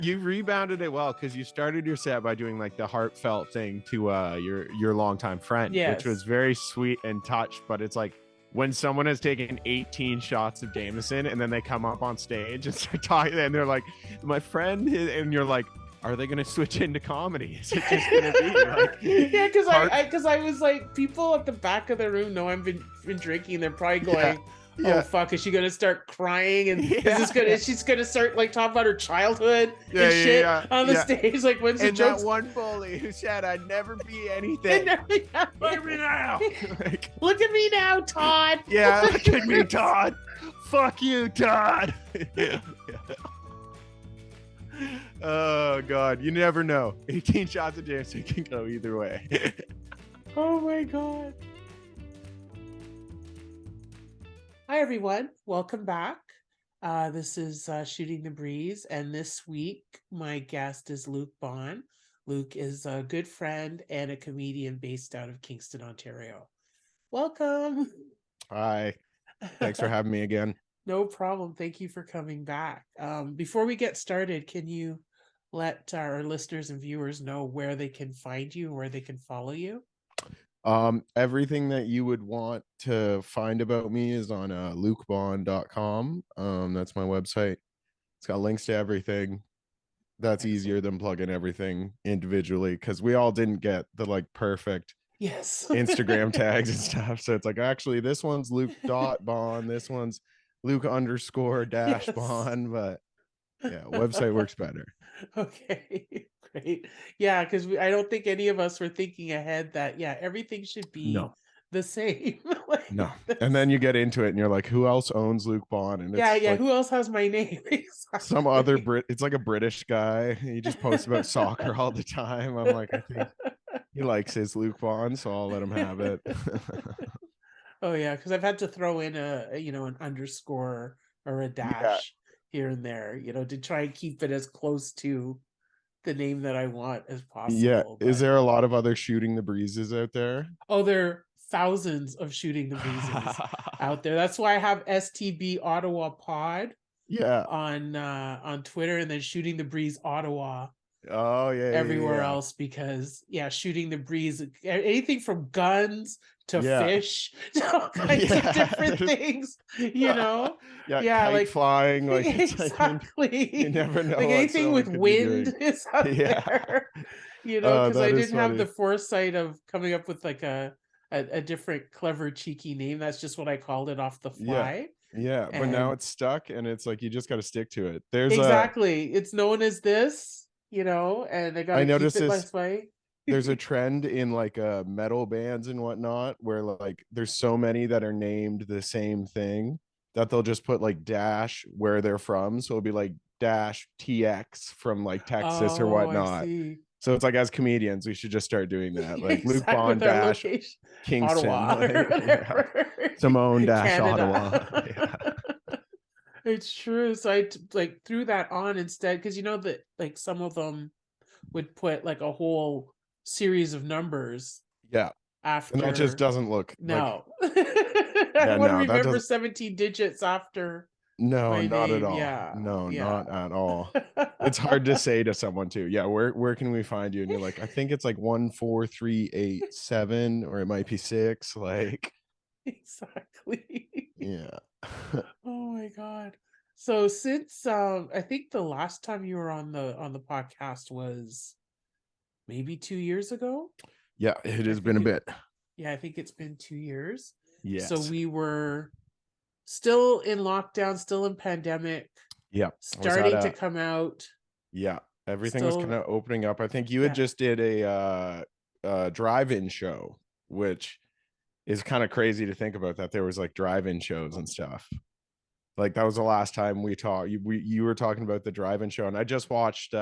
You rebounded it well because you started your set by doing like the heartfelt thing to your longtime friend, which was Yes. very sweet and touched. But it's like when someone has taken 18 shots of Jameson and then they come up on stage and start talking, and they're like, "My friend," and you're like, "Are they going to switch into comedy? Is it just going to be like?" Yeah, because I was like, people at the back of the room know I've been drinking. They're probably going, Yeah. "Oh fuck, is she gonna start crying? And Yeah. is she's gonna start like talking about her childhood and shit on the stage? Like, when's the And jokes?" that one bully who said I'd never be anything. Look at me now. Like, Look at me now, Todd. yeah, look at me, Todd. Fuck you, Todd. Oh God, you never know. 18 shots of Jameson can go either way. Oh my God. Hi everyone, welcome back. This is Shooting the Breeze, and this week my guest is Luke Bawn. Luke is a good friend and a comedian based out of Kingston, Ontario. Welcome. Hi, thanks for having me again. No problem. Thank you for coming back. Before we get started, can you let our listeners and viewers know where they can find you, where they can follow you? Everything that you would want to find about me is on lukebawn.com. That's my website. It's got links to everything. That's Excellent. easier than plugging everything individually because we all didn't get the like perfect Instagram tags and stuff. So it's like, actually, this one's Luke.Bawn, this one's Luke_-Bawn, but yeah, website works better. Okay, great. Yeah, because I don't think any of us were thinking ahead that everything should be the same. Like, no. And then you get into it and you're like, who else owns Luke Bawn? And it's like, who else has my name? Exactly. some other it's like a British guy. He just posts about soccer all the time. I'm like, I think he likes his Luke Bawn, so I'll let him have it. Oh yeah, because I've had to throw in an underscore or a dash here and there, to try and keep it as close to the name that I want as possible. Yeah. Is there a lot of other Shooting the Breezes out there? Oh, there are thousands of Shooting the Breezes out there. That's why I have STB Ottawa Pod. Yeah. On Twitter, and then Shooting the Breeze Ottawa. Oh yeah. Everywhere else, because Shooting the Breeze, anything from guns to fish to all kinds of different things, Yeah, kite like flying, like exactly. Like, you never know, like anything with wind is out there. Because I didn't have the foresight of coming up with like a different clever cheeky name. That's just what I called it off the fly. But now it's stuck, and it's like you just got to stick to it. There's it's known as this, and I got to keep it this way. There's a trend in like metal bands and whatnot where like there's so many that are named the same thing that they'll just put like dash where they're from, so it'll be like dash TX from like Texas or whatnot. So it's like, as comedians, we should just start doing that. Like Luke Bawn dash Kingston, Ottawa, Simone dash Ottawa. It's true. So I like threw that on instead, because that like some of them would put like a whole series of numbers. After, and that just doesn't look. No. I want to remember 17 digits after. No, not name. at all. Yeah. No, not at all. It's hard to say to someone too. Yeah, where can we find you? And you're like, I think it's like 14387, or it might be 6. Like, exactly. Yeah. Oh my God. So since I think the last time you were on the podcast was maybe 2 years ago. Yeah, it has been a bit. Yeah, I think it's been 2 years. Yes. So we were still in lockdown, still in pandemic. Yeah. Starting to come out. Yeah. Everything was kind of opening up. I think you had just did a drive-in show, which is kind of crazy to think about, that there was like drive-in shows and stuff. Like that was the last time we talked. You were talking about the drive-in show, and I just watched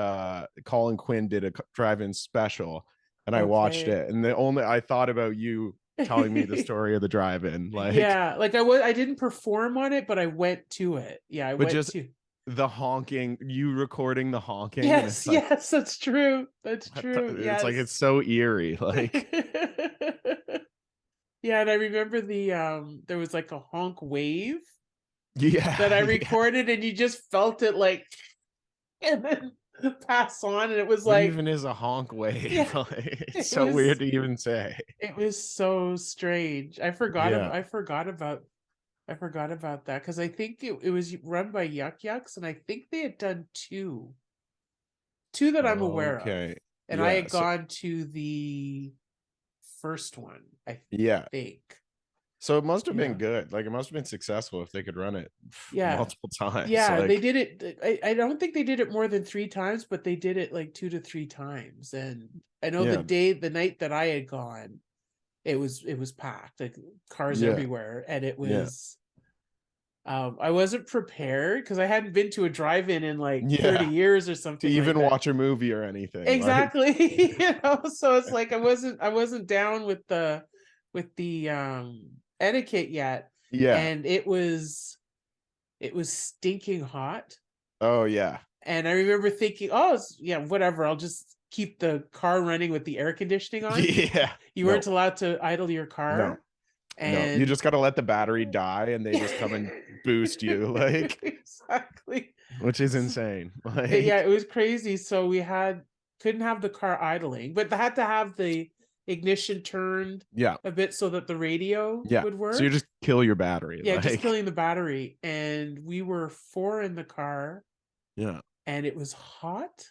Colin Quinn did a drive-in special, and I watched it, and I thought about you telling me the story of the drive-in. Like, I didn't perform on it, but I went to it. I went to the honking, you recording the honking. Yes, that's true. That's true. It's like, it's so eerie. Like, yeah, and I remember there was like a honk wave. Yeah. That I recorded, and you just felt it like, and then pass on, and it was What like, even is a honk yeah, wave? Like, it's it so weird was to even say. it was so strange. Yeah. I forgot about that because I think it was run by Yuck Yucks, and I think they had done two that I'm aware of, Okay. and I Yeah. had So gone to the first one, I yeah. think. So it must have been Yeah, good. Like it must have been successful if they could run it yeah, multiple times. yeah. They Like, did it. I don't think they did it more than 3 times, but they did it like 2 to 3 times. And I know yeah, the night that I had gone, it was packed, like cars yeah, everywhere, and it yeah, was. I wasn't prepared because I hadn't been to a drive-in in like 30 yeah. years or To something like even that. watch a movie or anything. Like, Exactly. So it's like I wasn't down with the etiquette yet. yeah. And it was stinking hot. Oh yeah. And I remember thinking, oh yeah, whatever, I'll just keep the car running with the air conditioning on. Yeah. You No, weren't allowed to idle your no, car. no. You And just gotta let the battery die and they just come and boost you, like, exactly. which is insane. Yeah, Like, it was crazy. So we couldn't have the car idling, but they had to have the ignition turned yeah, a bit so that the radio yeah. would So you work. just kill your battery. Yeah, just Like, killing the battery. And we were 4 in the car, yeah. and it was hot,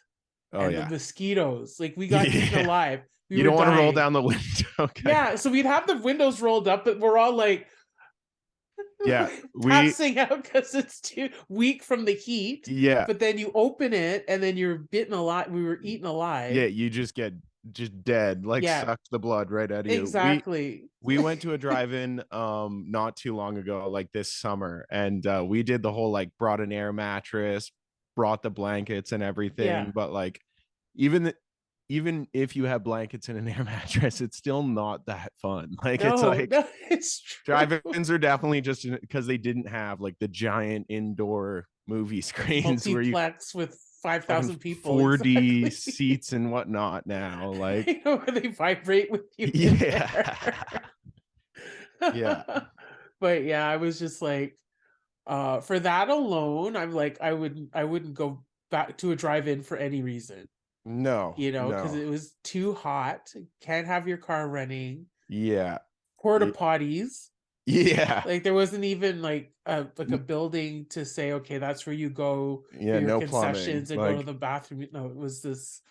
Oh and the yeah. mosquitoes, like we got eaten Yeah. alive. We You were don't want to roll dying. down the window. Okay. Yeah, so we'd have the windows rolled up, but we're all like Yeah. We passing out because it's too weak from the heat. yeah. But then you open it, and then you're bitten alive. We were eaten Yeah, alive. you just get just dead, like Yeah, sucks the blood right out of you. exactly. We went to a drive-in not too long ago, like this summer, and we did the whole like brought an air mattress, brought the blankets and everything, Yeah. but like even even if you have blankets and an air mattress, it's still not that fun. Like it's No, like no, it's true. drive-ins are definitely just because they didn't have like the giant indoor movie screens where you Multiplex with fucking 5,000 people. 4D Exactly. seats and whatnot now. Like, You know, where they vibrate with you in yeah, there. yeah, But yeah, I was just like, for that alone, I'm like, I wouldn't go back to a drive-in for any reason, no, because no, it was too hot. Can't have your car running. yeah, Porta y- potties. yeah, Like there wasn't even like a building to say, okay, that's where you go for yeah, your no plumbing. concessions and go to Like, the bathroom. No, it was this.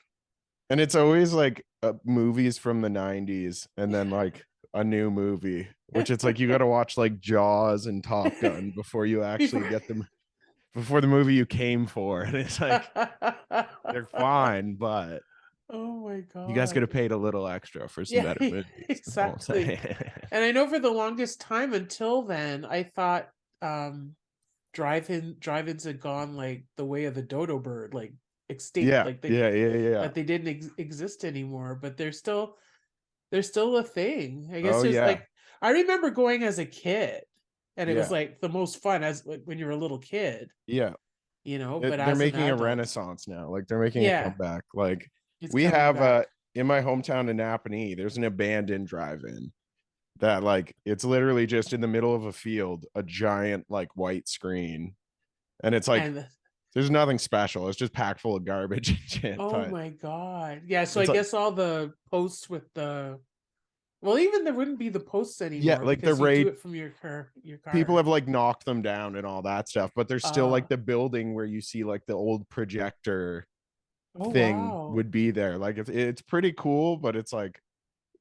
and it's always like movies from the 90s and then like a new movie, which it's like you got to watch like Jaws and Top Gun before you actually Before. get them, before the movie you came for. And it's like, they're fine, but Oh my you guys could god. have paid a little extra for some Yeah, better movies. That's all I'm exactly. saying. And I know for the longest time until then, I thought drive-ins had gone like the way of the dodo bird, like extinct, Yeah, like they yeah, yeah, yeah. that they didn't exist anymore, but they're still a thing. I guess Oh there's yeah, like, I remember going as a kid, and it was yeah, like the most fun as like, when you're a little kid, yeah. but They're as an making a adult, renaissance now. Like they're making a yeah, comeback. Like it's we coming have back. in my hometown in Napanee, there's an abandoned drive-in that like it's literally just in the middle of a field, a giant like white screen. And it's like And there's nothing special. It's just packed full of garbage and shit. oh But my god. Yeah, so I it's like guess all the posts with the well, even there wouldn't be the posts yeah, anymore like the because you do rate it from your people car. have like knocked them down and all that stuff, but there's still Uh like the building where you see like the old projector oh thing wow. would be there. Like it's pretty cool, but it's like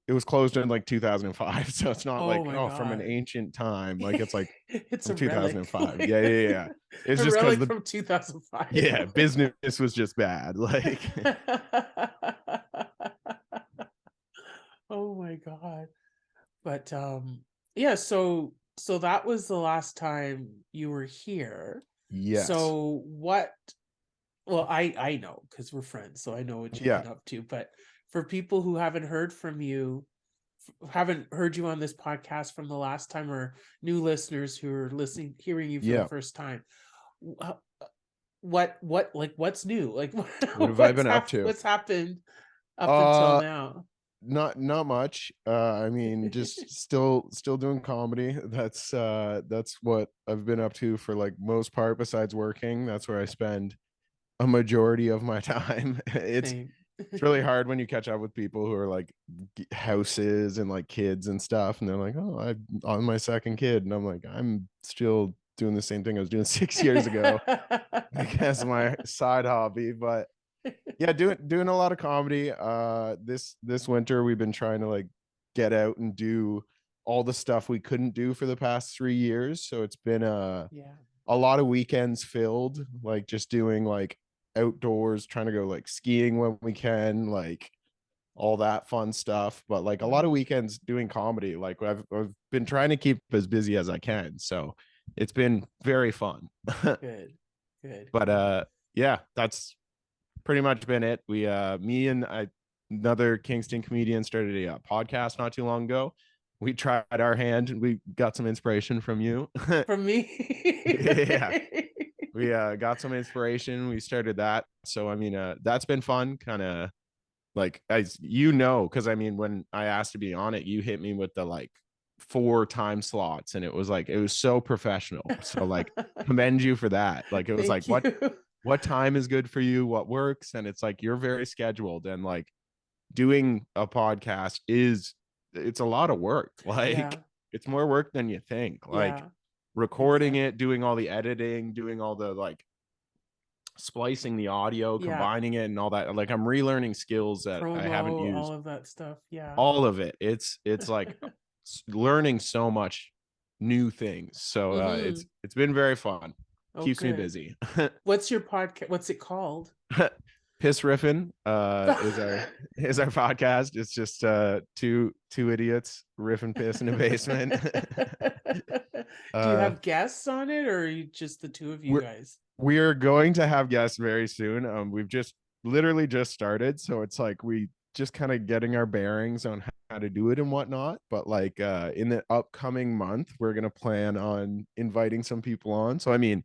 it was closed in like 2005, so it's not Oh like my oh from an god. ancient time. Like it's like It's from a relic. 2005. Yeah, yeah, yeah. It's A just because relic the from 2005. yeah business was just bad. Like Oh my god. But yeah, so that was the last time you were here. yes, So what well, I know because we're friends, so I know what you've yeah, been up to. But for people who haven't heard from you, haven't heard you on this podcast from the last time, or new listeners who are listening, hearing you for the yeah. first time, wh- what like what's new? Like What have I been up to? what's happened up until Uh, now? not much. I mean, just still doing comedy. That's what I've been up to for like most part besides working. That's where I spend a majority of my time. It's Same. really hard when you catch up with people who are like houses and like kids and stuff, and they're like, "Oh, I'm on my second kid," and I'm like, "I'm still doing the same thing I was doing 6 years ago." I guess my side hobby, but yeah, doing a lot of comedy. This winter we've been trying to like get out and do all the stuff we couldn't do for the past 3 years. So it's been Yeah. a lot of weekends filled, like just doing like outdoors, trying to go like skiing when we can, like all that fun stuff. But like a lot of weekends doing comedy. Like I've been trying to keep as busy as I can. So it's been very fun. Good. Good. But yeah, that's pretty much been it. We me and another Kingston comedian started a podcast not too long ago. We tried our hand and we got some inspiration from you. From me. Yeah, we got some inspiration. We started that. So I mean, that's been fun. Kind of like, as you know, because I mean, when I asked to be on it, you hit me with the like 4 time slots, and it was like it was so professional. So like, commend you for that. Like it was like, Thank you. what time is good for you, what works, and it's like you're very scheduled, and like doing a podcast it's a lot of work. Yeah. Like it's more work than you think. Like Yeah. recording Exactly. it, doing all the editing, doing all the like splicing the audio, Yeah. combining it and all that. Like I'm relearning skills that I haven't Promo, all used. of that stuff. Yeah. All of it. It's like learning so much new things. So Mm-hmm. it's been very fun. Oh, Keeps me good. busy. What's your podcast? What's it called? Piss riffin is our podcast. It's just two idiots riffing piss in a basement. Do you uh have guests on it, or are you just the two of you we're guys? we're going to have guests very soon. We've just literally just started, so it's like we just kind of getting our bearings on how to do it and whatnot. But like in the upcoming month, we're gonna plan on inviting some people on. So I mean,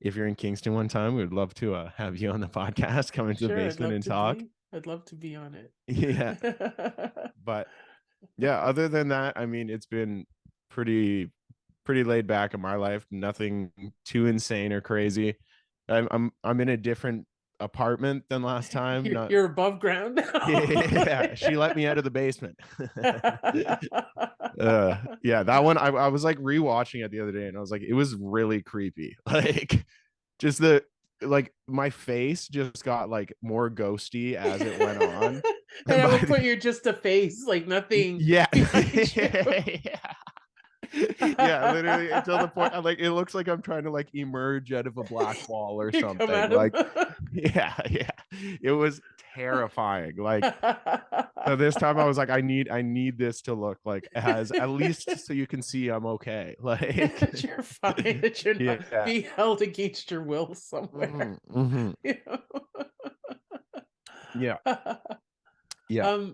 if you're in Kingston one time, we'd love to have you on the podcast, come into the Sure, I'd basement love and to talk. be. I'd love to be on it. Yeah, but yeah, other than that, I mean, it's been pretty laid back in my life. Nothing too insane or crazy. I'm in a different apartment than last time. Not You're above ground now. yeah, she let me out of the basement. Yeah, that one I was like rewatching it the other day and I was like, it was really creepy. Like just the like my face just got like more ghosty as it went on. And And at by one point you're just a face, like nothing yeah. behind you. Yeah. Yeah, literally until the point like it looks like I'm trying to like emerge out of a black wall or You come something. out of Like yeah. It was terrifying. Like so this time I was like, I need this to look like as at least so you can see I'm okay. Like that you're fine, that you're not yeah. being held against your will somewhere. Mm-hmm. You know? Yeah. Yeah.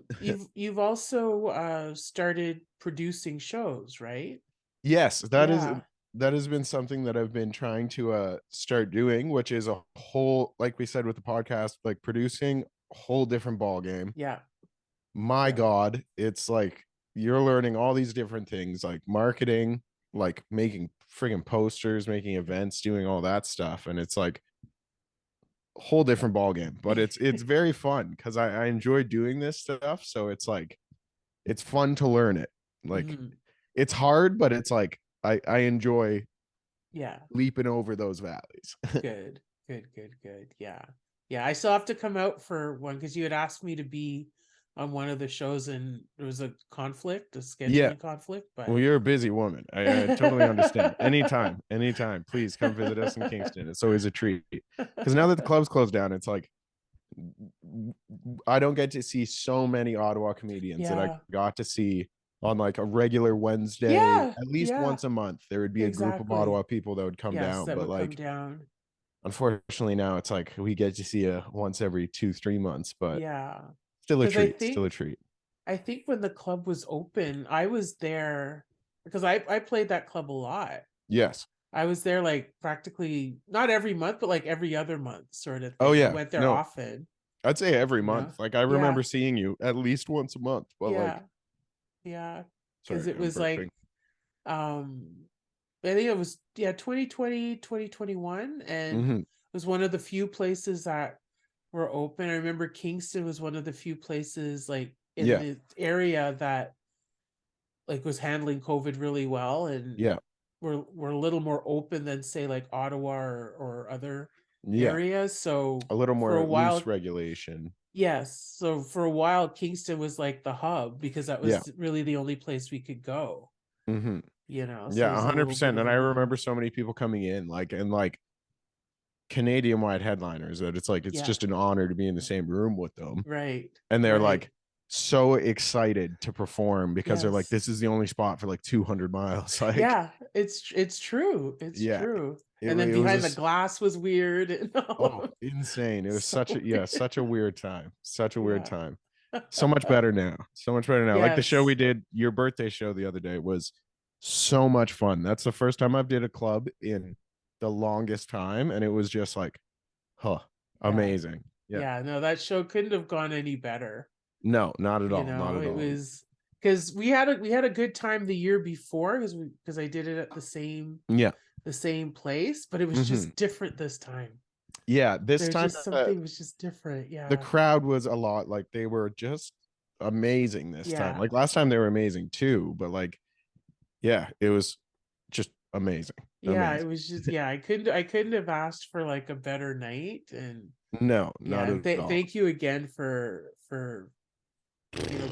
You've also started producing shows, right? Yes, Yeah. that has been something that I've been trying to start doing, which is a whole, like we said with the podcast, like producing a whole different ball game. Yeah. My Yeah. God, it's like you're learning all these different things like marketing, like making friggin' posters, making events, doing all that stuff. And it's like a whole different ball game. But it's very fun because I enjoy doing this stuff. So it's like it's fun to learn it. Like Mhm. it's hard, but it's like I enjoy Yeah. leaping over those valleys. Good. Good. Good. Good. Yeah. Yeah. I still have to come out for one because you had asked me to be on one of the shows and there was a conflict, a Yeah. scheduling conflict, Well, but you're a busy woman. I totally understand. Anytime, please come visit us in Kingston. It's always a treat. Because now that the club's closed down, it's like I don't get to see so many Ottawa comedians that I yeah. got to see on like a regular Wednesday, Yeah. at least Yeah. once a month. There would be a group of Exactly. Ottawa people that would come Yes, down. that But would come like, down. unfortunately, now it's like we get to see a once every 2-3 months, but Yeah. still a Because treat. Still a treat. I think when the club was open, I was there because I played that club a lot. Yes. I was there like practically not every month, but like every other month sort of Oh thing. I yeah. went there No, often, I'd say every you know? month. Like I Yeah, remember seeing you at least once a month, but yeah, like yeah. Because sorry, it I'm was burping. like um I think it was 2020, 2021, and Hmm. was one of the few places that were open. I remember Kingston was one of the few places like in Yeah. the area that like was handling COVID really well, and Yeah. we're a little more open than say like Ottawa or other Yeah. areas. So A little for a more loose while, regulation. yes. So for a while, Kingston was like the hub because that Yeah. was really the only place we could go. Mm-hmm. So it Yeah, was a little bit 100%. of And a I known. remember so many people coming in, like, and like Canadian wide headliners, that it's like it's Yeah. just an honor to be in the same room with them. Right. And they're Right. like so excited to perform because they're like, Yes. this is the only spot for like 200 miles. Like, Yeah. It's true. It's yeah, true. it, And then it was behind the just, glass was weird and oh, all. insane. It was such So a, yeah, weird. such a weird time. Such a weird Yeah. time. So much better now. So much better now. Like the show we Yes. did, your birthday show the other day was so much fun. That's the first time I've did a club in the longest time. And it was just like, huh, Yeah. amazing. Yeah. Yeah. No, that show couldn't have gone any better. No, not at all. Not at It all. was because we had a good time the year before because I did it at Yeah. the same place, but it was Hmm. just different this time. Yeah. This There's time, just something was just different. the Yeah. crowd was a lot, like they were just amazing this time. Yeah. Like last time they were amazing too, but like, yeah, it was just amazing. Yeah, it Amazing. was just yeah, I couldn't have asked for like a better night. And No, yeah, not and at all. thank you again for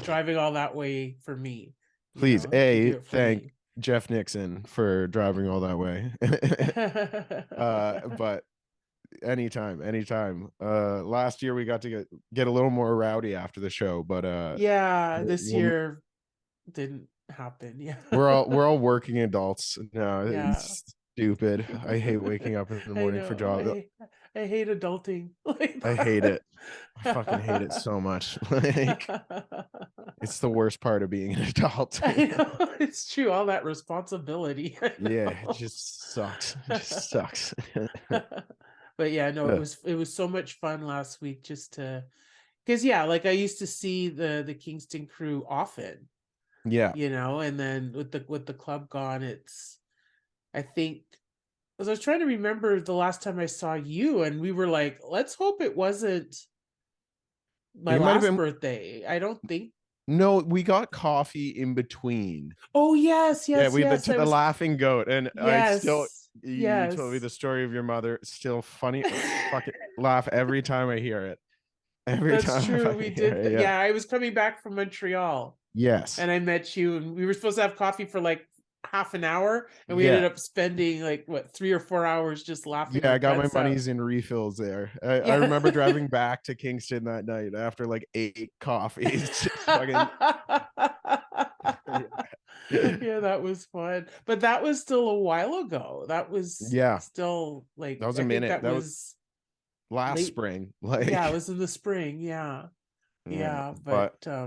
driving all that way for me, Please, to do A, it for thank me. Jeff Nixon for driving all that way. But anytime, anytime. Last year we got to get a little more rowdy after the show, but Yeah, this we'll, year didn't happen. Yeah. we're all working adults now. Yeah. It's stupid. I hate waking up in the I morning for know. job. I hate adulting like I hate it. I fucking hate it so much. Like it's the worst part of being an adult. I know, it's true. All that responsibility. I Yeah, it know. just sucks. It just sucks. But yeah, no, it was so much fun last week just to because yeah, like I used to see the Kingston crew often, Yeah. and then with the club gone, it's I think because I was trying to remember the last time I saw you, and we were like, let's hope it wasn't my It might have last been, birthday. I don't think. no, we got coffee in between. Oh yes, Yeah, yes, we yes. the I the was laughing goat, and I still, yes, you told me yes. the story of your mother. Still funny. Fucking laugh every time I hear it. Every That's time I true. We fucking hear did. it. Yeah. Yeah, I was coming back from Montreal, Yes. and I met you, and we were supposed to have coffee for like half an hour, and we Yeah. ended up spending like what 3 or 4 hours just laughing Yeah, our I got my guts out. monies in refills there. I Yeah. remember driving back to Kingston that night after like 8 coffees. Just fucking Yeah, that was fun. But that was still a while ago. That was yeah. still That like was a I think minute. that That was was last late. spring. Yeah, it Like, was in the spring. Yeah. yeah. Yeah, But but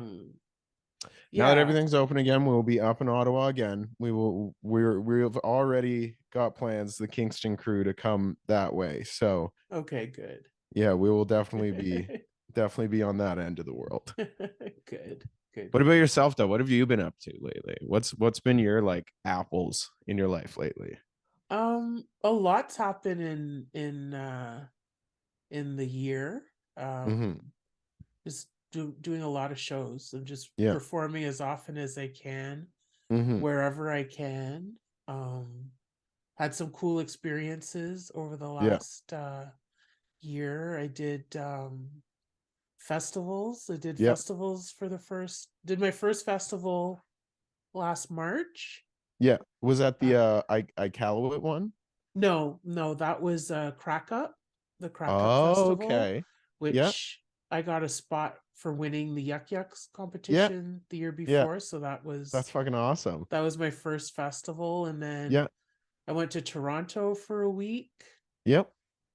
now that yeah. everything's open again, we'll be up in Ottawa again. We've already got plans, the Kingston crew, to come that way. So Okay, good. yeah, we will definitely be on that end of the world. Good. Good, What about good. yourself though? What have you been up to lately? What's been your like apples in your life lately? A lot's happened in the year. Mm-hmm. Just doing a lot of shows. I'm just Yeah. performing as often as I can, Mm-hmm. wherever I can. Had some cool experiences over the Yeah. last year. I did festivals. I did Yeah. festivals did my first festival last March. Yeah. Was that Uh, the I Callowit one? no, no, that was the Crack Up Oh, Festival, okay. Yeah. which I got a spot for winning the Yuck Yucks Yeah. competition the year Yeah. before. So That's fucking awesome. that was my first festival. And Yeah. then I went to Toronto for a week. Yep.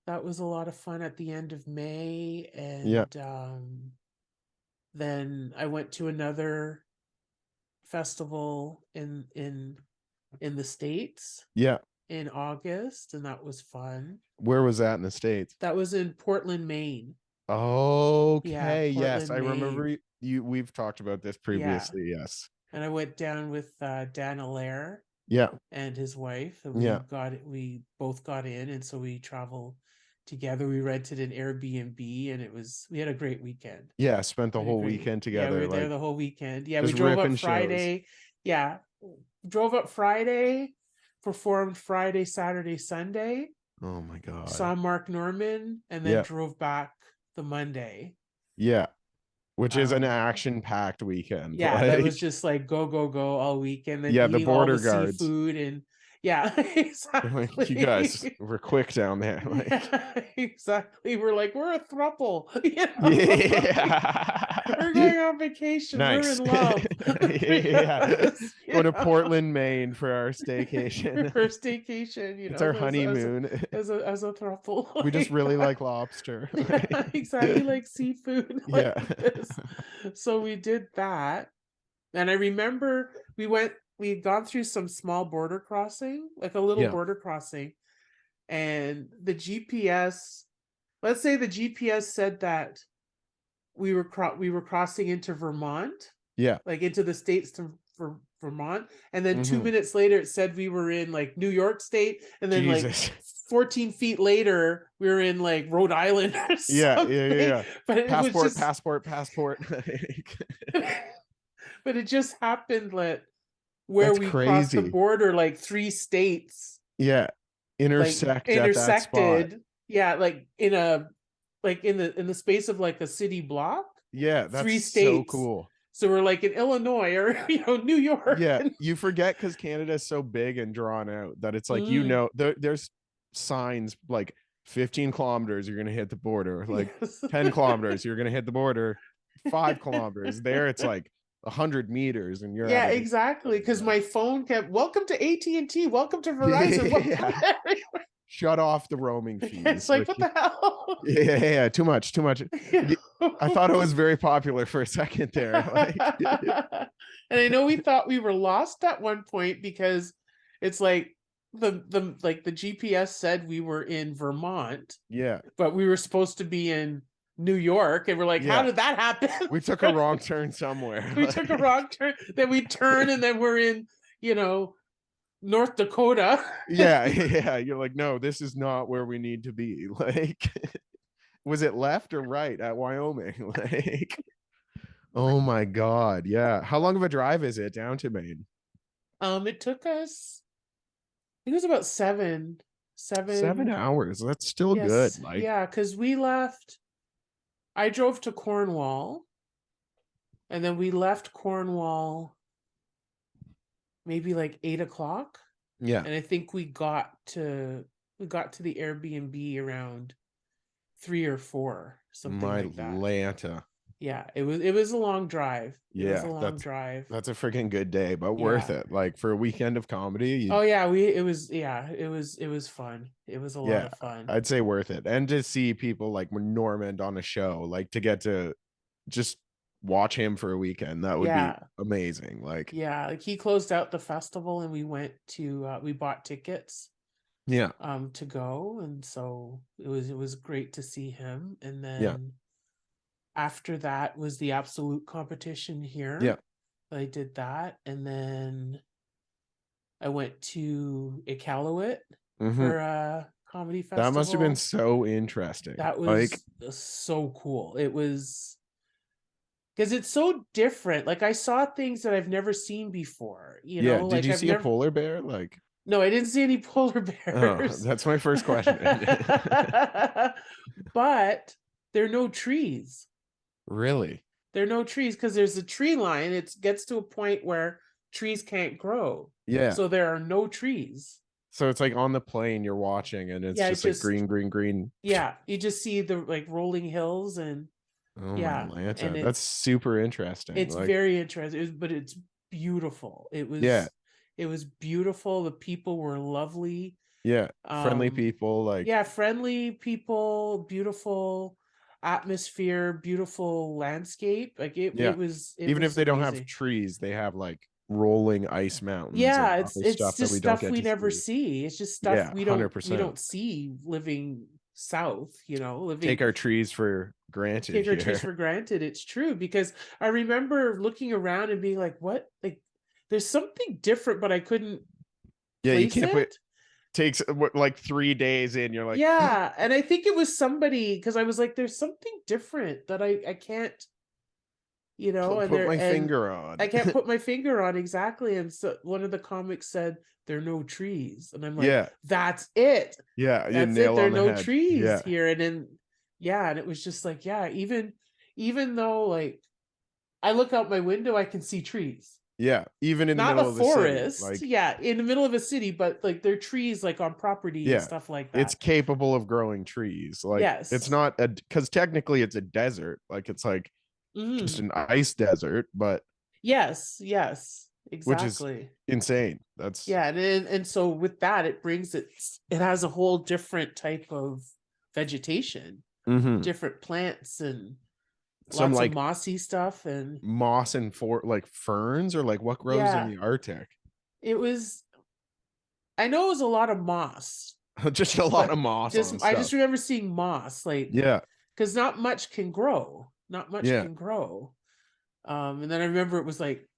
That was a lot of fun at the end of May. Yeah. And then I went to another festival in the States Yeah. in August, and that was fun. Where was that in the States? That was in Portland, Maine. Yeah, Okay. Yes. I Portland, remember Maine. we've talked about this Yeah. previously. Yes. And I went down with Dan Allaire Yeah. and his wife, and Yeah. we both got in, and so we traveled together. We rented an Airbnb, and we had a great weekend. Yeah, spent the whole weekend Yeah, we together, were there like the whole weekend. Yeah, we just drove up ripping shows. Friday. Yeah, drove up Friday, performed Friday, Saturday, Sunday, Oh my God. saw Mark Norman, and then Yeah. drove back the Monday. Yeah. Which is an Um, action-packed weekend. yeah, that was Like, just like go, go, go all weekend, then yeah, the eating all border the guards. seafood, and yeah, Like, you guys exactly. were quick down there. Like, Yeah, exactly. We're a throuple, we're yeah. going on vacation. We're in Nice. love. Yeah. Yes, Going to Portland, Maine for our staycation. for staycation, It's our as honeymoon. a throuple. We just really like lobster. Yeah, exactly, like seafood, Yeah. like this. So we did that, and I remember we'd gone through some small border crossing, like a little Yeah. border crossing, and the GPS, let's say the GPS said that we were crossing into Vermont, Yeah. like into the states for Vermont, and then 2 Mhm. minutes later it said we were in like New York State, and then like Jesus. 14 feet later we were in like Rhode Island or Yeah. Yeah. Yeah. something. Yeah. But it was Passport, just passport, passport. but it just happened that where That's we crossed the crazy. border, like 3 states Yeah. like Intersect at that spot. intersected. Yeah, like in the space of like a city block, Yeah. That's three so states. cool. So we're like in Illinois or New York. Yeah. You forget because Canada is so big and drawn out that it's like, Mm, there's signs like 15 kilometers, you're going to hit the border. Like yes. 10 kilometers, you're going to hit the border. 5 kilometers. There, it's like 100 meters and you're Yeah, out of the exactly. Because like, my phone kept, welcome to AT&T, welcome to Verizon, welcome yeah. to everywhere. Shut off the roaming It's fees. like, Like, what the hell? yeah, too much, too much. Yeah. I thought it was very popular for a second there. Like, And I know we thought we were lost at one point because it's like the GPS said we were in Vermont, yeah, but we were supposed to be in New York, and we're like, how yeah. did that happen? We took a wrong turn somewhere. We took a wrong turn, then we turn, and then we're in, North Dakota. Yeah, yeah. You're like, no, this is not where we need to be. Like, was it left or right at Wyoming? Like, oh my God. Yeah. How long of a drive is it down to Maine? It took us, I think it was about seven. 7 hours. That's still good. Yes, Like, yeah, because I drove to Cornwall, and then we left Cornwall maybe like 8 o'clock, yeah. and I think we got to the Airbnb around 3 or 4, something My like that. Lanta. Yeah, it was a long drive. It was a Yeah, long drive. that's a freaking good day, but worth Yeah. it. Like for a weekend of comedy, Oh yeah, it was fun. It was a lot yeah, of fun. I'd say worth it. And to see people like Normand on a show, like to get to just watch him for a weekend, that would be Yeah. amazing. Like, Yeah, like he closed out the festival, and we bought tickets yeah, to go, and so it was great to see him. And yeah, then after that was the absolute competition yeah. here. I did that, and then I went to Iqaluit Mhm. for a comedy That must have been festival. so interesting. That Like, was so cool. It was because it's so different. Like I saw things that I've never seen before, yeah, did like you I've see a never. polar bear? Like, No, I didn't see any polar oh, bears. that's my first question. But there are no trees. Really? There are no trees because there's a tree line. It gets to a point where trees can't grow. Yeah. So there are no trees. So it's like on the plane you're watching and it's Yeah, just like green, green, green. yeah, you just see the like rolling hills, and Oh my yeah, and Lanta. That's super interesting. it's Like, very interesting, but it's beautiful. yeah, It was beautiful. The people were lovely. yeah. Friendly people, like, Yeah, friendly people, beautiful atmosphere, beautiful landscape. Like it yeah. it was it Even if was they don't have amazing. trees, they have like rolling ice mountains and Yeah, other it's stuff that just we don't stuff get we to never see. see. It's just stuff Yeah, we don't we 100%. don't see living south, Take living our trees for granted take our trees here. for granted. It's true, because I remember looking around and being like, what? Like there's something different, but I couldn't Yeah, you place can't put it. takes like 3 days in. You're like, yeah. And I think it was somebody, because I was like, there's something different that I can't, and put there my and finger on. I can't put my finger on exactly. And so one of the comics said there are no trees, and I'm like, Yeah. that's it. Yeah. You That's it. nail There are on the no head. trees Yeah. here. And then yeah, and it was just like, yeah, even though like I look out my window, I can see trees. Yeah. Even in the Not a middle of the city. forest, Like, yeah, in the middle of a city, but like there are trees like on property and yeah. stuff like It's that. capable of growing trees. Like, it's Yes. not because technically it's a desert. Like, it's like just Mm. an ice desert, but Yes, which is exactly. insane. That's Yeah, and so with that, it has a whole different type of vegetation, different plants and some lots of like mossy stuff. And moss and like ferns, or like what grows in yeah, the Arctic. it was, I know it was a lot of moss, Just a lot but of moss just on I stuff. just remember seeing moss, like, Yeah. because not much can grow. Not much Yeah. can grow. And then I remember it was like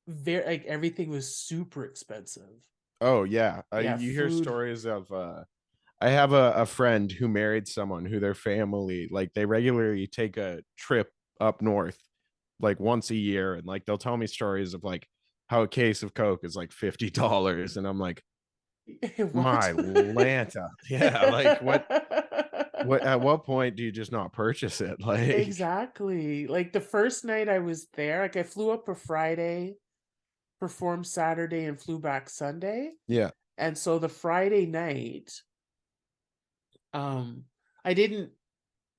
very, like everything was super expensive. Oh yeah. Yeah, You hear food. stories of I have a friend who married someone who their family, like, they regularly take a trip up north like once a year, and like they'll tell me stories of like how a case of Coke is like $50, and I'm like, What? my Lanta. Yeah, like what at what point do you just not purchase it? Like, Exactly. Like the first night I was there, like I flew up a Friday, performed Saturday, and flew back Sunday. yeah. And so the Friday night, um, I didn't,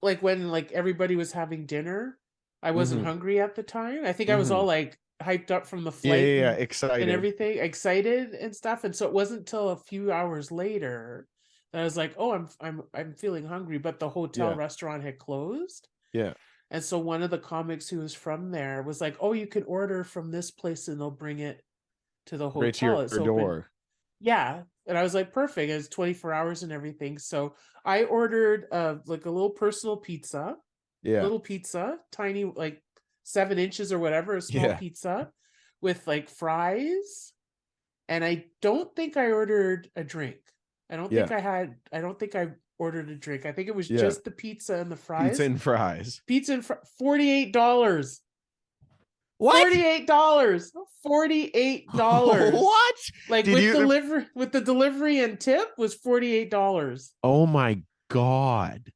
like when like everybody was having dinner, I wasn't Mm-hmm. hungry at the time. I think I was Mm-hmm. all like hyped up from the Yeah, flight yeah, yeah. and Excited. everything, excited and stuff. And so it wasn't until a few hours later that I was like, oh, I'm feeling hungry, but the hotel Yeah. restaurant had closed. Yeah. And so one of the comics who was from there was like, oh, you can order from this place and they'll bring it to the Right to hotel. It's your open. door. Yeah. And I was like, perfect. It's 24 hours and everything. So I ordered like a little personal pizza, Yeah. tiny, like 7 inches or whatever, a small Yeah. pizza with like fries. And I don't think I ordered a drink. Yeah. I don't think I ordered a drink. I think it was Yeah. just the pizza and the Pizza fries. and fries. Pizza and $48. What? $48. $48. What? Like Did you with the delivery and tip was $48. Oh my God.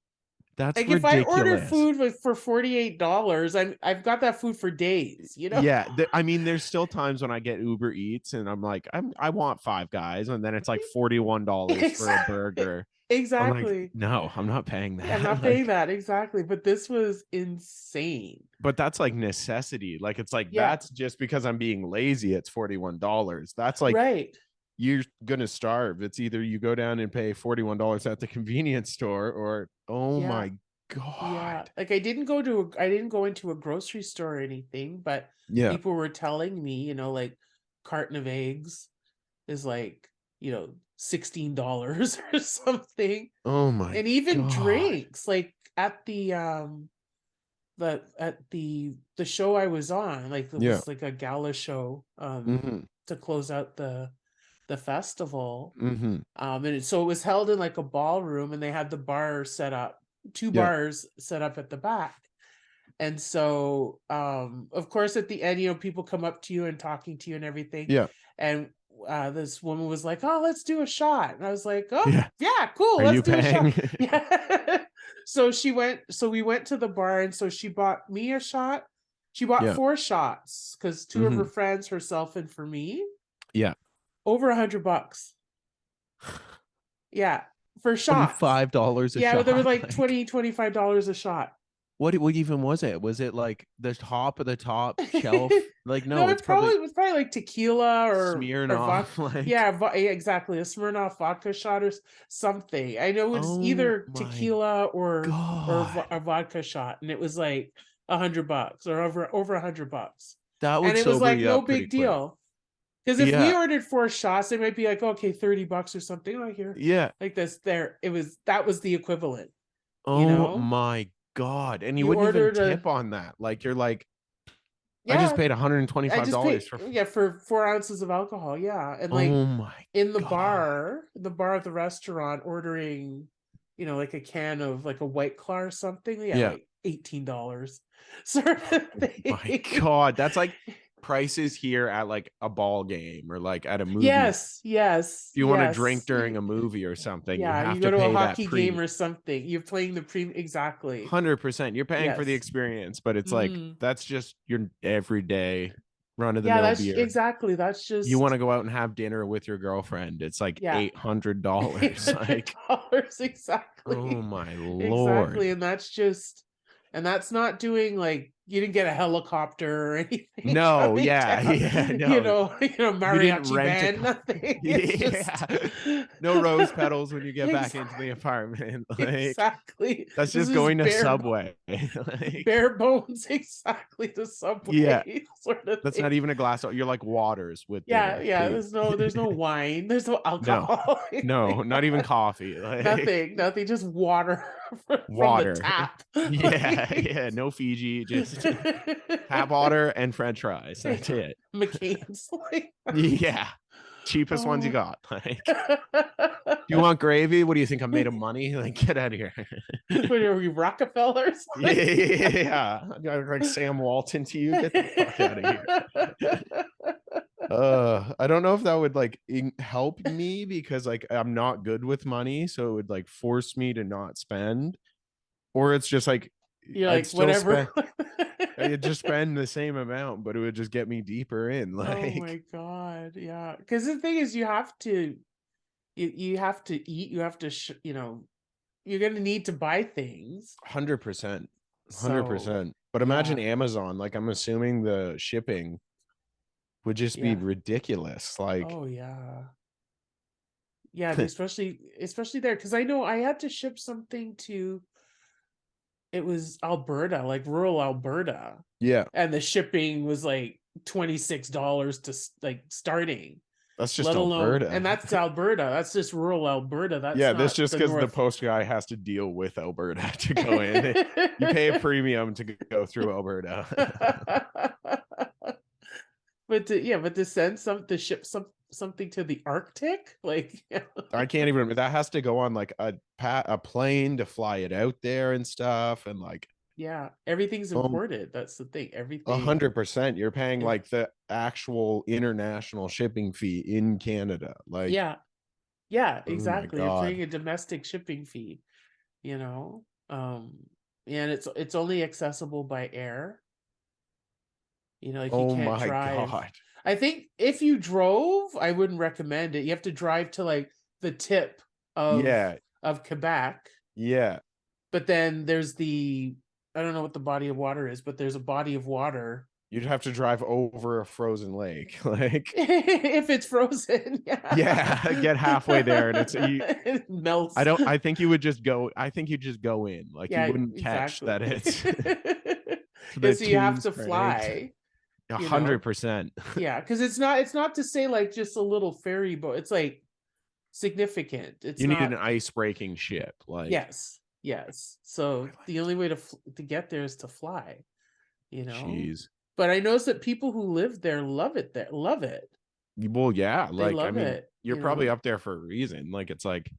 That's Like if I ordered ridiculous. food for $48, I've got that food for days, Yeah, I mean, there's still times when I get Uber Eats and I'm like, I want Five Guys, and then it's like $41 for a burger. I'm like, Exactly. no, I'm not paying Yeah, I'm that. not paying Like, that exactly, but this was insane. but that's like necessity. Like, it's like, Yeah, that's just because I'm being lazy. It's $41. That's like, right. you're gonna starve. It's either you go down and pay $41 at the convenience store, or oh Yeah. my Yeah. God. Like I didn't go into a grocery store or anything, but Yeah. people were telling me, like carton of eggs is like, $16 or something. Oh my And even God. drinks, like at the show I was on, like it Yeah. was like a gala show Mm-hmm. to close out the festival. Mm-hmm. So it was held in like a ballroom, and they had the bar set up, two Yeah. bars set up at the back. And so of course at the end, people come up to you and talking to you and everything. Yeah. And this woman was like, oh, let's do a shot. And I was like, oh Yeah. yeah, cool, Are let's you do a shot. paying? Yeah. So we went to the bar, and so she bought me a shot. She bought Yeah. 4 shots because 2 of her friends, herself and for me. Yeah. Over $100. Yeah, for shots. $25 a Yeah, but they were shot. like $25 a shot. What even was it? Was it like the top of the top shelf? Like, No, no, it's it was probably like tequila or vodka. Smirnoff. Like, Yeah, exactly, a Smirnoff vodka shot or something. I know it's oh either my tequila or God. a vodka shot, and it was like $100 or over $100. That would And it was sober like you no up pretty big quick. deal. Because if we Yeah. ordered 4 shots, it might be like, okay, $30 or something. Like here, Yeah. like this. That was the equivalent. Oh my God. And you You wouldn't even ordered a tip on that. Like, you're like, I just Yeah, paid I just $125 paid for. for 4 ounces of alcohol. Yeah, and like Oh my in God. the bar at the restaurant, ordering, like a can of like a White Claw or something. Yeah, Yeah. like $18 sort of Oh my thing. God. That's like prices here at like a ball game or like at a movie. If Yes, yes, you want to drink yes. during a movie or something, you Yeah, have you go to to a pay that hockey game premium. or something. You're playing the premium. Exactly. 100%. You're paying for the Yes. experience, but it's like Mm. that's just your everyday run of the Yeah, mill that's beer. exactly. That's You want just, to go out and have dinner with your girlfriend. It's like yeah. $800. Like, $800 oh exactly. my Lord. Exactly. And that's not doing, like, you didn't get a helicopter or anything No, coming yeah, down, yeah, no. You didn't mariachi rent a band, car. nothing. It's just Yeah. No rose petals when you get back into the exactly. apartment. Like, Exactly. that's This just is going to Subway. Like, bare bones, exactly, the yeah, Subway sort of that's not thing. even a glass. You're like waters with Yeah, dinner, yeah. please. There's no wine, there's no No, alcohol, no, not even coffee. Like, nothing, just water from the water. tap. Yeah, Like, yeah, no Fiji, just tap water and French fries. That's yeah, it. McCain's like, Yeah, cheapest ones you oh. got. Like, do you want gravy? What do you think? I'm made of money? Like, get out of here. What are we, Rockefellers? Yeah, like Sam Walton to you. Get the fuck out of here. I don't know if that would like help me because like I'm not good with money, so it would like force me to not spend, or it's just like You're I'd like, still whatever. spend. I'd just spend the same amount, but it would just get me deeper in. Oh Like, my God. Yeah. Because the thing is, you have to eat, you have to you're going to need to buy things. 100%, So 100%. But imagine yeah. Amazon. Like, I'm assuming the shipping would just be Yeah. ridiculous. Like, Oh yeah. Yeah, especially there, because I know I had to ship something to, it was Alberta, like rural Alberta, yeah, and the shipping was like $26 to like starting, that's just let alone, Alberta. and that's Alberta. That's just rural Alberta. That's Yeah, this not just the because the North. post guy has to deal with Alberta to go in. You pay a premium to go through Alberta. But to send to ship something to the Arctic, like, I can't even. That has to go on like a plane to fly it out there and stuff, and like, yeah, everything's um, imported. That's the thing. Everything 100%. You're paying is, like the actual international shipping fee in Canada. Like, yeah, yeah, oh my exactly. You're God. paying a domestic shipping fee, you know. Um, and it's only accessible by air. Like, you Oh can't my drive. God. I think if you drove, I wouldn't recommend it. You have to drive to like the tip of Yeah. Quebec, Yeah. but then there's I don't know what the body of water is, but there's a body of water. You'd have to drive over a frozen lake. Like, If it's frozen, yeah, get halfway there and it melts. I think you would just go, I think you just go in. Like, you Yeah, wouldn't catch exactly. that it's Yeah, the so you have tune's to cranked. fly, A you hundred know. percent. Yeah, because it's not to say like just a little ferry boat. It's like significant. It's You need an not. ice breaking ship. Like, Yes, yes. So the only way to get there is to fly, you know. jeez. But I noticed that people who live there love it. There, love it. Well, yeah. They Like, I love mean, it. you're probably up there for a reason. Like, it's like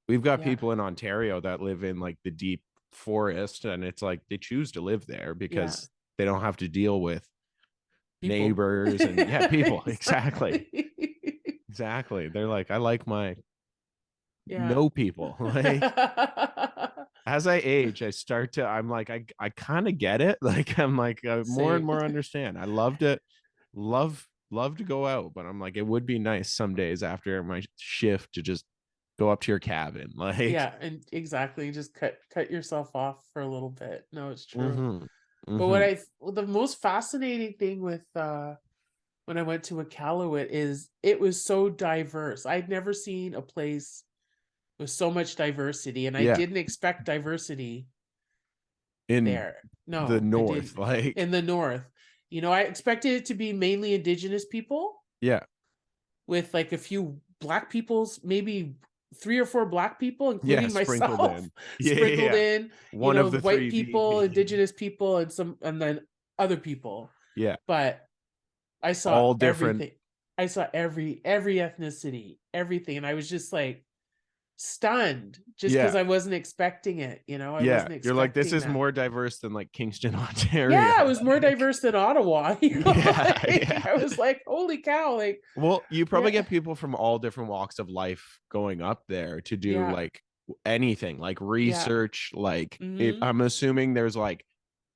we've got Yeah, people in Ontario that live in like the deep forest, and it's like they choose to live there yeah. because they don't have to deal with People. neighbors and yeah, people. Exactly. Exactly. Exactly. They're like, I like my Yeah. no people. Like, as I age, I'm like, I kind of get it. Like, I'm like, more and Same. more understand. I loved it. Love to go out, but I'm like, it would be nice some days after my shift to just go up to your cabin. Like, Yeah, and exactly. Just cut yourself off for a little bit. No, it's true. mm-hmm, But mm-hmm. the most fascinating thing with when I went to Iqaluit is it was so diverse. I'd never seen a place with so much diversity, and I Yeah. didn't expect diversity In there. the No, I north, didn't. like, In the north. I expected it to be mainly indigenous people yeah, with like a few black peoples, maybe 3 or 4 black people, yeah, including sprinkled myself, in. Yeah, yeah, sprinkled yeah. in, One of the white three people, VP. indigenous people, and then other people. Yeah. But I saw All different. everything. I saw every ethnicity, everything, and I was just like stunned, just because Yeah. I wasn't expecting it. I Yeah. wasn't You're like, this expecting is that. more diverse than like Kingston, Yeah, it Ontario. was more Like, diverse than Ottawa. yeah. Like, Yeah. I was like, holy cow! Like, Well, you probably yeah, get people from all different walks of life going up there to do yeah, like anything, like yeah. research. Like, Mm-hmm. I'm assuming there's like,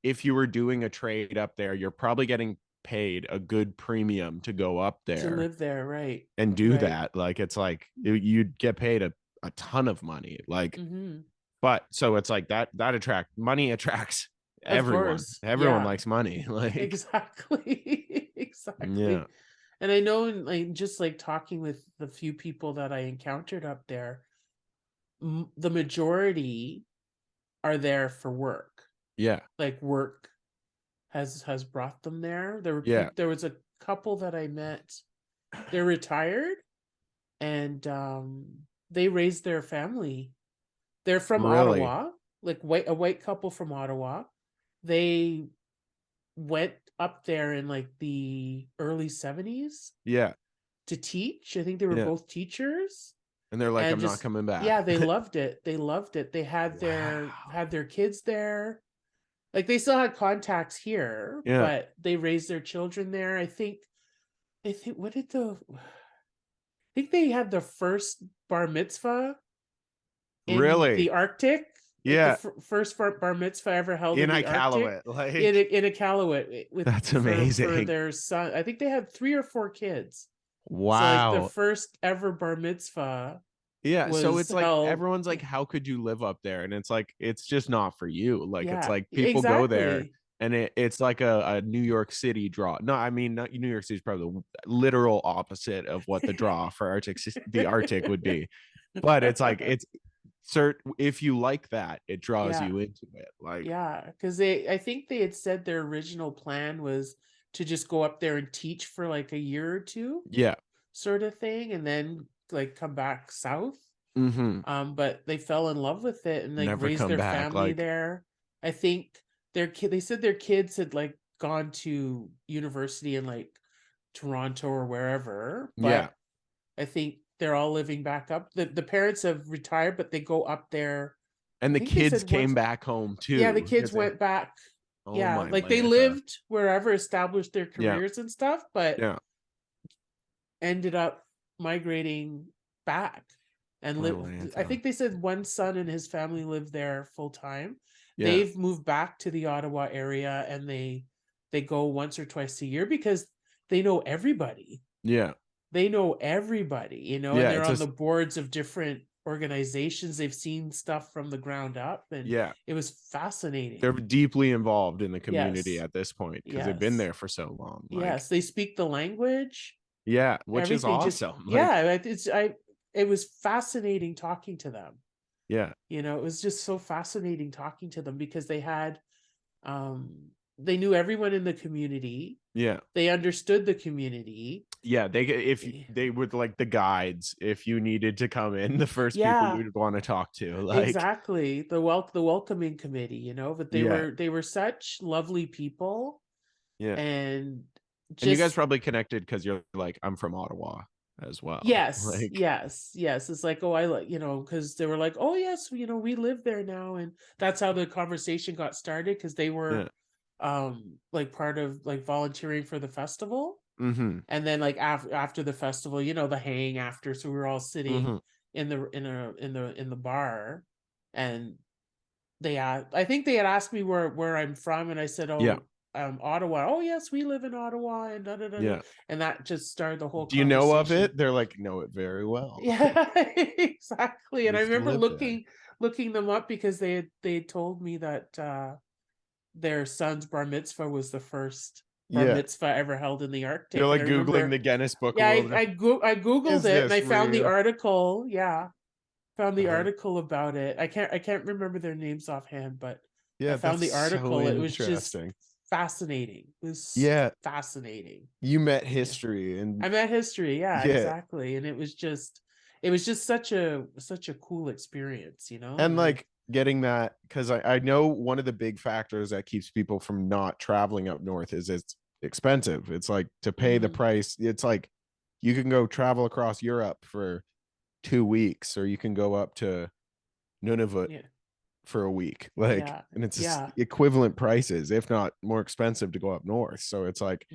if you were doing a trade up there, you're probably getting paid a good premium to go up To there live there, right? and do Right. that. Like, it's like you'd get paid a ton of money. Like, Mm-hmm. but so it's like that money attracts Of everyone. course. Everyone Yeah. likes money. Like, Exactly. yeah, Exactly. And I know, in like just like talking with the few people that I encountered up there, the majority are there for work. yeah, Like, work has brought them there. There were yeah. people. There was a couple that I met. They're retired, and they raised their family. They're from Really, Ottawa, like a white couple from Ottawa. They went up there in like the early 70s yeah, to teach. I think they were yeah. both teachers, And they're like, and I'm not just, coming back. yeah, they loved it. They loved it. They Wow. had their kids there. Like, they still had contacts here, Yeah. but they raised their children there. I think what did the I think they had the first bar mitzvah in the Really? Arctic, like the Yeah. first bar mitzvah ever held In in the Arctic, Iqaluit. Like, in Iqaluit, with that's for amazing. their son. I think they had 3 or 4 kids. So like the Wow. first ever bar mitzvah Yeah. So was it's like held. everyone's like, how could you live up there? And it's like, it's just not for you. Like, it's Yeah, like people go there exactly. and it's like a New York City draw. No, I mean, not New York City is probably the literal opposite of what the draw for the Arctic would be. But it's like, it's if you like that, it draws Yeah, you into it. Like, yeah, because I think they had said their original plan was to just go up there and teach for like a year or two, yeah. sort of thing, and then like come back south. Mm-hmm. But they fell in love with it and like Never raised come their back. family Like, there. I think they said their kids had like gone to university in like Toronto or wherever, yeah. but I think they're all living back up. The parents have retired, but they go up there. And I the think they kids said came once. back home Yeah, the too. kids went back. Oh Yeah, my like they Lanta. lived wherever, established their Yeah. careers and stuff, but Yeah. ended up migrating back and My live. I Lanta. think they said one son and his family live there full time. Yeah. They've moved back to the Ottawa area, and they go once or twice a year because they know everybody. Yeah. They know everybody, and Yeah. they're It's on just, the boards of different organizations. They've seen stuff from the ground up, and yeah. it was fascinating. They're deeply involved in the community Yes. at this point because they've been Yes. there for so long. Like, Yes, they speak the language. yeah, which is Everything just, awesome. Like, yeah, it was fascinating talking to them. yeah. It was just so fascinating talking to them because um they knew everyone in the community. Yeah. They understood the community. Yeah. If Eh, they would like the guides, if you needed to come in, the first people Yeah, you'd want to talk to. Like, exactly. The welcoming committee, but yeah. they were such lovely people, Yeah. and And you guys just, probably connected because you're like, I'm from Ottawa as well. yes, Like, yes, yes. It's like, oh, I like, because they were like, oh, yes, we live there now. And that's how the conversation got started, because they yeah. were like part of like volunteering for the festival. Mm-hmm. And then like after the festival, the hang after. So we were all sitting Mm-hmm. in the bar, and I think they had asked me where I'm from, and I said, Yeah. oh, Ottawa. Oh, yes, we live in Ottawa, and da da da da. Yeah. And that just started the whole Do you know of conversation. it? They're like, know it very well. Yeah, exactly. And I Used to remember live there. looking them up because they had told me that their son's bar mitzvah was the first bar Yeah. mitzvah ever held in the You're Arctic. And like I Googling remember, the Guinness Book of yeah, World Records. I googled Is it, and I this found the real? article. Yeah, found the Uh, article about it. I can't remember their names offhand, but I yeah, found that's the so article. It was just interesting. fascinating. It was Yeah, fascinating. you met Yeah. history and I met history. Yeah, yeah, exactly. And it was just such a cool experience, and and I, like getting that because I know one of the big factors that keeps people from not traveling up north is expensive. It's like to pay the price. It's like you can go travel across Europe for 2 weeks, or you can go up to Nunavut Yeah. for a week. Like, Yeah. and it's Yeah. equivalent prices, if not more expensive, to go up north. So it's like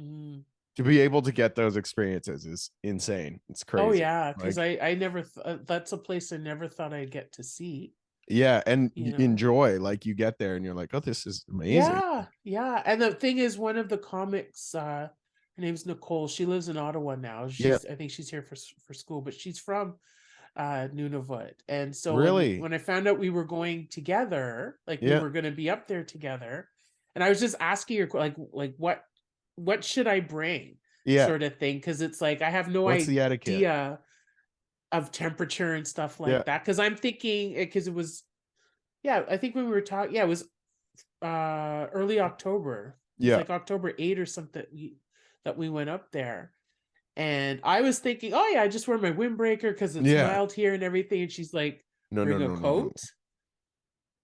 to be Mm. able to get those experiences is insane. It's Oh crazy. yeah, because Like, I never that's a place I never thought I'd get to see. yeah, and You know. enjoy. Like, you get there and you're like, oh, this is amazing. Yeah, yeah. And the thing is, one of the comics, her name's Nicole. She lives in Ottawa now. Yeah, I think she's here for school, but she's from Nunavut. And so really. when I found out we were going together, like we Yeah, were going to be up there together, and I was just asking her like what should I bring, yeah. sort of thing, because it's like I have no What's the etiquette? idea of temperature and stuff Yeah, like that. Because I'm thinking, because it was, yeah, I think when we were talking, yeah, it was early October. It was yeah, like October 8 or something that we went up there. And I was thinking, oh yeah, I just wear my windbreaker because it's yeah. mild here and everything. And she's like, No, no, bring a no, no, no. coat,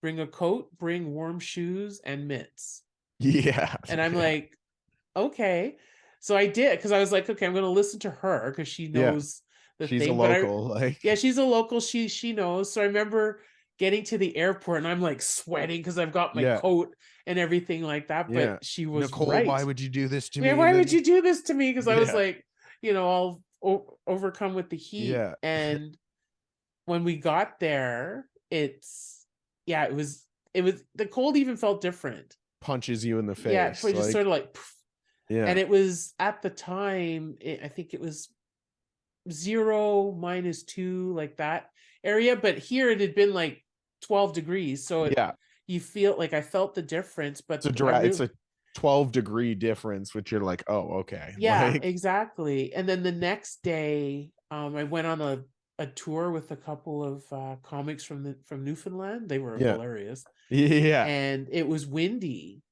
bring a coat, bring warm shoes and mitts. Yeah, And I'm yeah, like, okay. So I did, because I was like, okay, I'm going to listen to her because she yeah. knows the She's a thing. But local. Like, yeah, she's a local. She knows. So I remember getting to the airport and I'm like sweating because I've got my yeah, coat and everything like that. But yeah. she was Nicole, right. why would you do this to Yeah, me? why And would then, you do this to me? Because I was yeah, like, all overcome with the heat. yeah. And when we got there, yeah, it was the cold even felt different. Punches you in the Yeah, face. for just Like, sort of like, yeah, and it was at the time, I think it was 0, -2, like that area. But here it had been like 12 degrees. So yeah. you feel like I felt the difference, It's but a I it's really, a 12-degree difference, which you're like, oh, okay. yeah, Like, exactly. And then the next day, I went on a tour with a couple of comics from Newfoundland. They were yeah, hilarious. yeah, And it was windy,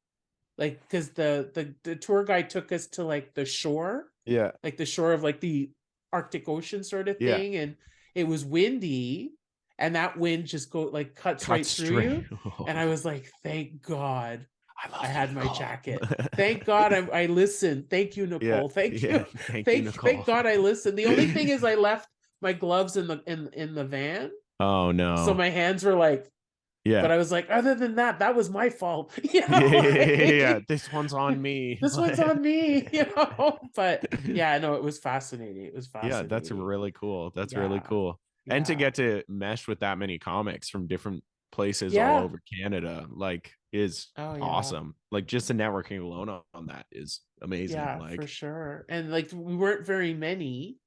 like, because the tour guide took us to like the shore, yeah, like the shore of like the Arctic Ocean sort of yeah. thing. And it was windy, and that wind just cuts Cut right through straight. you. And I was like, thank God I I love you, had my Nicole. jacket. Thank God I listened. Thank you, Yeah, Nicole. Thank yeah. you. Thank you, Thank Nicole. God I listened. The only thing is I left my gloves in the van. Oh So no. my hands were like, Yeah. but I was like, other than that, that was my fault. Yeah, Like, this one's on me. this one's on me. But yeah, no, it was fascinating. It was Yeah, that's fascinating. really cool. That's really Yeah. cool. And to Yeah. get to mesh with that many comics from different places all Yeah. over Canada, like, is Oh yeah. awesome. Like, just the networking alone on that is amazing. Yeah, for Like, sure. And like we weren't very many,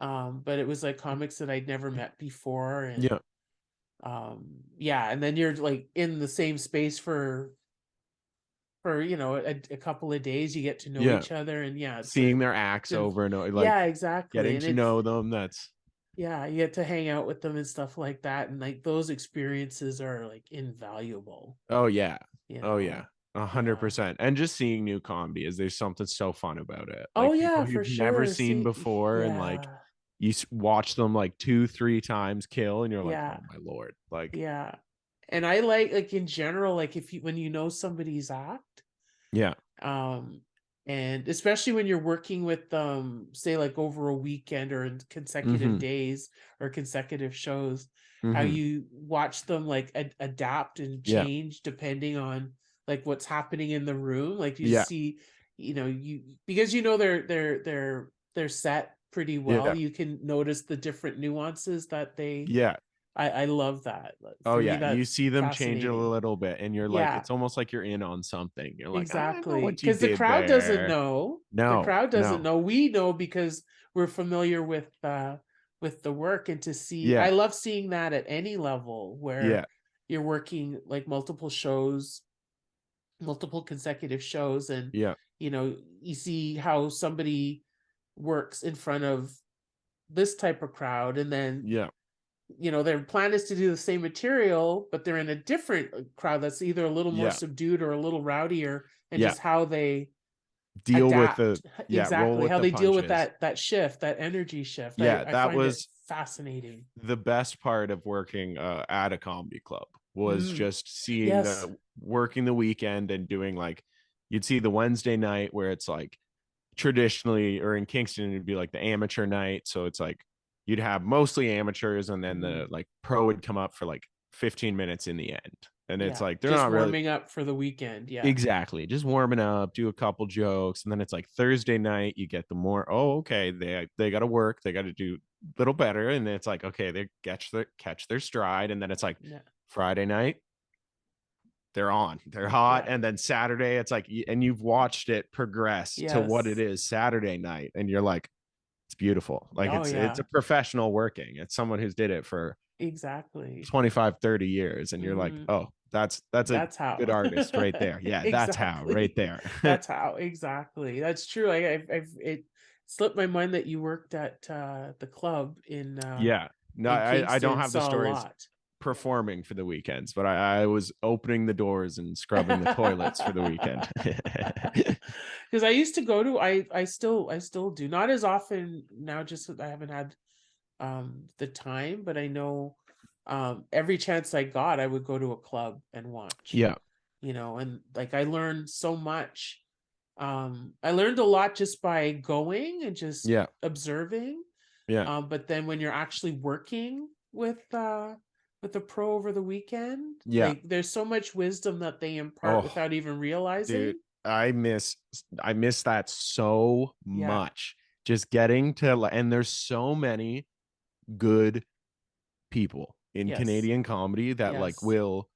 but it was like comics that I'd never met before. And yeah, yeah, and then you're like in the same space for a couple of days. You get to know yeah. each other. And yeah, Seeing their acts it's over and over, like, yeah, exactly. getting And to it's, know them. That's, yeah, you get to hang out with them and stuff like that. And like those experiences are like invaluable, oh yeah. you Oh yeah. know. Yeah. 100%. And just seeing new comedy is, there's something so fun about it. Oh Like, yeah, people for you've never sure. seen See, before, and like yeah. you watch them like 2 3 times kill, and you're like, Yeah. oh my lord. Like, Yeah. And I like in general, like if you when you know somebody's act, yeah. um and especially when you're working with them, say like over a weekend or in consecutive Mm-hmm. days or consecutive shows, how Mm-hmm. you watch them like adapt and Yeah. change depending on like what's happening in the room. Like you Yeah. see, you because they're set pretty well, Yeah. you can notice the different nuances that they Yeah. I love that. Oh For me, yeah. You that's see them change it a fascinating. little bit, and you're like, Yeah, it's almost like you're in on something. You're like, I know exactly. what you Because the did crowd doesn't there. know. The No, crowd doesn't no. know. We know because we're familiar with the work. And to see, I Yeah. love seeing that at any level Yeah. where you're working like multiple shows, multiple consecutive shows. And Yeah. you see how somebody works in front of this type of crowd, and then Yeah. their plan is to do the same material, but they're in a different crowd that's either a little more Yeah. subdued or a little rowdier. And Yeah. just how they Deal with the, adapt, yeah, roll exactly with how the they deal with punches. that shift, that energy shift. I Yeah, I that find it was fascinating. the best part of working at a comedy club, was Mm, just seeing yes. the working the weekend and doing like you'd see the Wednesday night where it's like traditionally, or in Kingston, it'd be like the amateur night. So it's like you'd have mostly amateurs, and then the like pro would come up for like 15 minutes in the end. And it's Yeah. like they're Just not really warming up for the weekend. Yeah. exactly just warming up, do a couple jokes, and then it's like Thursday night, you get the more, oh, okay, they got to work, they got to do a little better, and then it's like, okay, they catch their stride, and then it's like Yeah. Friday night, they're hot, Yeah. and then Saturday, it's like, and you've watched it progress to what it Yes. is Saturday night, and you're like, it's beautiful. Like Oh it's yeah. a professional working. It's someone who's did it for Exactly. 25-30 years, and you're like, Hmm. oh, that's a That's how. good artist right there. Yeah, that's how right Exactly. there. That's how. Exactly. That's true. It slipped my mind that you worked at the club Yeah. No, in I don't Kingston. have the Saw a stories lot. performing for the weekends, but I was opening the doors and scrubbing the toilets for the weekend. Because I used to go to I still do, not as often now, just 'cause I haven't had the time, but I know every chance I got I would go to a club and watch, Yeah. and like I learned so much. I learned a lot just by going and just Yeah. observing. Yeah. But then when you're actually working with a pro over the weekend, Yeah. like there's so much wisdom that they impart Oh, without even dude, realizing. I miss that so Yeah. much. Just getting to, and there's so many good people in Yes. Canadian comedy that like Yes. will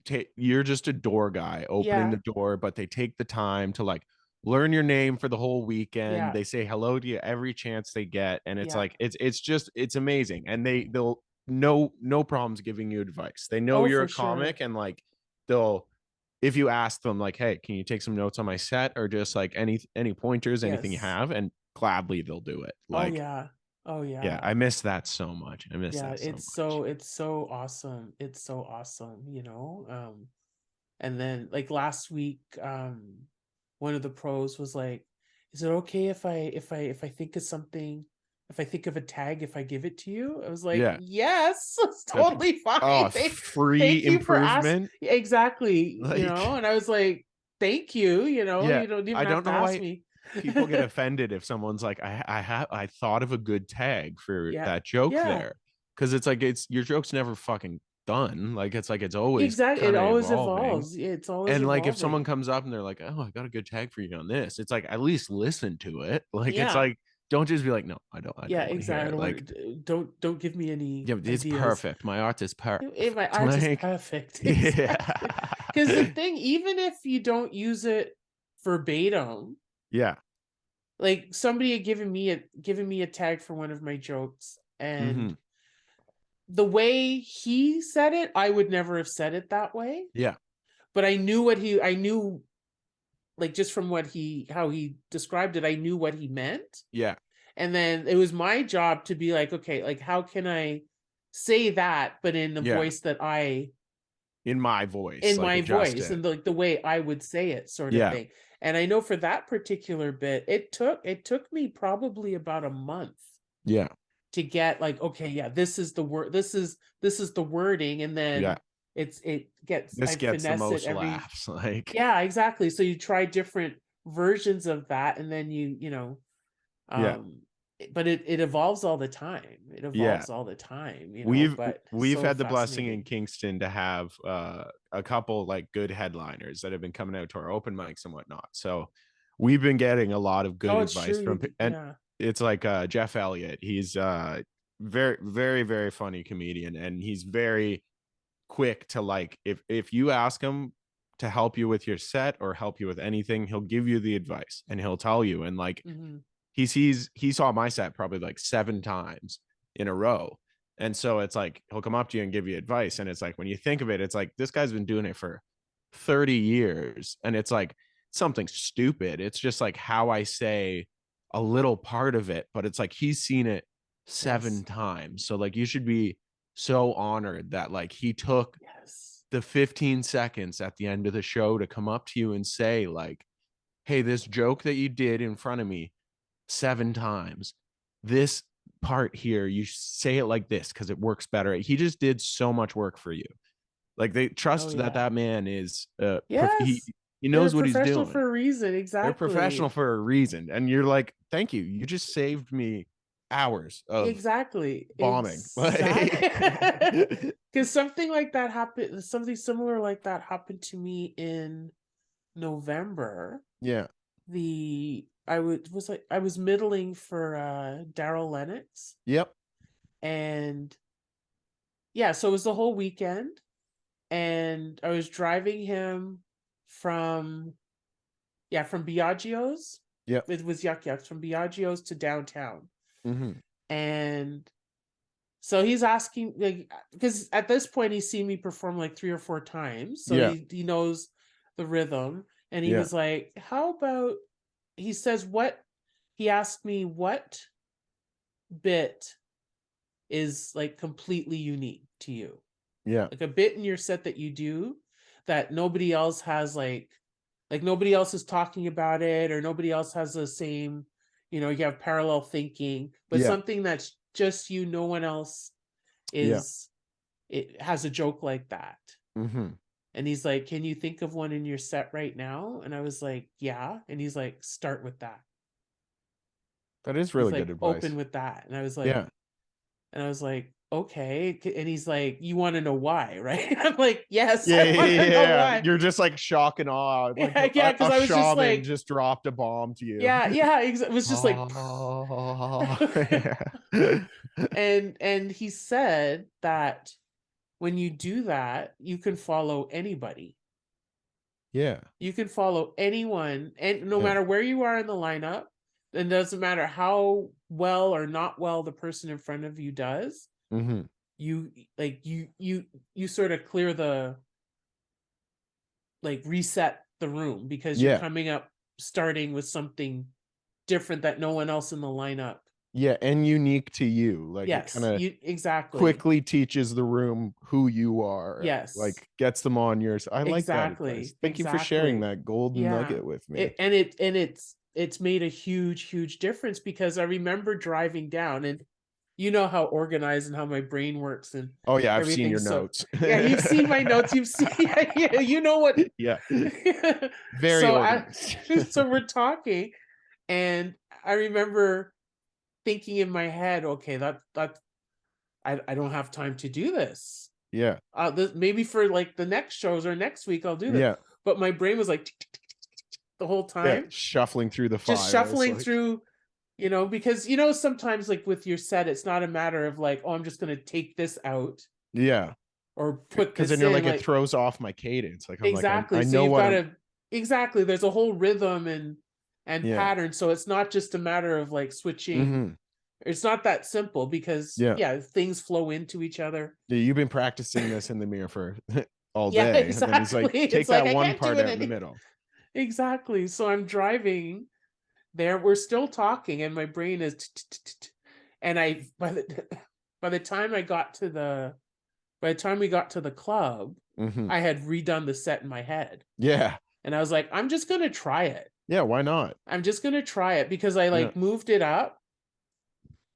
take, you're just a door guy opening Yeah. the door, but they take the time to like learn your name for the whole weekend. Yeah. They say hello to you every chance they get, and it's Yeah. like it's just it's amazing. And they'll no problems giving you advice. They know Oh, you're for a sure. comic, and like they'll, if you ask them like, hey, can you take some notes on my set, or just like any pointers, anything you Yes. have, and gladly they'll do it. Oh Like, yeah. Oh yeah, yeah. I miss that so much. I miss Yeah. that so So much. it's so awesome. It's so awesome, and then like last week, one of the pros was like, is it okay if I think of something, if I think of a tag, if I give it to you? I was like, Yeah, yes, it's that's, totally fine. oh, Thank free thank you for asking. improvement. Exactly, Like, and I was like, thank you, yeah, you don't even I have don't to know ask why me. people get offended if someone's like, I thought of a good tag for Yeah. that joke Yeah. there, because it's like, it's your joke's never fucking done. Like, it's like it's always Exactly. It kind of always evolving. evolves. Yeah, it's always And like if someone evolving. comes up and they're like, oh, I got a good tag for you on this, it's like, at least listen to it. Like, it's Yeah. like, don't just be like, no, I Yeah, don't want to hear exactly. I it. don't Like, want to, don't give me any yeah, it's ideas. perfect. My art is My perfect. art is Like, perfect. Exactly. Because the yeah. thing, even if you don't use it verbatim, Yeah. like somebody had given me a tag for one of my jokes, Hmm. and the way he said it, I would never have said it that way. Yeah. But I knew, like, just from how he described it, I knew what he meant. Yeah. And then it was my job to be like, okay, like how can I say that, but in the Yeah. voice that I In my voice, in like, my adjust voice it. and like the way I would say it, sort of Yeah. thing. And I know for that particular bit, it took me probably about a month Yeah. to get like, okay, yeah, this is the word, this is the wording, and Yeah. then it gets, This I gets the finesse it most every. laughs. Like, Yeah, exactly. So you try different versions of that, and then yeah. um but it evolves all the time. It Yeah. evolves all the time, we've but we've so had the blessing in fascinating. Kingston to have a couple like good headliners that have been coming out to our open mics and whatnot. So we've been getting a lot of good Oh, it's advice true. from, and Yeah. it's like Jeff Elliott. He's very, very, very funny comedian, and he's very quick to, like, if you ask him to help you with your set or help you with anything, he'll give you the advice and he'll tell you. And like, Hmm. he saw my set probably like 7 times in a row. And so it's like he'll come up to you and give you advice. And it's like, when you think of it, it's like this guy's been doing it for 30 years. And it's like something stupid. It's just like how I say a little part of it, but it's like he's seen it seven Yes. times. So like you should be so honored that like he took Yes. the 15 seconds at the end of the show to come up to you and say like, hey, this joke that you did in front of me 7 times, this part here, you say it like this because it works better. He just did so much work for you. Like, they Oh trust that yeah. that man is he Yes. He They're a knows what he's professional doing. for a reason. They're professional Exactly. for a reason. And you're like, thank you. You just saved me hours of Exactly. bombing. Exactly. Because something like that happened, something similar like that happened to me in November. Yeah. I was middling for Daryl Lennox. Yep. And yeah, so it was the whole weekend. And I was driving him from Biagio's. Yep. It was Yuck Yucks from Biagio's to downtown. And so he's asking, like, because at this point he's seen me perform like 3 or 4 times, so Yeah. he knows the rhythm. And he Yeah. was like, "How about?" He says, "What?" He asked me, "What bit is like completely unique to you? Yeah. Like a bit in your set that you do that nobody else has, like nobody else is talking about it, or nobody else has the same, you have parallel thinking, but Yeah. something that's just you, no one else Yeah. it has a joke like that." Mm-hmm. And he's like, "Can you think of one in your set right now?" And I was like, "Yeah." And he's like, "Start with that." That is He's really good like, advice. "Open with that." And I was like, Yeah. "Okay." And he's like, "You want to know why, right?" I'm like, "Yes, Yeah, I want to know yeah. why." You're just like shock and awe. Like Yeah, yeah, because a I was just shaman like, just dropped a bomb to you. yeah, yeah, it was just like, Oh, and he said that when you do that, you can follow anybody. yeah. You can follow anyone, and no Yeah. matter where you are in the lineup, it doesn't matter how well or not well the person in front of you does. Mm-hmm. You like you sort of clear the, like, reset the room, because you're Yeah. coming up starting with something different that no one else in the lineup. Yeah. And unique to you. Like it kind Yes, of you exactly. quickly teaches the room who you are, Yes, like gets them on yours. I like that advice. exactly, Thank you for sharing exactly. that golden Yeah. nugget with me. It's made a huge difference, because I remember driving down, and you know how organized and how my brain works and Oh yeah, I've seen everything. your So notes. yeah, you've seen my notes. You've seen, yeah, you know what. Yeah. Very so organized. so we're talking, and I remember thinking in my head, okay, that I don't have time to do this. Yeah. Maybe for like the next shows or next week I'll do this. Yeah. But my brain was like tick, tick, tick, tick, tick, the whole Yeah. time, Shuffling through the just files. shuffling Like, through, because sometimes, like, with your set, it's not a matter of like, oh, I'm just gonna take this out yeah. or put Because then this you're in. like, it Like, throws off my cadence. Like I'm like, exactly. I So know you've what got I'm to, exactly. There's a whole rhythm and yeah. pattern. So it's not just a matter of like switching. Mm-hmm. It's not that simple, because Yeah. yeah, things flow into each other. Yeah, you've been practicing this in the mirror for all Yeah, day. And then he's like, exactly. take It's like that I one can't do part it out in the any. middle. Exactly. So I'm driving there. We're still talking, and my brain is, and I by the time I got to the by the time we got to the club, Mm-hmm. I had redone the set in my head, Yeah. and I was like, I'm just gonna try it. Yeah. Why not? I'm just gonna try it, because I Yeah. like moved it up,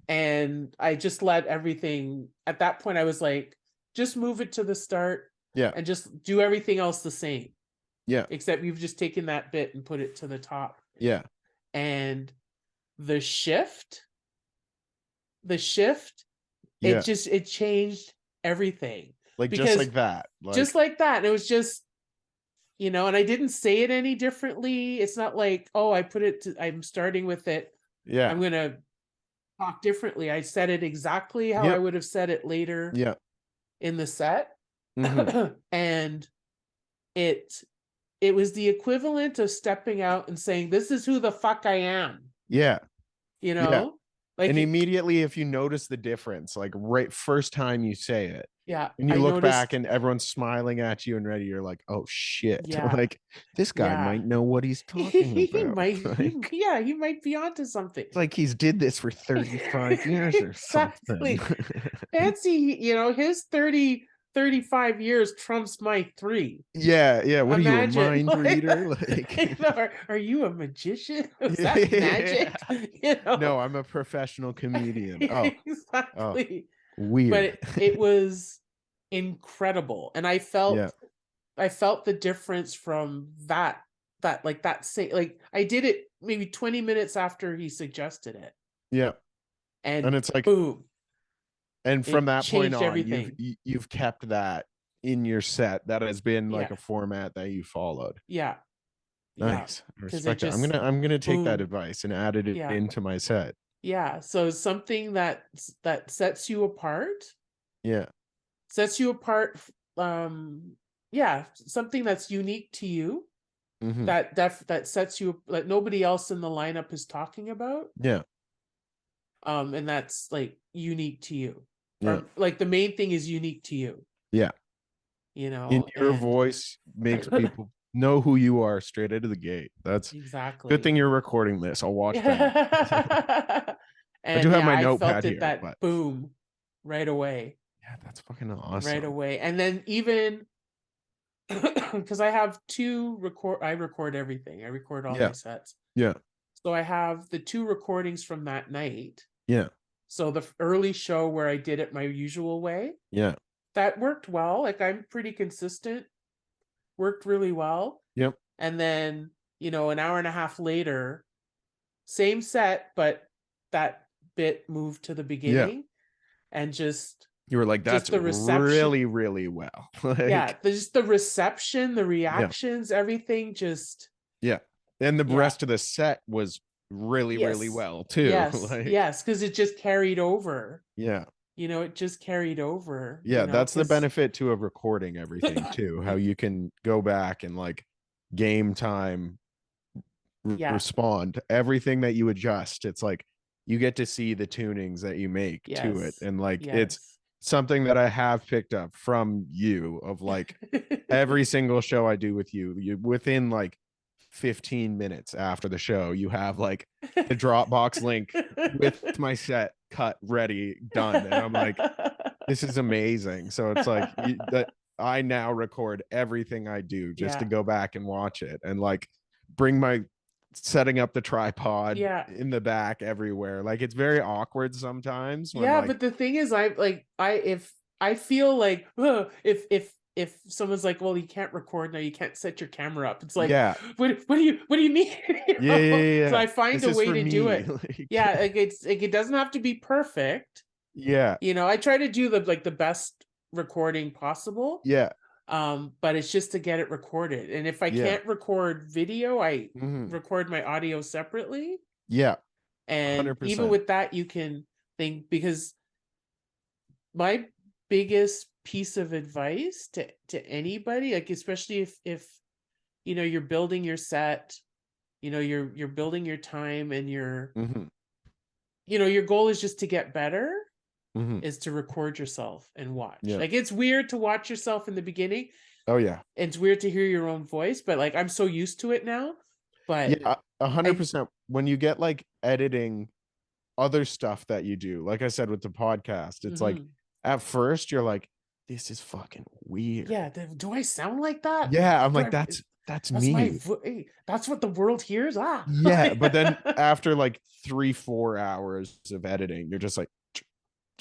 and I just let everything. At that point, I was like, just move it to the start, Yeah. and just do everything else the same, Yeah. except you've just taken that bit and put it to the top. Yeah. And the shift the shift Yeah. it changed everything, Like just because like that. just Like, like that. And it was just, and I didn't say it any differently. It's not like, oh, I'm starting with it, yeah. I'm gonna talk differently. I said it exactly how I Yep. would have said it later Yeah. in the set. Mm-hmm. And it it was the equivalent of stepping out and saying, this is who the fuck I am. Yeah. you Yeah. know like And immediately, if you notice the difference, like right first time you say it, yeah, and you I look back noticed. and everyone's smiling at you and ready, you're like, oh shit. Yeah, Like this guy yeah. might know what he's talking he about. might Like, yeah, he might be onto something. it's like he's did this for 35 years or something. Exactly. Fancy, his 35 years trumps my 3. Yeah, yeah. What are you, a Imagine. mind reader? Like, Are you a magician? Was that magic? yeah. No, I'm a professional comedian. Oh, Exactly. But weird. it was incredible, and I Yeah. felt the difference from that like I did it maybe 20 minutes after he suggested it, Yeah. and And it's like, boom, and from it that point changed on, everything. you've kept that in your set. That has been like Yeah, a format that you followed. yeah, yeah, Nice. I because it respect it. just I'm gonna take that boom. advice and add it Yeah, into my set. yeah. So something that sets you apart, Yeah. sets you apart. Yeah, something that's unique to you, Mm-hmm. that sets you, that nobody else in the lineup is talking about. Yeah. And that's like unique to you, Yeah. or like the main thing is unique to you, Yeah. In your and voice makes people know who you are straight out of the gate. That's good thing exactly. you're recording this. I'll watch back. I do And have yeah, my I notepad felt it, here, that but boom, right away, yeah, that's fucking right awesome. away. And then even because I record everything. I record all Yeah. my sets. Yeah. So I have the 2 recordings from that night. Yeah. So the early show where I did it my usual way, Yeah. that worked well. Like, I'm pretty consistent, worked really well. Yep. And then, an hour and a half later, same set, but that bit moved to the Yeah. beginning, and just You were like, that's the reception. really, really well. Yeah, Like, just the reception, the yeah. reactions, everything just Yeah. And the yeah. rest of the set was really, really Yes. well too. Yes. Like, Yes, because it just carried over. yeah. It just carried over, Yeah. That's the because benefit to of recording everything too. How you can go back and like game time yeah. respond everything that you adjust. It's like you get to see the tunings that you make to it. Yes. And like it's Yes. something that I have picked up from you of like every single show I do with you, within like 15 minutes after the show, you have like the Dropbox link with my set cut, ready, done. And I'm like, this is amazing. So it's like that I now record everything I do just to Yeah. go back and watch it and like bring my setting up the tripod Yeah. in the back everywhere. Like it's very awkward sometimes when Yeah, like but the thing is, if I feel like, if someone's like, well, you can't record now, you can't set your camera up. It's like, yeah, what do you mean? yeah, yeah, yeah, So yeah. I find This a is way for to do me. it. Like, Yeah, like it's like, it doesn't have to be perfect. yeah, I try to do the best recording possible. yeah, But it's just to get it recorded. And if I yeah, can't record video, I mhm, record my audio separately. yeah, And even 100%. with that, you can think, because my biggest piece of advice to anybody, like, especially if you're building your set, you're building your time, and Mhm, your goal is just to get better, mhm, is to record yourself and watch. yeah. Like, it's weird to watch yourself in the beginning. Oh yeah. It's weird to hear your own voice, but like, I'm so used to it now. But Yeah, a hundred I percent. When you get like editing other stuff that you do, like I said with the podcast, it's like mhm. at first you're like, this is fucking weird. Yeah, do I sound like that? Yeah, I'm Do like, I that's that's my me. that's what the world hears? Ah. Yeah, but then after like 3-4 hours of editing, you're just like,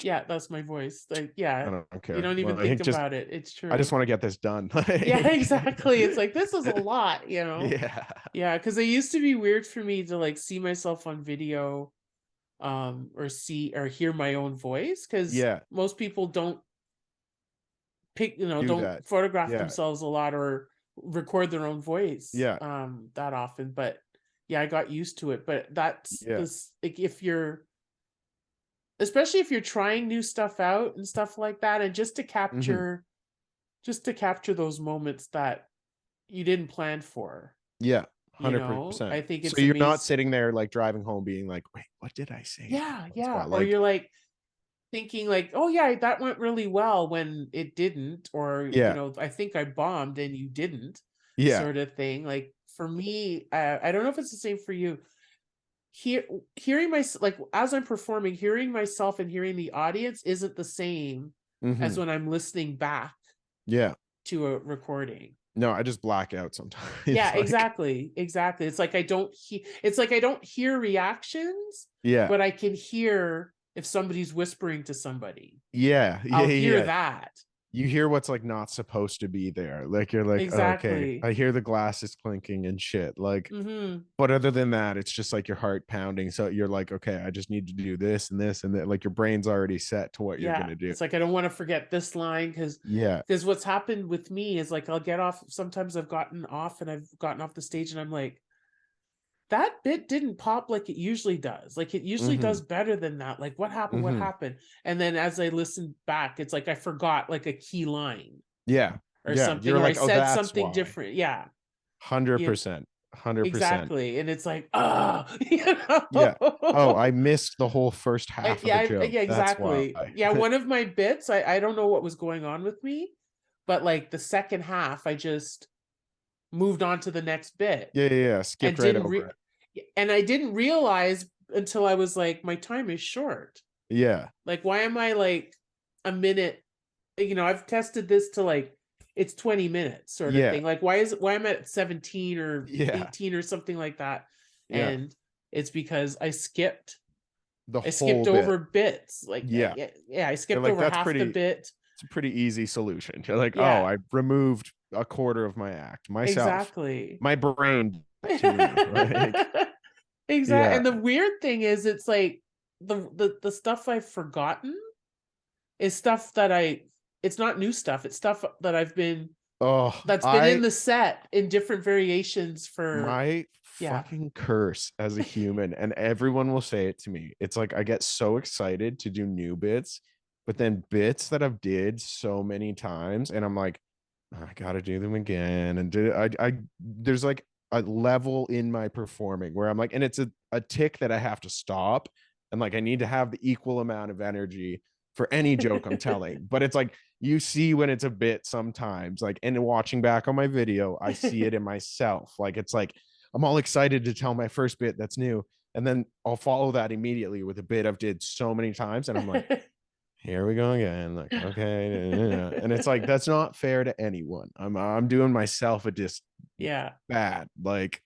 Yeah, that's my voice. Like, I yeah, don't you care. don't even think Like, just about it. It's I just true. want to get this done. Yeah, Like, exactly. It's like, this is a lot. yeah, Yeah, because it used to be weird for me to like see myself on video, or see or hear my own voice, because yeah, most people don't do don't that. photograph Yeah, themselves a lot, or record their own voice yeah, that often. But yeah, I got used to it. But that's yeah. this, like, especially if you're trying new stuff out and stuff like that, and Hmm. just to capture those moments that you didn't plan for. Yeah, I 100%. think So it's you're not amazing. sitting there like driving home being like, wait, what did I say in that Yeah, one yeah. spot? Or Like, you're like thinking like, oh yeah, that went really well, when it didn't, or yeah, I think I bombed and you didn't, yeah, sort of thing. Like, for me, I don't know if it's the same for you. Hearing my, like, as I'm performing, hearing myself and hearing the audience isn't the same as hmm, when I'm listening back yeah. to a recording. No, I just black out Yeah, sometimes. Like, exactly. Exactly. It's like I don't hear reactions, yeah, but I can hear if somebody's whispering to somebody. yeah, yeah, I'll hear yeah, that. you hear what's like not supposed to be there. Like you're like, oh, okay, Exactly. I hear the glasses clinking and shit. Like, Mm-hmm. but other than that, it's just like your heart pounding. So you're like, okay, I just need to do this and this and that. Like your brain's already set to what you're Yeah. gonna do. It's like I don't want to forget this line Yeah. because what's happened with me is like I'll get off. Sometimes I've gotten off and I've gotten off the stage and I'm like, that bit didn't pop like it usually does. Like it usually Mm-hmm. does better than that. Like what happened? What Mm-hmm. happened? And then as I listen back, it's like I forgot like a key line Yeah. or Yeah. something, You're or I like, oh, said that's something why. different. Yeah. You 100%. 100%. exactly. And it's like, oh, you Yeah. Oh, know. I missed the whole first half of the joke. Yeah, That's why. exactly. Yeah, one of my bits, I don't know what was going on with me, but like the second half, I just moved on to the next bit Yeah. and Skipped right over it. I didn't realize until I was like, my time is short. Yeah. Like, why am I like a minute? You know, I've tested this to like it's 20 minutes sort of Yeah. thing. Like, why am I at 17 or Yeah. 18 or something like that? Yeah. And it's because The I whole skipped bit. over bits. Like, Yeah. yeah, I You're skipped like, over that's half the pretty, bit. it's a pretty easy solution. You're like, oh, Yeah, I removed a quarter of my act myself. exactly. My brain to me. Like, Exactly. yeah. And the weird thing is, it's like the stuff I've forgotten is stuff that it's not new stuff. It's stuff that Oh, that's been in the set in different variations for, my yeah. fucking curse as a human, and everyone will say it to me. It's like I get so excited to do new bits, but then bits that I've did so many times, and I'm like, I gotta do them again. And there's like a level in my performing where I'm like, and it's a tick that I have to stop, and like I need to have the equal amount of energy for any joke I'm telling. But it's like you see when it's a bit sometimes, like, and watching back on my video, I see it in myself. Like it's like I'm all excited to tell my first bit that's new, and then I'll follow that immediately with a bit I've did so many times, and I'm like, here we go again. Like, okay, and it's like that's not fair to anyone. I'm doing myself a Yeah. bad. Like,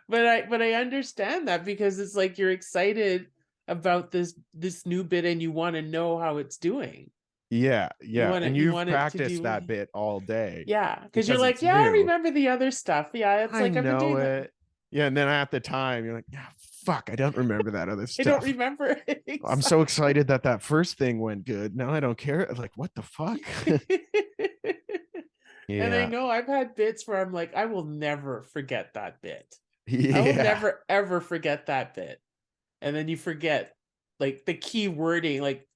But I understand that because it's like you're excited about this new bit and you want to know how it's doing. yeah, and You you've want it to practiced do, that bit all day yeah, because you're because like, it's yeah, I new. remember the other stuff. Yeah, it's I like I've been know doing that. it. Yeah, and then at the time you're like, yeah, fuck, I don't remember that other I don't stuff. remember it I'm so exactly. excited that that first thing went good. Now I don't care. Like, what the fuck? And I Yeah, know I've had bits where I'm like, I will never forget that bit. I will yeah, never ever forget that bit. And then you forget like the key wording, like,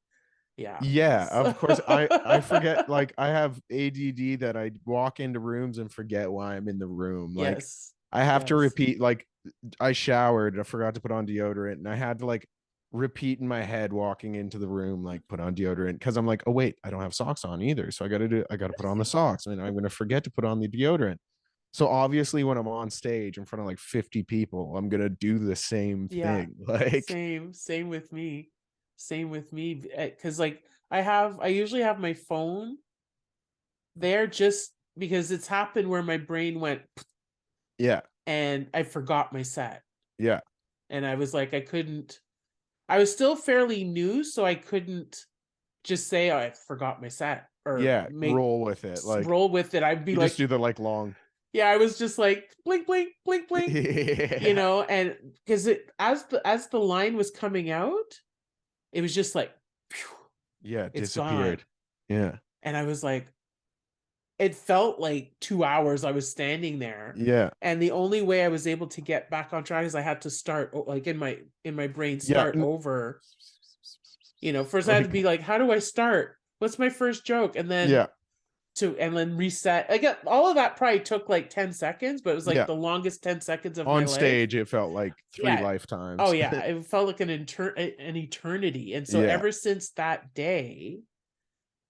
yeah. yeah. So Of course, I forget. Like, I have ADD that I walk into rooms and forget why I'm in the room. Like, yes. I have to Yes. repeat. Like, I showered, I forgot to put on deodorant, and I had to like repeat in my head walking into the room, like put on deodorant, because I'm like, oh wait, I don't have socks on either, so I gotta put on the socks, and I'm gonna forget to put on the deodorant. So obviously, when I'm on stage in front of like 50 people, I'm gonna do the same Yeah. thing. Like, Same with me. Same with me. Because like I usually have my phone there just because it's happened where my brain went yeah, and I forgot my set. yeah, And I was like, I was still fairly new, so I couldn't just say, oh, I forgot my set or yeah, roll with it. Like, roll with it. I'd be you just like, do the like long. yeah, I was just like blink, blink, blink, blink, you Yeah, know, and because it as the line was coming out, it was just like, phew, yeah, it's gone. disappeared. Yeah, And I was like, it felt like 2 hours I was standing there. yeah, And the only way I was able to get back on track is I had to start like in my brain, yeah. start over. You know, first I had to be Like, like, how do I start? What's my first joke? yeah, And then reset. I got all of that probably took like 10 seconds, but it was like yeah. the longest 10 seconds of my On life. stage, it felt like three Yeah. Oh lifetimes. yeah. It felt like an eternity. And so Yeah, ever since that day,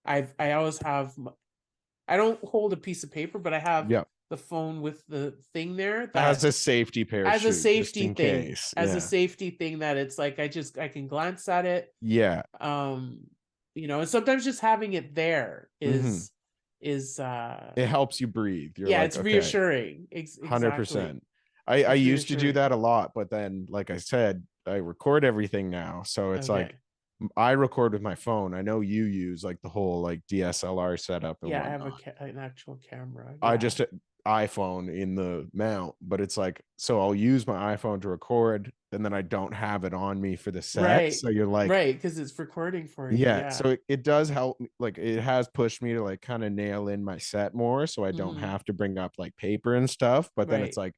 I always have, I don't hold a piece of paper, but I have yeah. the phone with the thing there As that a safety as a parachute, just safety in thing, case. Yeah, that it's like I can glance at it. yeah. Um, you know, and sometimes just having it there Hmm. is It helps you breathe. You're yeah, like, it's okay, reassuring. Exactly. 100%. I It's used to do reassuring. that a lot, but then, like I said, I record everything now, so it's like Okay. I record with my phone. I know you use like the whole like DSLR setup and Yeah, I have whatnot. an actual camera. I Yeah. just iPhone in the mount, but it's like, so I'll use my iPhone to record and then I don't have it on me for the set. Right. So you're like, Right, because it's recording for you. yeah. Yeah. So it does help. Like it has pushed me to like kind of nail in my set more. So I don't Hmm. have to bring up like paper and stuff. But then it's Right. like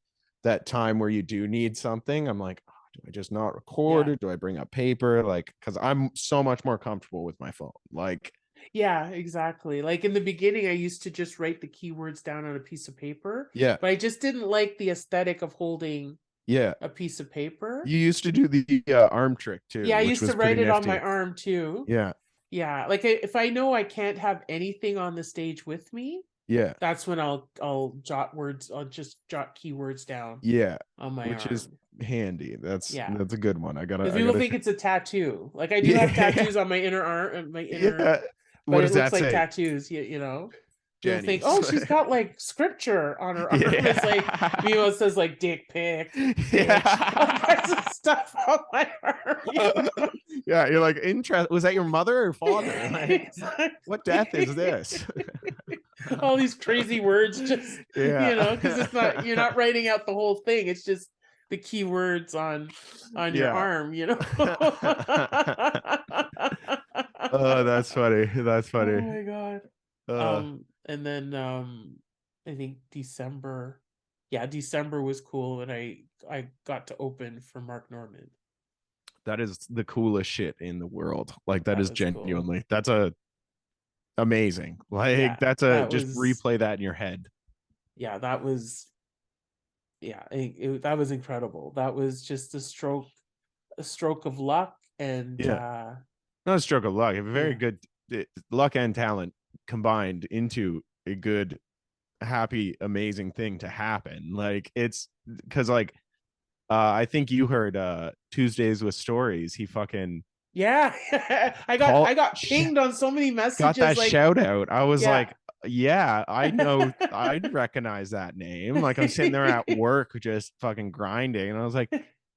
that time where you do need something. I'm like, oh, do I just not record Yeah. or do I bring up paper? Like, cause I'm so much more comfortable with my phone. Like, Yeah, exactly. Like in the beginning, I used to just write the keywords down on a piece of paper, yeah, but I just didn't like the aesthetic of holding yeah. a piece of paper. You used to do the arm trick too, Yeah, I which used to was pretty write it on my nifty. arm too. Yeah, Yeah, like if I know I can't have anything on the stage with me, yeah, that's when I'll just jot keywords down yeah. on my Which is arm. handy. Yeah. That's a good one. Because I people gotta. think it's a tattoo. Like I do have Yeah, tattoos on my inner arm and my inner, yeah. but What it does looks that like say? tattoos, you know. People think, Jenny's. oh, she's got like scripture on her arm. It's like, Yeah. you know, it says like dick pic, bitch, all kinds of Yeah. stuff on my arm. Yeah, you're like, interest. Was that your mother or father? Like, what death is Exactly. this? All these crazy words, just, you know, because Yeah. it's not, you're not writing out the whole thing. It's just the key words on your Yeah. arm, you know. Oh, that's funny. That's Oh funny. my god. Uh, And then I think December. Yeah, December was cool and I got to open for Mark Norman. that is the coolest shit in the world. Like that That is was cool. genuinely that's a amazing. Like Yeah, that's a that just was replay that in your head. yeah, that was yeah, that was incredible. That was just a stroke of luck and Yeah. Not a stroke of luck. A very yeah. good luck and talent combined into a good, happy, amazing thing to happen. Like it's because like I think you heard Tuesdays with Stories. He fucking Yeah. call I got pinged on so many got messages that like shout out. I was yeah. like, yeah, I know, I'd recognize that name. Like I'm sitting there at work just fucking grinding, and I was like,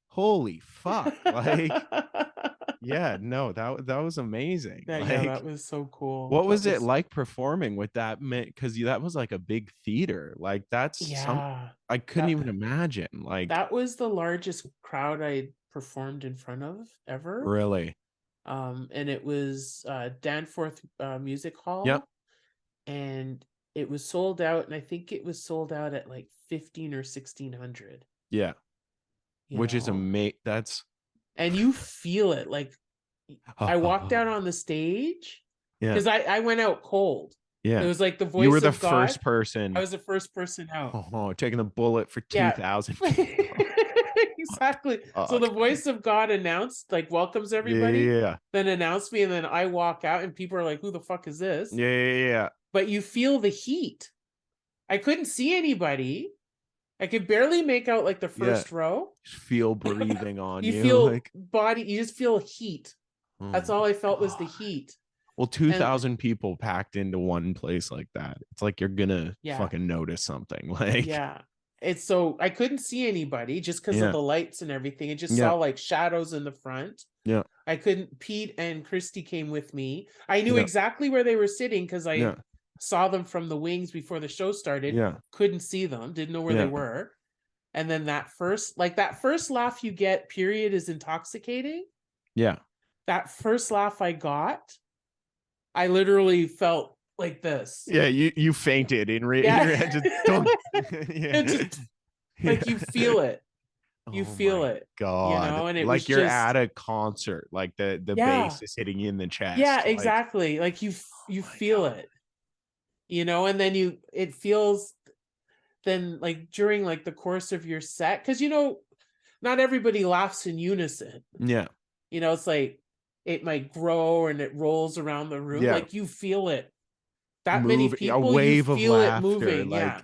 holy fuck, like yeah, no, that was amazing. Yeah, Like that was so cool. what That was it was like performing with that? Because that was like a big theater. Like that's some yeah. I couldn't That even imagine. Like that was the largest crowd I performed in front of ever. really. And it was Danforth Music Yep. Hall, and it was sold out, and I think it was sold out at like 15 or 1600. Yeah. You Which is know, that's and you feel it. Like I walked out on the stage yeah. because I went out cold. It Yeah. was like the You were voice the of God. first I person was the first person out. taking the bullet for Yeah. 2,000 people. Exactly. So Fuck. the voice of God announced, like, welcomes everybody, Yeah. then announced me, and then I walk out, and people are like, who the fuck is this? Yeah. Yeah. But you feel the heat. I couldn't see anybody. I could barely make out like the Yeah. first row. Just feel breathing on You you. feel Like, body, you just feel heat. oh That's my all I felt was the God. heat. Well, And 2,000 people packed into one place like that. It's like you're gonna yeah, fucking notice something. Like, yeah. It's so I couldn't see anybody just because of yeah. the lights and everything. I just Yeah. saw like shadows in the front. Yeah. I couldn't. Pete and Christy came with me. I knew Yeah. exactly where they were sitting because I Yeah. saw them from the wings before the show started. Yeah. Couldn't see them, didn't know where they Yeah. were. And then that first laugh you get, period, is intoxicating. Yeah. That first laugh I got, I literally felt like this. Yeah. You fainted in Yeah. your head. Just don't. Yeah. Just, like you feel it. You Oh feel my it. You God. know, and it was Like you're just at a concert, like the yeah. bass is hitting you in the Yeah, chest. Like, exactly. Like you oh my feel God. it. You know, and then it feels then like during like the course of your set, because you know, not everybody laughs in unison. Yeah. You know, it's like it might grow and it rolls around the room. Yeah. Like you feel it. That many Move a people, you wave of feel it laughter. moving. Like, Yeah.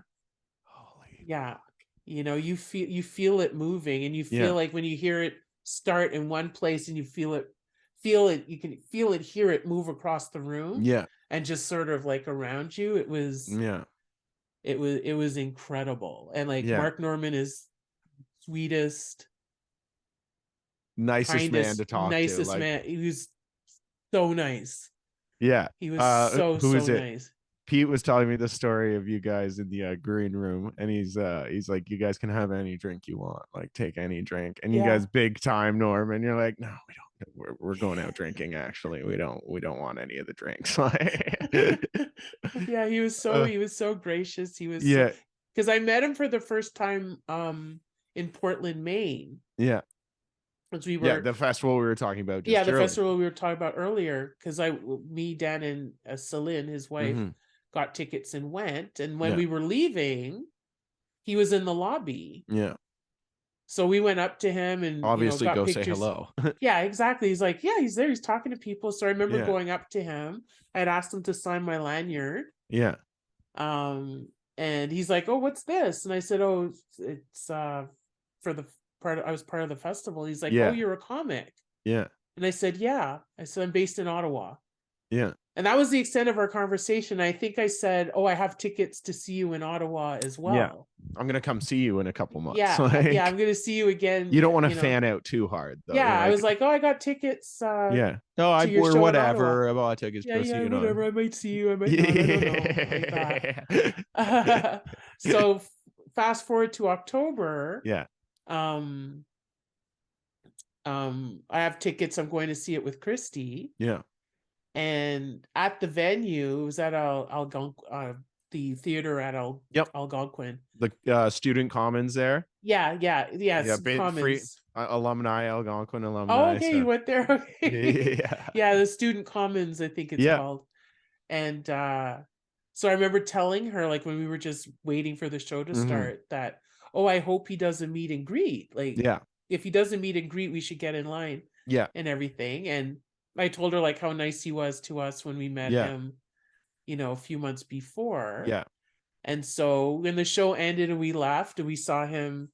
holy Yeah. fuck. You know, you feel it moving, and you Yeah. feel like when you hear it start in one place and you feel it, you can feel it, hear it move across the room Yeah. and just sort of like around you. Yeah. It was incredible. And like Yeah. Mark Norman is sweetest, Nicest man kindest, to talk to. nicest Like, man. He was So nice. Yeah. He was so Who is it? nice. Pete was telling me the story of you guys in the green room, and he's like, you guys can have any drink you want, like take any drink, and you guys big time Norm, and you're like, no, we don't. We're going out drinking. Actually, we don't want any of the drinks. Yeah, he was so gracious. He was yeah, because I met him for the first time in Portland, Maine. Yeah. As we were the festival we were talking about. Just the festival we were talking about earlier. Because me, Dan, and Celine, his wife, got tickets and went. And when we were leaving, he was in the lobby. Yeah. So we went up to him and obviously got go pictures. Say hello. Yeah, exactly. He's like, yeah, he's there. He's talking to people. So I remember going up to him. I'd asked him to sign my lanyard. Yeah. And he's like, oh, what's this? And I said, oh, it's for the part. I was part of the festival. He's like, oh, you're a comic. Yeah. And I said, yeah. I said, I'm based in Ottawa. Yeah. And that was the extent of our conversation. I think I said, oh, I have tickets to see you in Ottawa as well. Yeah. I'm going to come see you in a couple months. Yeah. Yeah. I'm going to see you again. You don't want to fan out too hard, though. Yeah. I was like, oh, I got tickets. Yeah. No, or whatever. I bought tickets. Yeah. Yeah. Whatever. I might see you. I might not. I don't know. Like that. So fast forward to October. Yeah. I have tickets. I'm going to see it with Christy. Yeah. And at the venue, it was at the theater at Algonquin. The student commons there. Yeah. Commons. Free alumni, Algonquin alumni. Oh, okay, you went there. Okay. Yeah, the student commons, I think it's called. And so I remember telling her, like, when we were just waiting for the show to start, that, oh, I hope he does a meet and greet. Like, if he does a meet and greet, we should get in line. Yeah. And everything. And I told her, like, how nice he was to us when we met him, a few months before. Yeah. And so when the show ended and we left and we saw him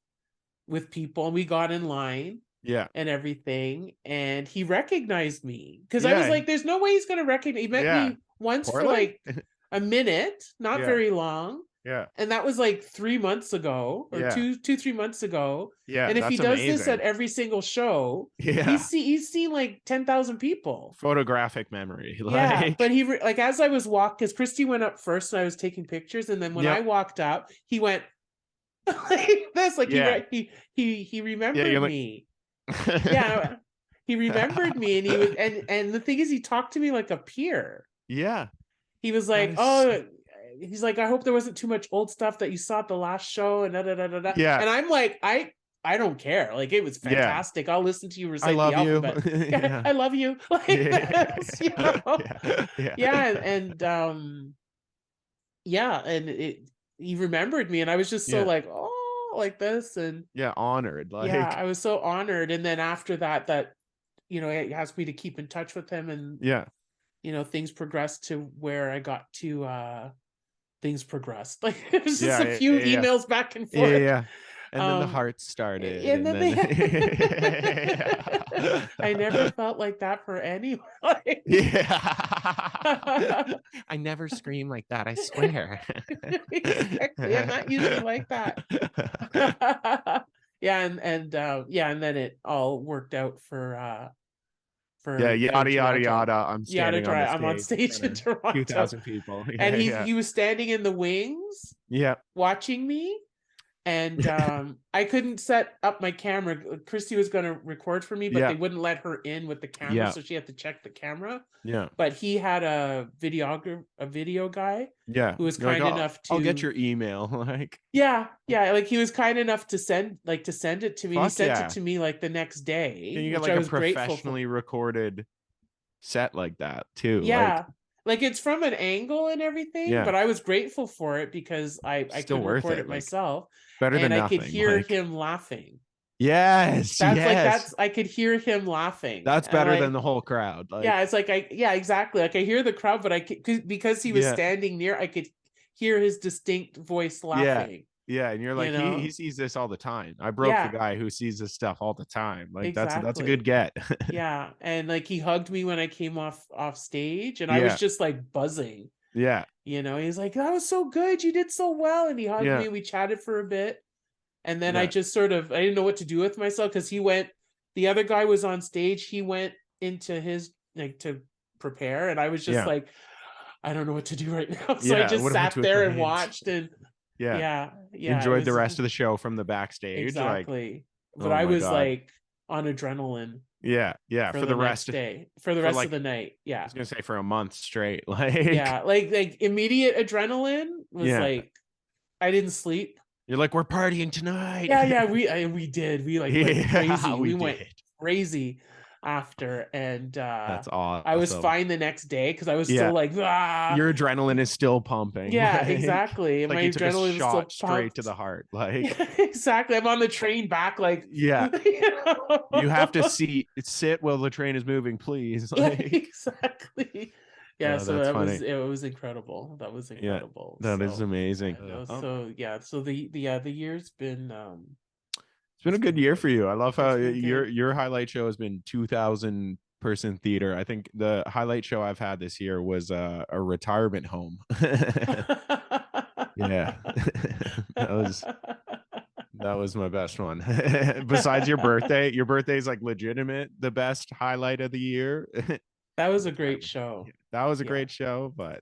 with people and we got in line. Yeah. And everything. And he recognized me. Because I was like, there's no way he's going to recognize. He met me once for like a minute, not very long. Yeah. And that was like 3 months ago or 3 months ago. Yeah. And if he does this at every single show, he's seen like 10,000 people. Photographic memory. Yeah. But he as I was walking, because Christy went up first and I was taking pictures. And then when I walked up, he went like this, like he remembered me. Yeah. He remembered me, and he was and the thing is, he talked to me like a peer. Yeah. He was like, he's like, I hope there wasn't too much old stuff that you saw at the last show, and da. Yeah. And I'm like, I don't care. Like, it was fantastic. I'll listen to you recite the alphabet. I love you. Like this, and he remembered me, and I was just so like, oh, like this, and honored. Like, I was so honored. And then after that, he asked me to keep in touch with him, and things progressed to where I got to things progressed. Like, it was just a few emails back and forth. Yeah. And then the heart started. And then I never felt like that for anyone. I never scream like that, I swear. Exactly. I'm not usually like that. And then it all worked out for yada. I'm on stage in Toronto. 2,000 people. And he was standing in the wings, watching me. And I couldn't set up my camera. Christy was going to record for me, but they wouldn't let her in with the camera, so she had to check the camera. Yeah. But he had a video guy. Yeah. Who was kind enough to. I'll get your email. Like. Yeah. Like, he was kind enough to send it to me. He sent it to me like the next day. And you get like a professionally recorded set like that too. Yeah. Like, it's from an angle and everything, but I was grateful for it because I could record it myself. Better than nothing. And I could hear him laughing. Yes. I could hear him laughing. That's better than the whole crowd. Like, it's like, exactly. Like, I hear the crowd, but because he was standing near, I could hear his distinct voice laughing. Yeah, and you're like, he sees this all the time. I broke the guy who sees this stuff all the time. Like, that's a good get. Yeah, and like, he hugged me when I came off stage, and I was just like buzzing. Yeah, he's like, that was so good, you did so well, and he hugged me. We chatted for a bit, and then I just I didn't know what to do with myself, because the other guy was on stage. He went into his to prepare, and I was just like, I don't know what to do right now. So I Yeah, just what do I sat do with there my and hands? watched, and Yeah. it Enjoyed the was rest of the show from the backstage. exactly. But oh I my was God. like on adrenaline Yeah. for For the the next rest, day, for the for rest of like, the night. I Yeah. was gonna say for a month straight. Yeah. Like immediate adrenaline was yeah. like, I didn't sleep. You're like, we're partying tonight. Yeah. We did. We like went Yeah, crazy. we We went did. crazy after. And That's I was awesome. fine the next day because I was Yeah. still like, Your adrenaline is still pumping. yeah, exactly. And Like my you took a adrenaline was still shot straight to pumped. the heart. Yeah, exactly. I'm on the train back, like, Yeah. you You have to know? sit while the train is moving, please. Yeah, exactly. Yeah, Oh, so that's funny. it was incredible. That was Yeah, incredible. that is So amazing. no, so yeah, so the year's been It's been a good year for you. I love how it's been good. your highlight show has been 2,000 person theater. I think the highlight show I've had this year was a retirement home. Yeah. that was my best one. Besides your birthday is like legitimate the best highlight of the year. That was a great show. That was a Yeah, great show, but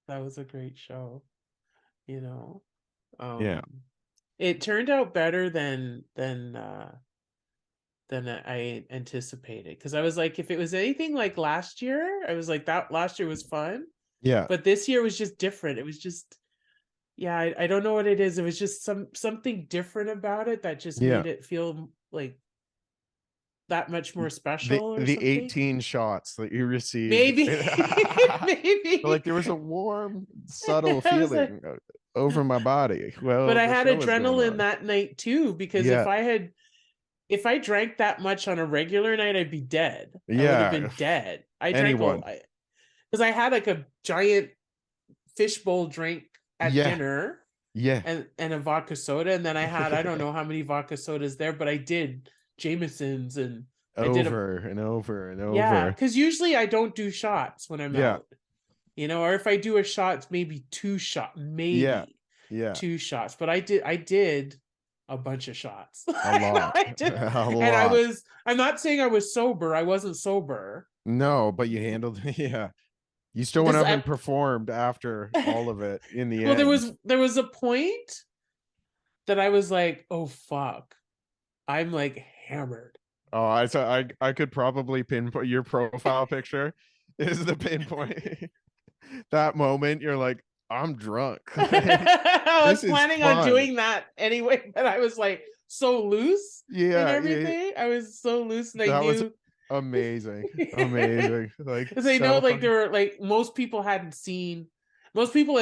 that was a great show, you know. yeah. It turned out better than I anticipated, because I was like, if it was anything like last year, I was like, that last year was fun, Yeah. but this year was just different. It was just, yeah, I don't know what it is. It was just something different about it that just Yeah. made it feel like that much more The special or the something. 18 shots that you received. Maybe, maybe. Like there was a warm, subtle I was like, feeling over my body. but Well, I the had show was going adrenaline on. that night too, because Yeah. if I drank that much on a regular night, I'd be dead. I would have Yeah. been dead. I drank Anyone. because I had like a giant fishbowl drink at Yeah. dinner Yeah. and a vodka soda, and then I had, I don't know how many vodka sodas there, but I did Jamesons, and I did Over and over and yeah, over. because usually I don't do shots when I'm Yeah. out, or if I do a shot, it's maybe Yeah. Yeah. 2 shots, but I did a bunch of shots. A lot. I did, A and lot. I'm not saying I was sober. I wasn't sober. No, but you handled yeah. You still went up and performed after all of it in the well, end. there was a point that I was like, oh fuck, I'm like hammered. Oh, I could probably pinpoint your profile picture is the pinpoint. That moment you're like, I'm drunk. I was This is planning on fun. doing that anyway, but I was like so loose and everything. I was so loose, and I knew was amazing. Amazing. Like, because I know, like, there were like most people had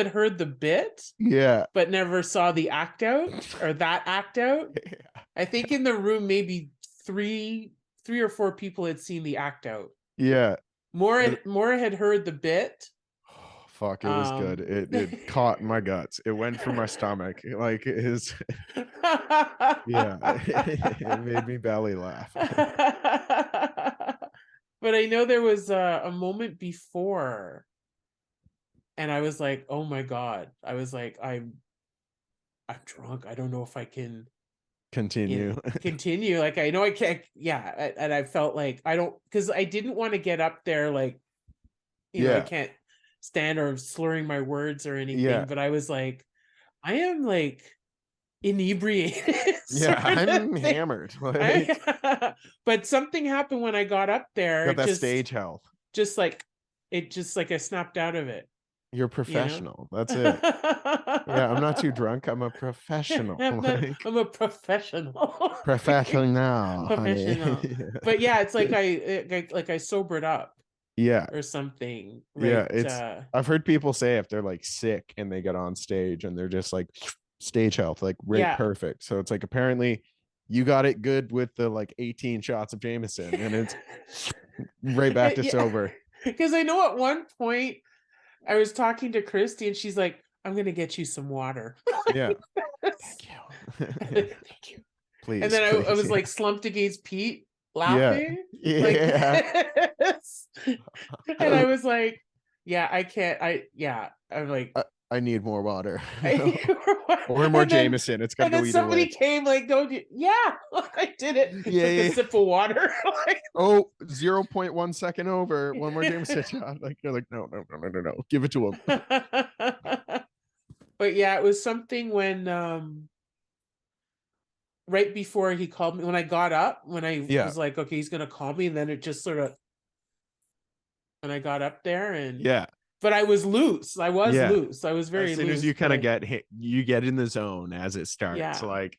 heard the bit, yeah, but never saw the act out or that act out. Yeah. I think in the room maybe three or four people had seen the act out. Yeah. More had heard the bit. Oh, fuck, it was good. It caught my guts. It went for my stomach. Like it is. Yeah, it made me belly laugh. But I know there was a moment before, and I was like, oh my God. I was like, I'm drunk. I don't know if I can continue. Continue. Like, I know I can't. Yeah. And I felt like I don't, because I didn't want to get up there like, I can't stand or slurring my words or anything. Yeah. But I was like, I am like inebriated. Yeah, I'm hammered. Like, but something happened when I got up there. got that stage health. Just like I snapped out of it. You're professional. That's it. Yeah, I'm not too drunk. I'm a professional. I'm a professional. Professional. Professional. But yeah, it's like I sobered up. Yeah. Or something. Right? Yeah, it's I've heard people say if they're like sick and they get on stage and they're just like stage health, like perfect. So it's like apparently you got it good with the like 18 shots of Jameson and it's right back to sober. Because I know at one point I was talking to Christy and she's like, I'm gonna get you some water. Yeah. Thank you. Thank you. Please. And then I was like slumped against Pete laughing. Yeah. And I was like, yeah, I can't. I'm like, I need more water. Or more Jameson. It's got to go either somebody way. came like, don't you? Yeah, I did it. Yeah, like a sip of water. 0.1 second over. One more Jameson shot. Like you're like, no. Give it to him. But yeah, it was something when right before he called me, when I got up, when I was like, okay, he's gonna call me, and then it just sort of, when I got up there, and but I was loose. I was loose. I was very loose. As soon as you kind of get hit, you get in the zone as it starts. Yeah. Like,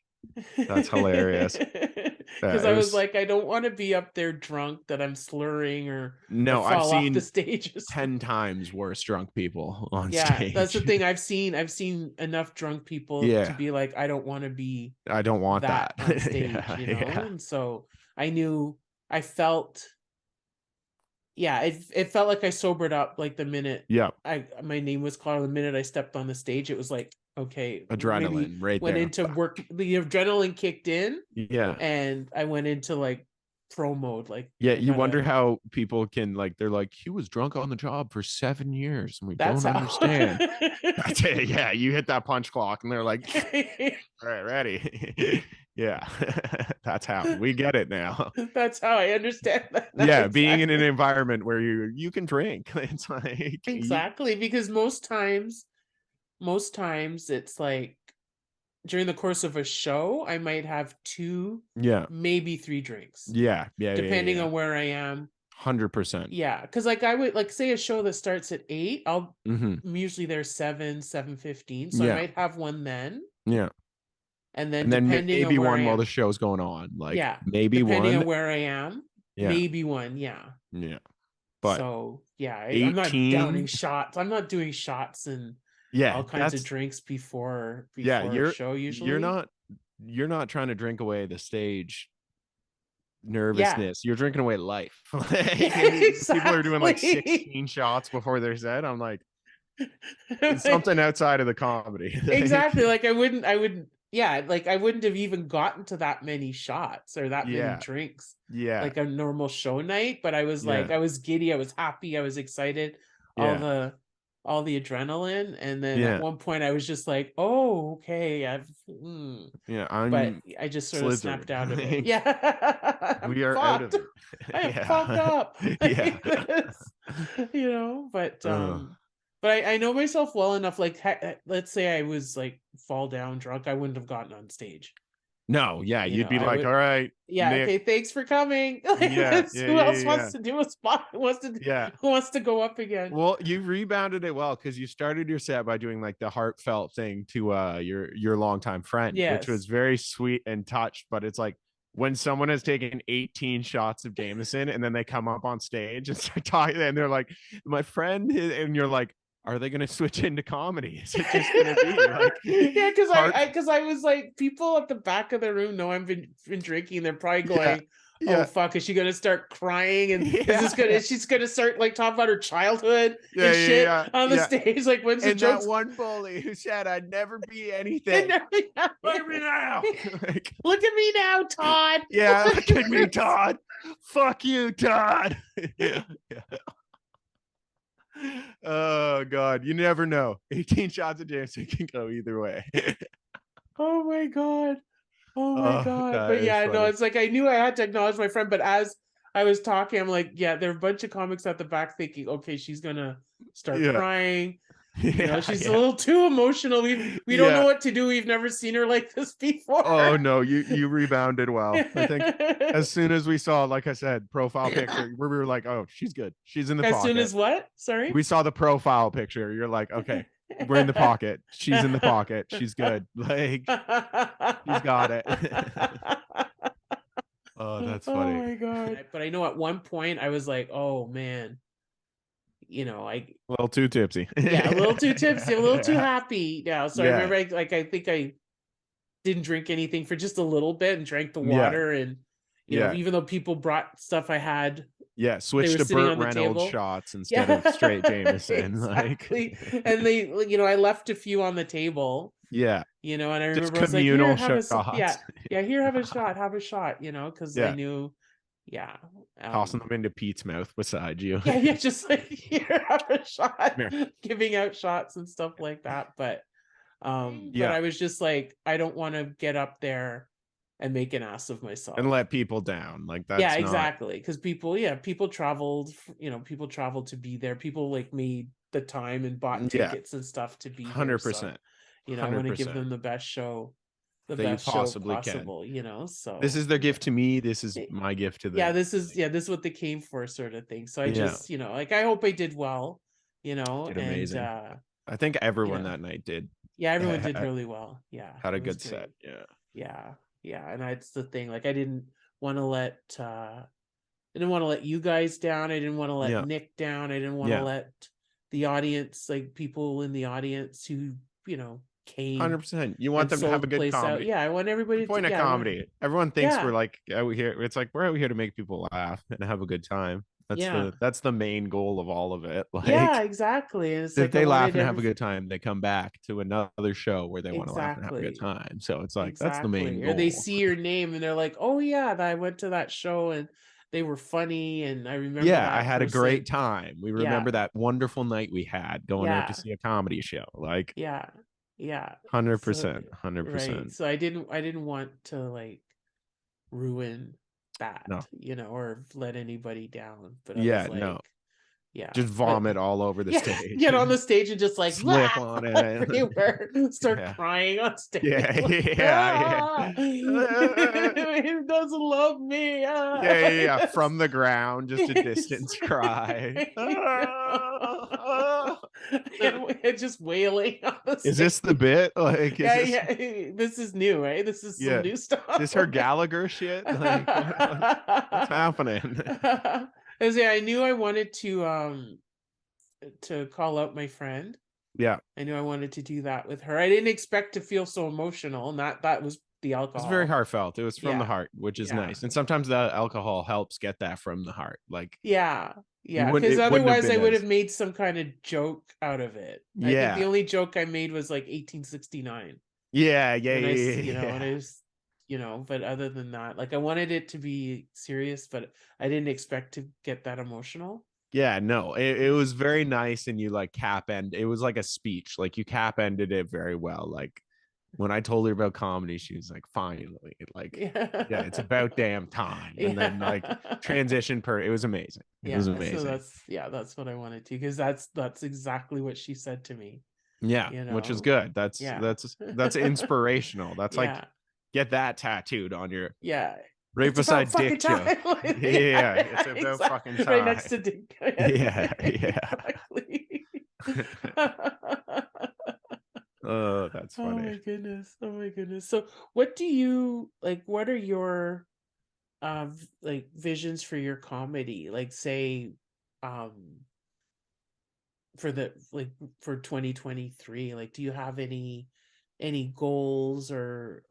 that's hilarious. Because I was like, I don't want to be up there drunk that I'm slurring or fall off the stage. 10 times worse drunk people on stage. Yeah, that's the thing. I've seen enough drunk people to be like, I don't want to be. I don't want that on stage, And so I felt. Yeah, it felt like I sobered up like the minute my name was called. The minute I stepped on the stage, it was like, okay, adrenaline went into work. The adrenaline kicked in. Yeah, and I went into like pro mode. Like, you wonder how people can, like, they're like, he was drunk on the job for 7 years, and we don't understand. That's it. Yeah, you hit that punch clock, and they're like, all right, ready. Yeah, that's how we get it now. That's how I understand that. Yeah, exactly. Being in an environment where you can drink, it's like exactly, because most times it's like during the course of a show, I might have 2, maybe 3 drinks. Yeah, depending on where I am. 100%. Yeah, because like I would say a show that starts at 8, I'm usually there 7:15, so I might have one then. Yeah. And then maybe one while the show's going on. Like, maybe depending one. on where I am. Maybe one. Yeah. But so I'm not downing shots. I'm not doing shots and all kinds of drinks before a show. Usually, you're not trying to drink away the stage nervousness. You're drinking away life. Exactly. People are doing like 16 shots before their set. I'm like, it's something outside of the comedy. Exactly. Like I wouldn't like I wouldn't have even gotten to that many shots or that many drinks. Yeah. Like a normal show night. But I was like, I was giddy, I was happy, I was excited, all the adrenaline. And then at one point I was just like, oh, okay. But I just sort of snapped out of it. Yeah. We are out of it. I'm fucked up. But I know myself well enough. Like, let's say I was like fall down drunk, I wouldn't have gotten on stage. No, you'd be like, all right, Nick. Okay, thanks for coming. Who else wants to do a spot? Who wants to go up again? Well, you rebounded it well because you started your set by doing like the heartfelt thing to your longtime friend, which was very sweet and touched. But it's like, when someone has taken 18 shots of Jameson and then they come up on stage and start talking, and they're like, my friend, and you're like, are they going to switch into comedy? Is it just going to be like, because I was like, people at the back of the room know I've been drinking. They're probably going, oh fuck, is she going to start crying? And she's going to start like talking about her childhood and shit on the stage? Like, when's the joke? That one bully who said I'd never be anything. Look at me now. Look at me now, Todd. Yeah, look at me, Todd. Fuck you, Todd. Oh god, you never know. 18 shots of Jameson can go either way. Oh my god. But it's like I knew I had to acknowledge my friend, but as I was talking, I'm like, there are a bunch of comics at the back thinking, okay, she's gonna start crying. She's a little too emotional. We don't know what to do. We've never seen her like this before. Oh no, you rebounded well. I think as soon as we saw, like I said, profile picture, we were like, oh, she's good. She's in the pocket. As soon as what? Sorry? We saw the profile picture. You're like, okay, we're in the pocket. She's in the pocket. She's good. Like, she's got it. Oh, that's funny. Oh my god. But I know at one point I was like, oh man. A little too tipsy. A little too tipsy, a little too happy now. So I remember, I think I didn't drink anything for just a little bit and drank the water, and even though people brought stuff I had, switched to Burt Reynolds shots instead of straight Jameson. Exactly. And they, I left a few on the table. And I remember just communal shots. Here, have a shot, because I knew Yeah. Tossing them into Pete's mouth beside you. Yeah, just like here, have a shot, giving out shots and stuff like that. But Yeah. I was just like, I don't want to get up there and make an ass of myself And let people down. Like, yeah, that's not exactly. Because people traveled, people traveled to be there. People like made the time and bought yeah, tickets and stuff to be there. So, 100%. I want to give 100% them the that you best show possibly can. possible, This so is their gift to me. This is Eh, my gift to yeah, them. this is what they came for, sort of thing. So I Yeah. just, like, I hope I did well, Did and amazing. I think everyone you know, that night did yeah, everyone did really well. Yeah, had a it was good set. great. Yeah. Yeah, yeah, and that's the thing. Like, I didn't want to let you guys down. I didn't want to let Yeah. Nick down. I didn't want to Yeah. let the audience, like people in the audience who, came 100%. You want and them to have sold a the good place out. comedy. Yeah, I want The everybody to, point of yeah, comedy. Everyone thinks we're yeah, like out here. It's like we're out here to make people laugh and have a good time. yeah, That's the main goal of all of it. yeah, Like, exactly. And it's if like I they laugh wanted and have a good time, they come back to another show where they want to laugh and have a good exactly, time. So it's like that's the main exactly. Or they goal. see your name and they're like, "Oh yeah, I went to that show and they were funny and I remember Yeah, I that had a person." great time. We Yeah, remember that wonderful night we had going out to yeah, see a comedy show. Like, yeah, yeah. So 100%, right. 100%. So I didn't want to like ruin that, No. or let anybody down. But I was Yeah, like, no. yeah, Just but vomit all over the yeah, stage. get on the stage and just like Slip on it. everywhere, start Yeah. crying on stage. Yeah, Like, yeah, yeah. He doesn't love me. Yeah, yeah, yeah. From the ground, just a distance cry. And just wailing on the Is stage. this the bit? Like, is Yeah, this, yeah. This is new, right? This is some yeah, new is stuff. this her Gallagher shit? Like, what's happening? As I knew I wanted to call out my friend. Yeah, I knew I wanted to do that with her. I didn't expect to feel so emotional, and that was the it's very alcohol. heartfelt. It was from the Yeah, heart, which is yeah, nice. And sometimes the alcohol helps get that from the heart. Like, yeah, you yeah. wouldn't, Because it wouldn't have otherwise, I been would have as, made some kind of joke out of it. I think the yeah, only joke I made was like 1869, yeah, yeah, and yeah, yeah, and yeah. I was, But other than that, like I wanted it to be serious, but I didn't expect to get that emotional. Yeah, no, it was very nice. And you like cap end, it was like a speech. Like, you cap ended it very well. Like, when I told her about comedy, she was like, finally, like, yeah, it's Yeah, about damn time. And then like yeah. transition per, it was amazing. It was Yeah, so amazing. that's what I wanted to, because that's exactly what she said to me, Yeah, you which is know. good. That's Yeah. that's inspirational. That's like, Yeah. get that tattooed on your, Yeah. right It's about beside fucking Dick time. joke. Yeah, it's about fucking Exactly. Right next time. to Dick. Yeah, yeah. Exactly. Oh, that's Oh funny. my goodness. Oh my goodness. So what do you like, what are your like visions for your comedy? Like, say, um for the like for 2023, like, do you have any goals or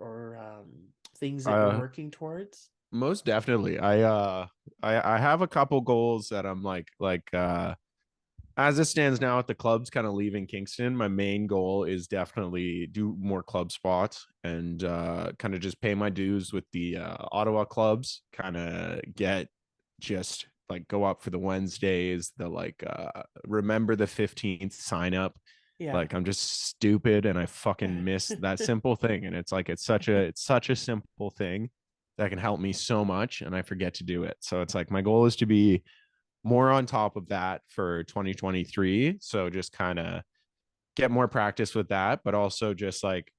things that you're uh working towards? Most definitely. I have a couple goals that I'm like as it stands now at the clubs kind of leaving Kingston. My main goal is definitely do more club spots and kind of just pay my dues with the Ottawa clubs, kind of get, just like go up for the Wednesdays, the like remember the 15th sign up. Yeah. Like, I'm just stupid and I fucking miss that simple thing. And it's like it's such a simple thing that can help me so much and I forget to do it. So it's like my goal is to be more on top of that for 2023. So just kind of get more practice with that, but also just like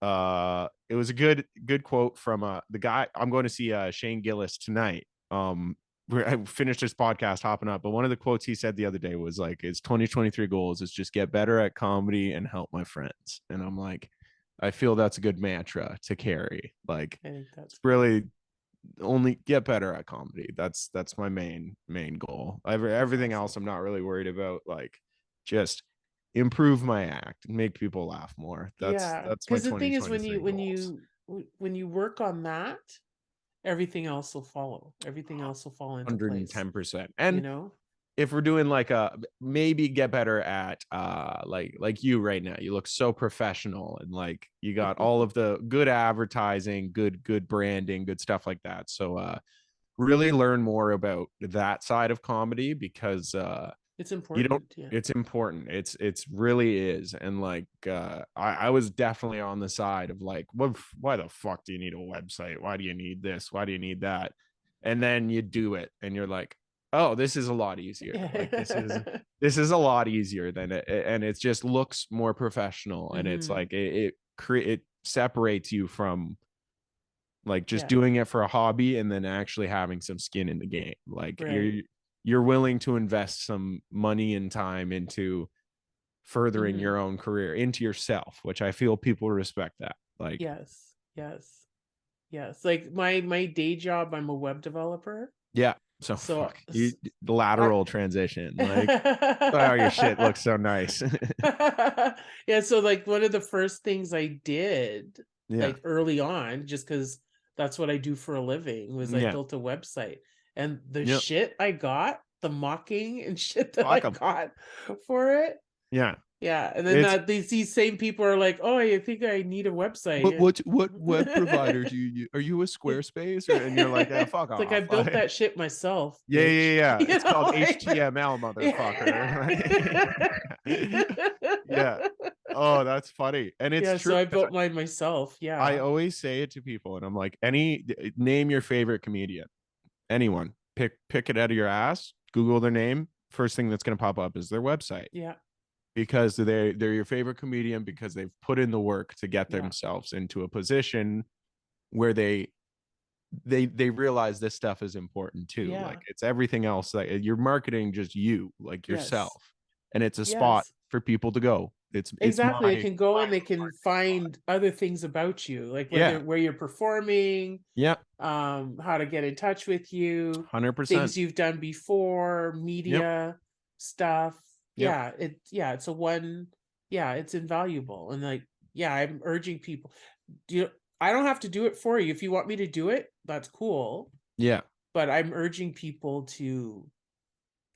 it was a good quote from the guy. I'm going to see Shane Gillis tonight. I finished this podcast hopping up, but one of the quotes he said the other day was like, "It's 2023 goals is just get better at comedy and help my friends." And I'm like, I feel that's a good mantra to carry. Like, I think it's that's good. really only get better at comedy. That's my main goal. That's Everything awesome. else I'm not really worried about. Like, just improve my act, make people laugh more. Yeah, That's my because the thing is, 2023 goals. when you work on that, everything else will follow. Everything else will fall into place, 110%. you And know? if we're doing like a, maybe get better at like you right now, you look so professional and like you got all of the good advertising, good branding, good stuff like that. So really learn more about that side of comedy, because It's you don't important. Yeah. it's important. It's really is. And like I was definitely on the side of like, why the fuck do you need a website? Why do you need this? Why do you need that? And then you do it and you're like, oh, this is a lot easier. Like this is a lot easier than it, and it just looks more professional. And it's like it separates you from like just doing it for a hobby and then actually having some skin in the game. Like you're willing to invest some money and time into furthering your own career, into yourself, which I feel people respect that. Like yes. Like my day job, I'm a web developer. Yeah. So fuck you, lateral transition. Like, oh, your shit looks so nice. Yeah. So like one of the first things I did, Yeah. like early on, just because that's what I do for a living, was I built a website. And the shit I got, the mocking and shit that I got for it. Yeah. Yeah, and then these same people are like, "Oh, I think I need a website." What web provider do you use? Are you a Squarespace? And you're like, yeah, fuck off. Like I built that shit myself. Yeah. It's called HTML, motherfucker. Yeah. Oh, that's funny. And it's true. So I built mine myself. Yeah. I always say it to people, and I'm like, name your favorite comedian. Anyone. Pick it out of your ass. Google their name. First thing that's going to pop up is their website. Yeah. Because they're your favorite comedian, because they've put in the work to get themselves into a position where they realize this stuff is important too. Like it's everything else. Like you're marketing just you, like yourself, and it's a spot for people to go. It's exactly. They can go and they can find other things about you, like where you're performing. How to get in touch with you. 100%. Things you've done before, media stuff. It's it's invaluable. And like, I'm urging people, I don't have to do it for you. If you want me to do it, that's cool. But I'm urging people to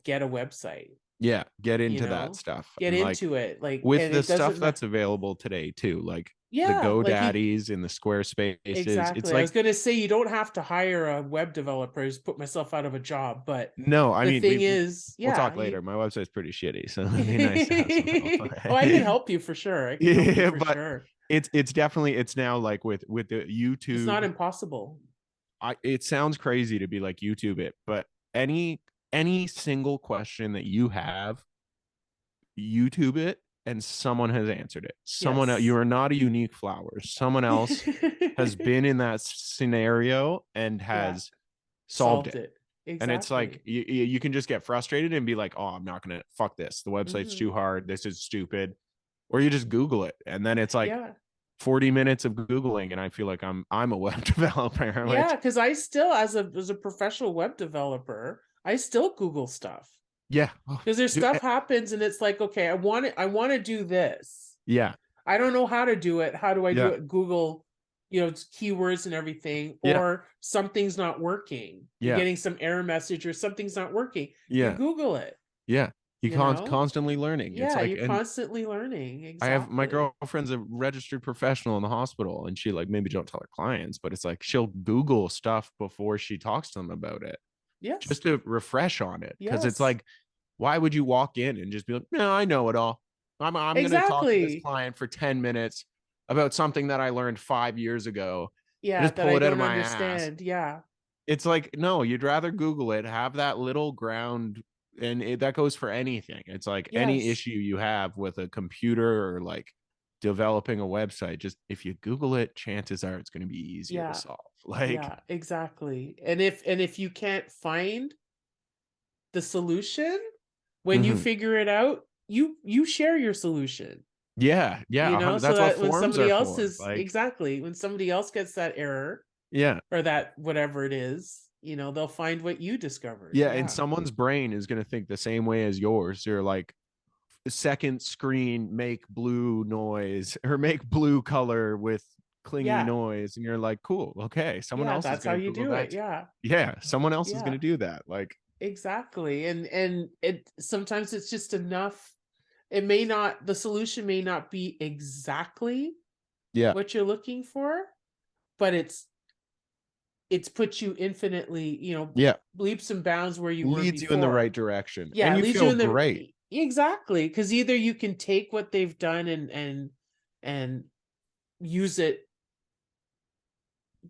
get a website. Get into that stuff. Get into it. Like with the stuff that's available today too, like the GoDaddies and the Squarespaces. Exactly. It's like, I was gonna say, you don't have to hire a web developer. Just put myself out of a job. But no, I mean, we'll talk later. My website's pretty shitty, so it'd be nice to have I can help you for sure. Sure. It's definitely, it's now like with the YouTube. It's not impossible. It sounds crazy to be like YouTube it, but any single question that you have, YouTube it, and someone has answered it. Someone else, you are not a unique flower. Someone else has been in that scenario and has solved it. Exactly. And it's like you can just get frustrated and be like, oh, I'm not gonna, fuck this. The website's too hard. This is stupid. Or you just Google it, and then it's like 40 minutes of Googling, and I feel like I'm a web developer. Because I still, as a professional web developer, I still Google stuff. Because there's stuff happens and it's like, okay, I want to do this. I don't know how to do it. How do I do it? Google, it's keywords and everything, or something's not working. You're getting some error message or something's not working. You Google it. You constantly learning. It's like, you're constantly learning. Exactly. I have, my girlfriend's a registered professional in the hospital, and she, like, maybe don't tell her clients, but it's like she'll Google stuff before she talks to them about it. Just to refresh on it. Because it's like, why would you walk in and just be like, no, I know it all. I'm going to talk to this client for 10 minutes about something that I learned 5 years ago. Just pull it out of my ass. It's like, no, you'd rather Google it, have that little ground. And that goes for anything. It's like any issue you have with a computer or like developing a website, just if you Google it, chances are it's going to be easier to solve. Like, exactly. And if you can't find the solution when you figure it out, you share your solution. That's so what when forums somebody are else for. is when somebody else gets that error, or that whatever it is, they'll find what you discovered. And someone's brain is going to think the same way as yours. You're like, second screen, make blue noise, or make blue color with clingy noise, and you're like, cool, okay, someone else that's is gonna how you Google do that. it. Someone else is going to do that. Like, exactly. And it sometimes it's just enough. The solution may not be exactly what you're looking for, but it's put you infinitely, Yeah. leaps and bounds where you were Leads you in the right before. direction. Yeah, And it you leads you feel in the great. exactly, because either you can take what they've done and use it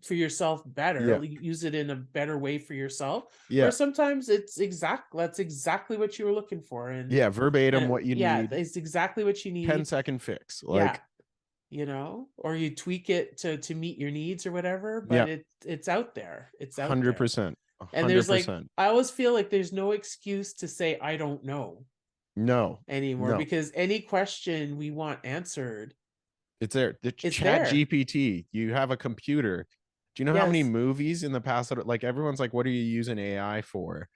for yourself better, Yeah. use it in a better way for yourself, or Yeah. sometimes that's exactly what you were looking for, Yeah. Verbatim and what you yeah, need. it's exactly what you 10 need. second fix. Yeah, Like, or you tweak it to meet your needs or whatever, but yeah, it's out there. It's out there. 100%. And there's like 100%. I always feel like there's no excuse to say I don't know No, anymore, no. because any question we want answered, It's there. The it's chat there. GPT, you have a computer. Do you know how many Yes. movies in the past that like everyone's like, what are you using AI for?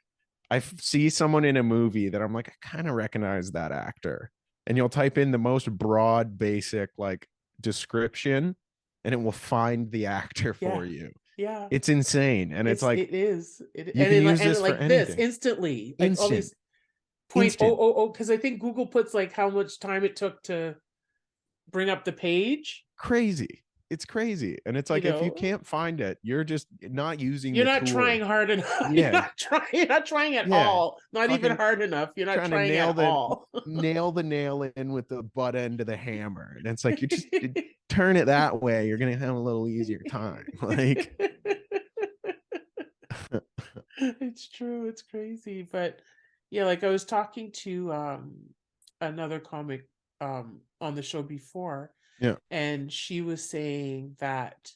See someone in a movie that I'm like, I kind of recognize that actor. And you'll type in the most broad, basic like description, and it will find the actor Yeah. for you. Yeah. It's insane. And it's like, It is. It you can use and this it for like this anything. instantly, like all Instant, these point oh instant, oh oh, because I think Google puts like how much time it took to bring up the page. crazy. It's crazy. And it's You like, if you know, can't find it, you're just not using you're the not trying tool. hard enough. You're Yeah. not trying. You're not trying at Yeah. all. Not even Fucking hard enough. You're not trying to trying at all. nail the nail in with the butt end of the hammer. And it's like, you just turn it that way, you're gonna have a little easier time. Like, It's true. It's crazy. But yeah, like I was talking to another comic on the show before, yeah, and she was saying that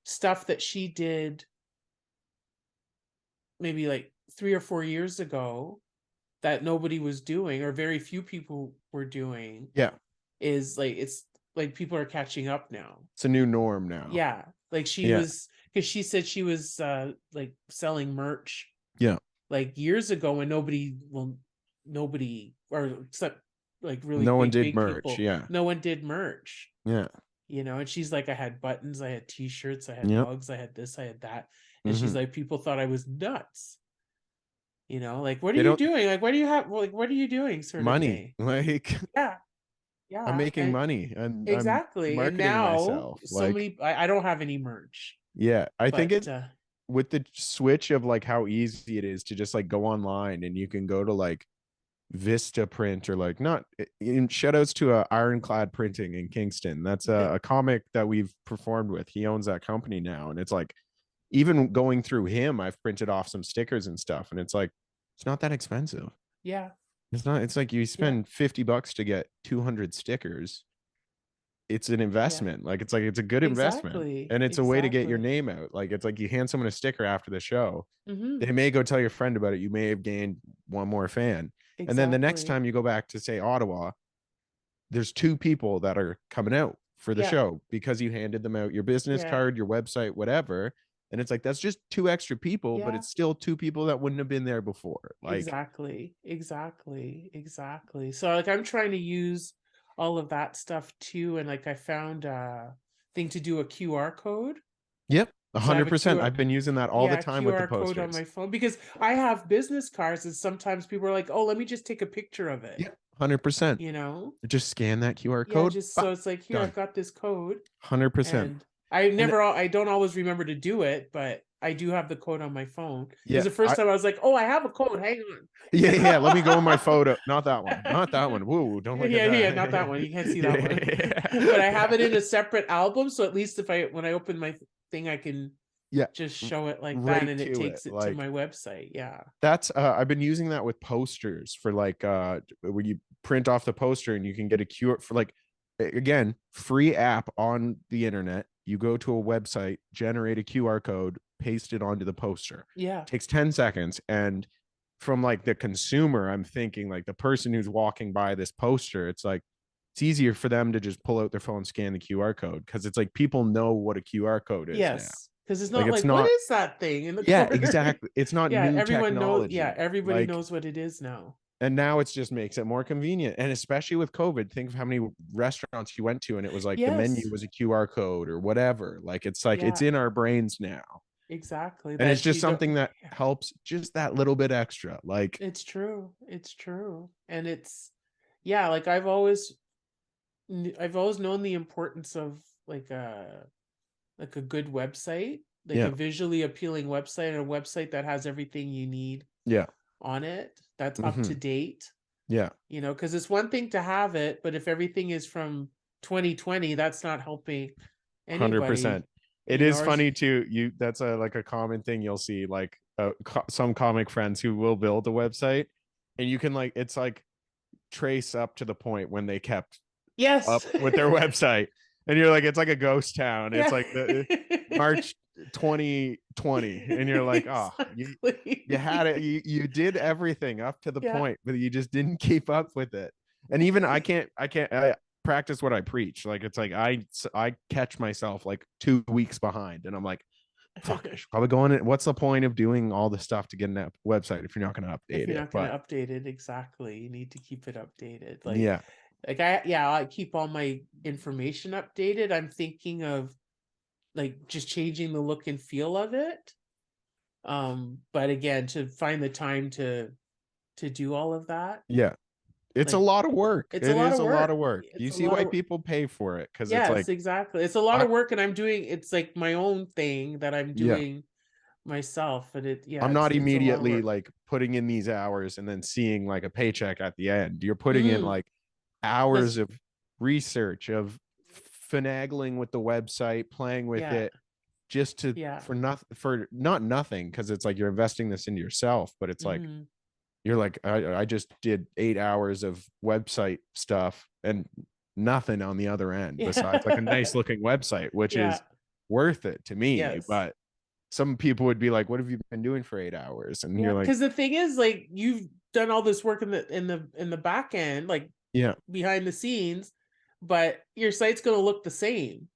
stuff that she did maybe like 3 or 4 years ago that nobody was doing, or very few people were doing, yeah. is like it's like people are catching up now. It's a new norm now. Yeah, like she Yeah, was, because she said she was like selling merch yeah. like years ago when nobody, or except like really No one did big merch. people, Yeah, no one did merch. yeah, And she's like, I had buttons, I had t-shirts, I had yep. mugs, I had this, I had that. And she's Mm-hmm. like, people thought I was nuts. Like, what are They you don't doing? Like, what do you have? Like, what are you doing, sort of money. thing. Like, Yeah, I'm yeah, making and money and I'm exactly. And marketing now myself. so Like, many, I don't have any merch, yeah, I think but it with the switch of like how easy it is to just like go online and you can go to like Vista Print or like not in shout outs to Ironclad Printing in Kingston. That's a comic that we've performed with. He owns that company now. And it's like, even going through him, I've printed off some stickers and stuff. And it's like, it's not that expensive. yeah, It's not, it's like you yeah, spend $50 to get 200 stickers. It's an yeah, investment. Like, it's a good investment. exactly, And it's a way to get your exactly. name out. Like, it's like you hand someone a sticker after the show, Mm-hmm. they may go tell your friend about it. You may have gained one more fan. And then the next Exactly. time you go back to say Ottawa, there's two people that are coming out for the Yeah, show because you handed them out your business yeah, card, your website, whatever. And it's like, that's just two extra people, but yeah. it's still two people that wouldn't have been there before. Like, Exactly, exactly, exactly. So like I'm trying to use all of that stuff too, and like I found a thing to do a QR code. yep, So I have a 100%. QR, I've been using that all the yeah, time with the QR code on posters. my phone, because I have business cards and sometimes people are like, "Oh, let me just take a picture of it." Yep, 100%. You know? Just scan that QR Yeah, code. just Bah, so it's like, "Here, done. I've got this code." 100%. And And I don't always remember to do it, but I do have the code on my phone. It was yeah, the first time I was like, "Oh, I have a code. Hang on." yeah, yeah. Let me go in my photo. Not that one. Not that one. Woo, don't look at Yeah, yeah, not that that. one. You can't see that one. But I have it in Yeah. a separate album, so at least if I when I open my thing, I can Yeah. just show it like that, Right and it to it. takes it to Like, my website. Yeah. that's I've been using that with posters for like when you print off the poster and you can get a QR for like, again, free app on the internet. You go to a website, generate a QR code, paste it onto the poster. Yeah. Takes 10 seconds. And from like the consumer, I'm thinking like the person who's walking by this poster, it's like it's easier for them to just pull out their phone, scan the QR code, because it's like people know what a QR code is now. Yes. Because it's Like, not it's like, what not, is that thing in the yeah, corner? exactly. It's not Yeah, new everyone knows. Yeah, technology. everybody Like, knows what it is now. and now it's just makes it more convenient. And especially with COVID, think of how many restaurants you went to and it was like the menu Yes. was a QR code or whatever. Like, it's like it's Yeah, in our brains now. exactly. And it's That just you don't. something that Yeah, helps just that little bit extra. Like, it's true. It's true. And it's, yeah, like I've always known the importance of like a good website, like a visually appealing website, and a website that has everything you need on it, that's up to date. Yeah. You know, because it's one thing to have it, but if everything is from 2020, that's not helping anybody. 100%. It is funny too. That's like a common thing you'll see, like some comic friends who will build a website, and you can like, it's like trace up to the point when they kept up with their website, and you're like, it's like a ghost town. It's like the March 2020, and you're like, oh, you had it, you did everything up to the point, but you just didn't keep up with it. And even I practice what I preach. Like, it's like I catch myself like 2 weeks behind, and I'm like, fuck, I should probably go on it. What's the point of doing all the stuff to get a website if you're not going to update it? If you're not going to update it, exactly. You need to keep it updated. Like, like I keep all my information updated. I'm thinking of like just changing the look and feel of it. But again, to find the time to do all of that. Yeah. It's like, a lot of work. It is a lot of work. You see why people pay for it, because it's like, exactly. It's a lot of work, and I'm doing, it's like my own thing that I'm doing myself. And I'm not immediately like putting in these hours and then seeing like a paycheck at the end. You're putting in like hours of research, of finagling with the website, playing with it, just to for not nothing, because it's like you're investing this into yourself, but it's like you're like, I just did 8 hours of website stuff and nothing on the other end besides like a nice looking website, which is worth it to me. But some people would be like, what have you been doing for 8 hours? And you're like, because the thing is, like, you've done all this work in the back end, like behind the scenes, but your site's going to look the same.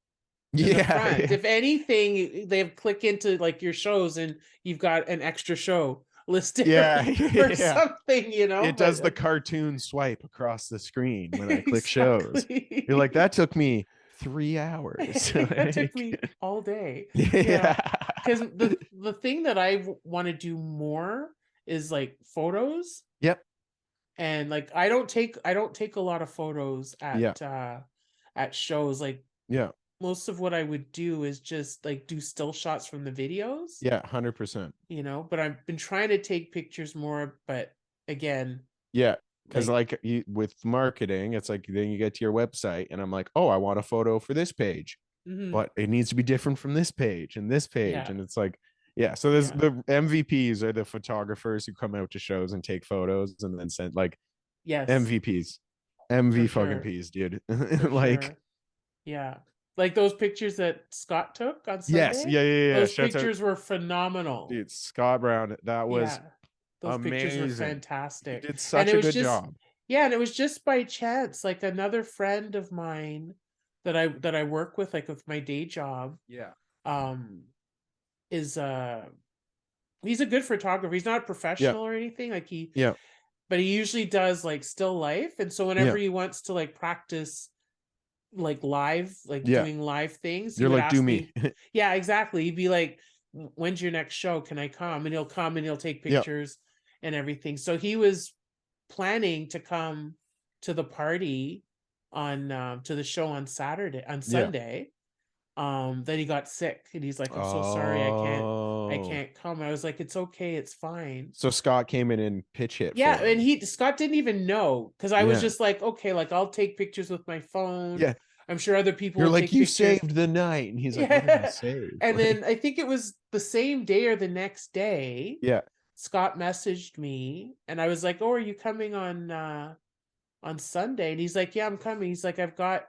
If anything, they click into like your shows and you've got an extra show listed or something, you know. It does the cartoon swipe across the screen when I click shows. You're like, that took me 3 hours. That took me all day. Because the thing that I want to do more is like photos. And like I don't take a lot of photos at shows. Like most of what I would do is just like do still shots from the videos. 100%. You know, but I've been trying to take pictures more, but again, because like you, with marketing, it's like then you get to your website and I'm like, oh, I want a photo for this page, but it needs to be different from this page and this page. And it's like, so there's the MVPs are the photographers who come out to shows and take photos and then send like MVPs, fucking P's, dude. Like, like those pictures that Scott took on Sunday. Those pictures were phenomenal, dude. Scott Brown, that was those amazing. Pictures were fantastic. He did such a good job. And it was just by chance. Like another friend of mine that I work with, like with my day job, is he's a good photographer. He's not a professional or anything. Like but he usually does like still life, and so whenever he wants to like practice like live, like doing live things, you're like, do me. Exactly. He'd be like, when's your next show? Can I come? And he'll come and he'll take pictures and everything. So he was planning to come to the party on to the show on Sunday. Then he got sick and he's like, I'm so sorry, I can't come. I was like, it's okay, it's fine. So Scott came in and pitch hit. And Scott didn't even know, because I was just like, okay, like I'll take pictures with my phone. I'm sure other people You're will like, take you pictures. saved the night. And he's like, what did I save? And then I think it was the same day or the next day. Scott messaged me and I was like, oh, are you coming on Sunday? And he's like, yeah, I'm coming. He's like, I've got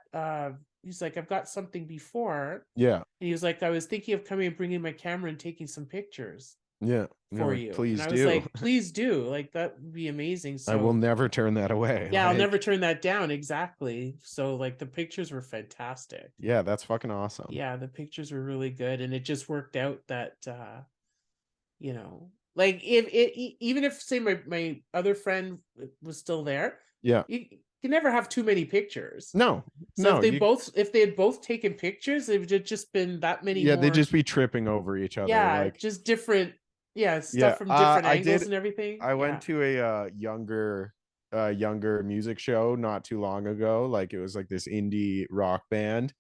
something before. And he was like, I was thinking of coming and bringing my camera and taking some pictures for you. Please and I was like, please do. Like, that would be amazing. So I will never turn that away. I'll never turn that down. Exactly. So like the pictures were fantastic. That's fucking awesome. The pictures were really good. And it just worked out that, you know, like even if say my other friend was still there, you can never have too many pictures. So if they had both taken pictures, it would have just been that many more. They'd just be tripping over each other. Like just different stuff from different angles and everything. I went to a younger music show not too long ago. Like it was like this indie rock band,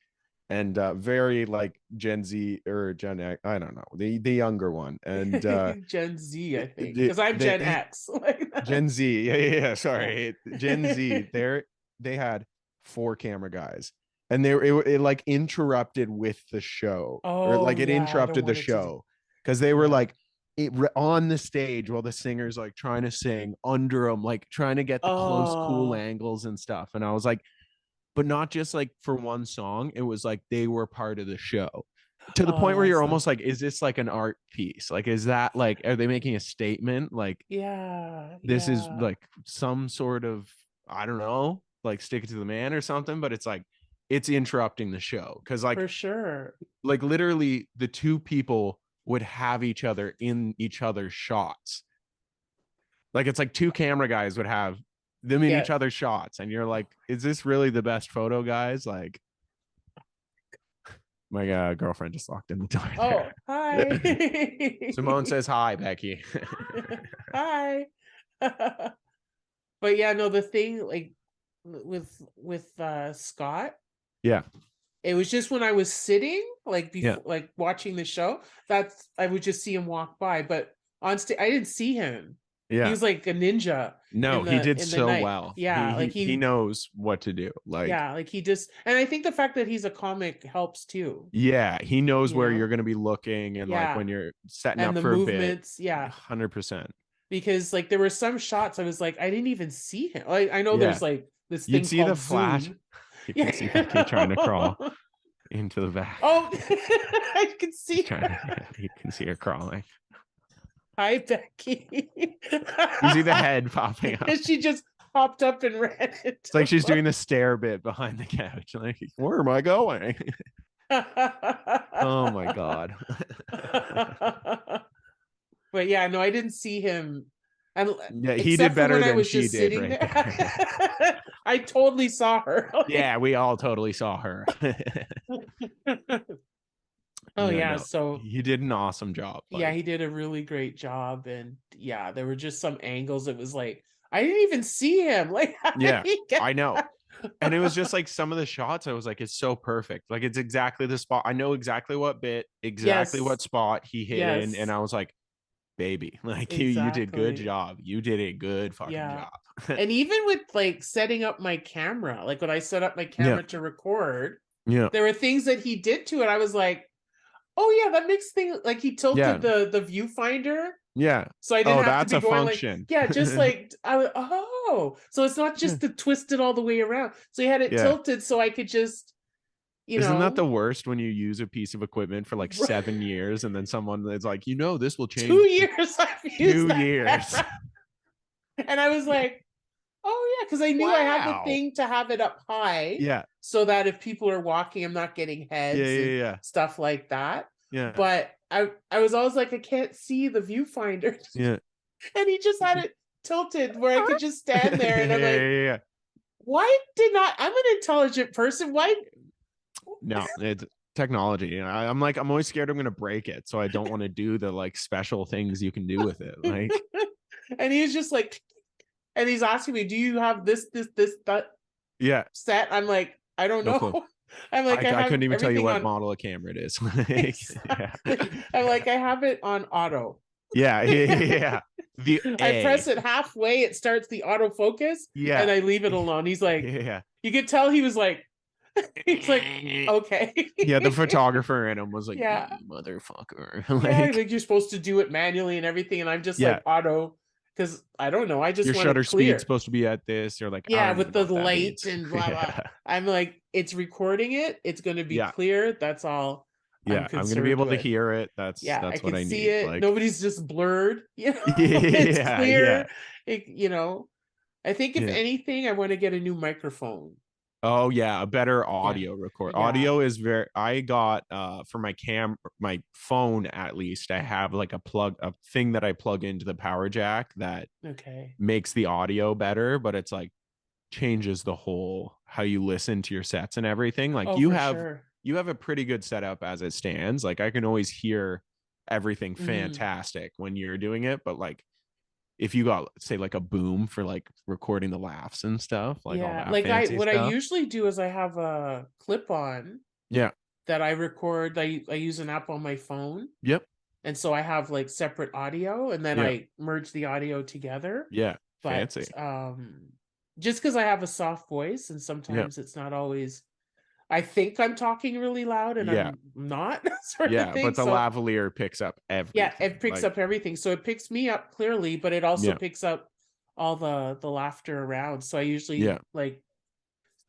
and very like Gen Z or Gen X, I don't know, the younger one, and Gen Z, I think, they, because I'm Gen they X. Like Gen Z, yeah, yeah. sorry, Gen Z. They had four camera guys, and it like interrupted with the show, or Oh like it yeah, I don't interrupted the want it to. show because they were Yeah. like on the stage while the singer's like trying to sing under them, like trying to get the close, cool Oh, angles and stuff. And I was like, but not just like for one song. It was like they were part of the show to the point oh, where that's you're so almost like, cool. is this like an art piece? Like, is that like, are they making a statement? Like, Yeah, this is yeah, like some sort of, I don't know, like stick it to the man or something, but it's like, it's interrupting the show. Cause for sure. like literally the two people would have each other in each other's shots. Like it's like two camera guys would have them in Yeah. each other's shots. And you're like, is this really the best photo, guys? Like, my girlfriend just locked in the door Oh, hi. there. Simone says hi, Becky. Hi. But yeah, no, the thing like with Scott, Yeah. it was just when I was sitting, like Yeah. before, like watching the show, that's I would just see him walk by. But on stage, I didn't see him. He Yeah. was like a ninja No, he did in the so night. well. Yeah, like He knows what to do. Like, yeah, like he just, and I think the fact that he's a comic helps too. yeah, he knows You where know, you're going to be looking, and like yeah, when you're setting and up the for a bit. movements, yeah. 100%. Because like there were some shots I was like, I didn't even see him. Like I know Yeah. there's like this You'd thing see the called flash. Zoom. You can see Becky trying to Yeah. crawl into the back. Oh, I can She's see trying her. to, you can see her crawling. Hi, Becky. You see the head popping up. And she just popped up and ran It's like into she's doing the stare bit behind the couch. Like, where am I going? Oh my God. But yeah, no, I didn't see him. And Yeah, he did except for better when I than was she just did sitting right there, there. I totally saw her. Yeah, we all totally saw her. Oh Yeah, yeah, no, so he did an awesome job. yeah, he Like, did a really great job. And yeah, there were just some angles. It was like, I didn't even see him. Like, how did yeah, he get I know. that? And it was just like some of the shots, I was like, it's so perfect. Like, it's exactly the spot. I know exactly what bit, exactly what Yes, spot he hit in. And yes, I was like, baby, like you did good exactly. job. You did a good fucking Yeah. job. And even with like setting up my camera, like when I set up my Yeah. camera to record, Yeah. there were things that he did to it. I was like, oh yeah, that makes things like he Yeah. tilted the viewfinder. Yeah. So I didn't Oh, have to that's be a going like, function. yeah, just like so it's not Yeah. just to twist it all the way around. So he had it Yeah. tilted so I could just, you Isn't that the know, worst when you use a piece of equipment for like 7 years and then someone is like, this will two change in years I've used two that years. camera. And I was like, oh yeah, because I knew I had the Wow. thing to have it up high Yeah. so that if people are walking, I'm not getting Yeah. heads and Yeah. stuff like that. Yeah. But I was always like, I can't see the viewfinder. Yeah. And he just had it tilted where I could just stand there. And I'm like, Yeah. why did not I'm an intelligent person? Why No, it's technology. I'm like, I'm always scared I'm gonna break it. So I don't want to do the like special things you can do with it. Like, and he was just like, and he's asking me, do you have that yeah, set? I'm like, I don't no clue. know. I'm like, I I have couldn't even tell you everything what on. model of camera it is. Like, yeah. I'm like, I have it on auto. Yeah, yeah. The I A. press it halfway, it starts the autofocus, Yeah. and I leave it alone. He's like, Yeah. you could tell he was like, he's like, okay. Yeah, the photographer in him was like, Yeah. "You motherfucker." Yeah, Like, like you're supposed to do it manually and everything, and I'm just yeah, like auto because I don't know. I just your want it shutter speed's clear. supposed to be at this. You're like, I Yeah, don't with even know the what that light means. and blah blah. Yeah. I'm like, it's recording it. It's going to be Yeah. clear. That's all I'm Yeah. I'm gonna be concerned able to with. hear it. Yeah, I That's what can I see need. it. Like, Nobody's just blurred. It's yeah, yeah, clear. I think if yeah. anything, I want to get a new microphone. Oh yeah, a better Yeah, audio record. yeah. Audio is very I got for my phone at least, I have like a thing that I plug into the power jack that Okay. makes the audio better, but it's like changes the whole how you listen to your sets and everything. Like Oh, for sure. you have a pretty good setup as it stands. Like I can always hear everything Mm. fantastic when you're doing it, but like if you got say like a boom for like recording the laughs and stuff, like all Yeah, that like I fancy what I stuff. usually do is I have a clip on Yeah. that I record. I use an app on my phone. Yep. And so I have like separate audio, and then Yeah. I merge the audio together. Yeah. But Fancy. just because I have a soft voice, and Yeah. sometimes it's not always, I think I'm talking really loud and Yeah. I'm not, sort of Yeah. thing. But the So lavalier picks up yeah, everything. it picks Like, up everything. So it picks me up clearly, but it also yeah. picks up all the laughter around. So I usually Yeah. like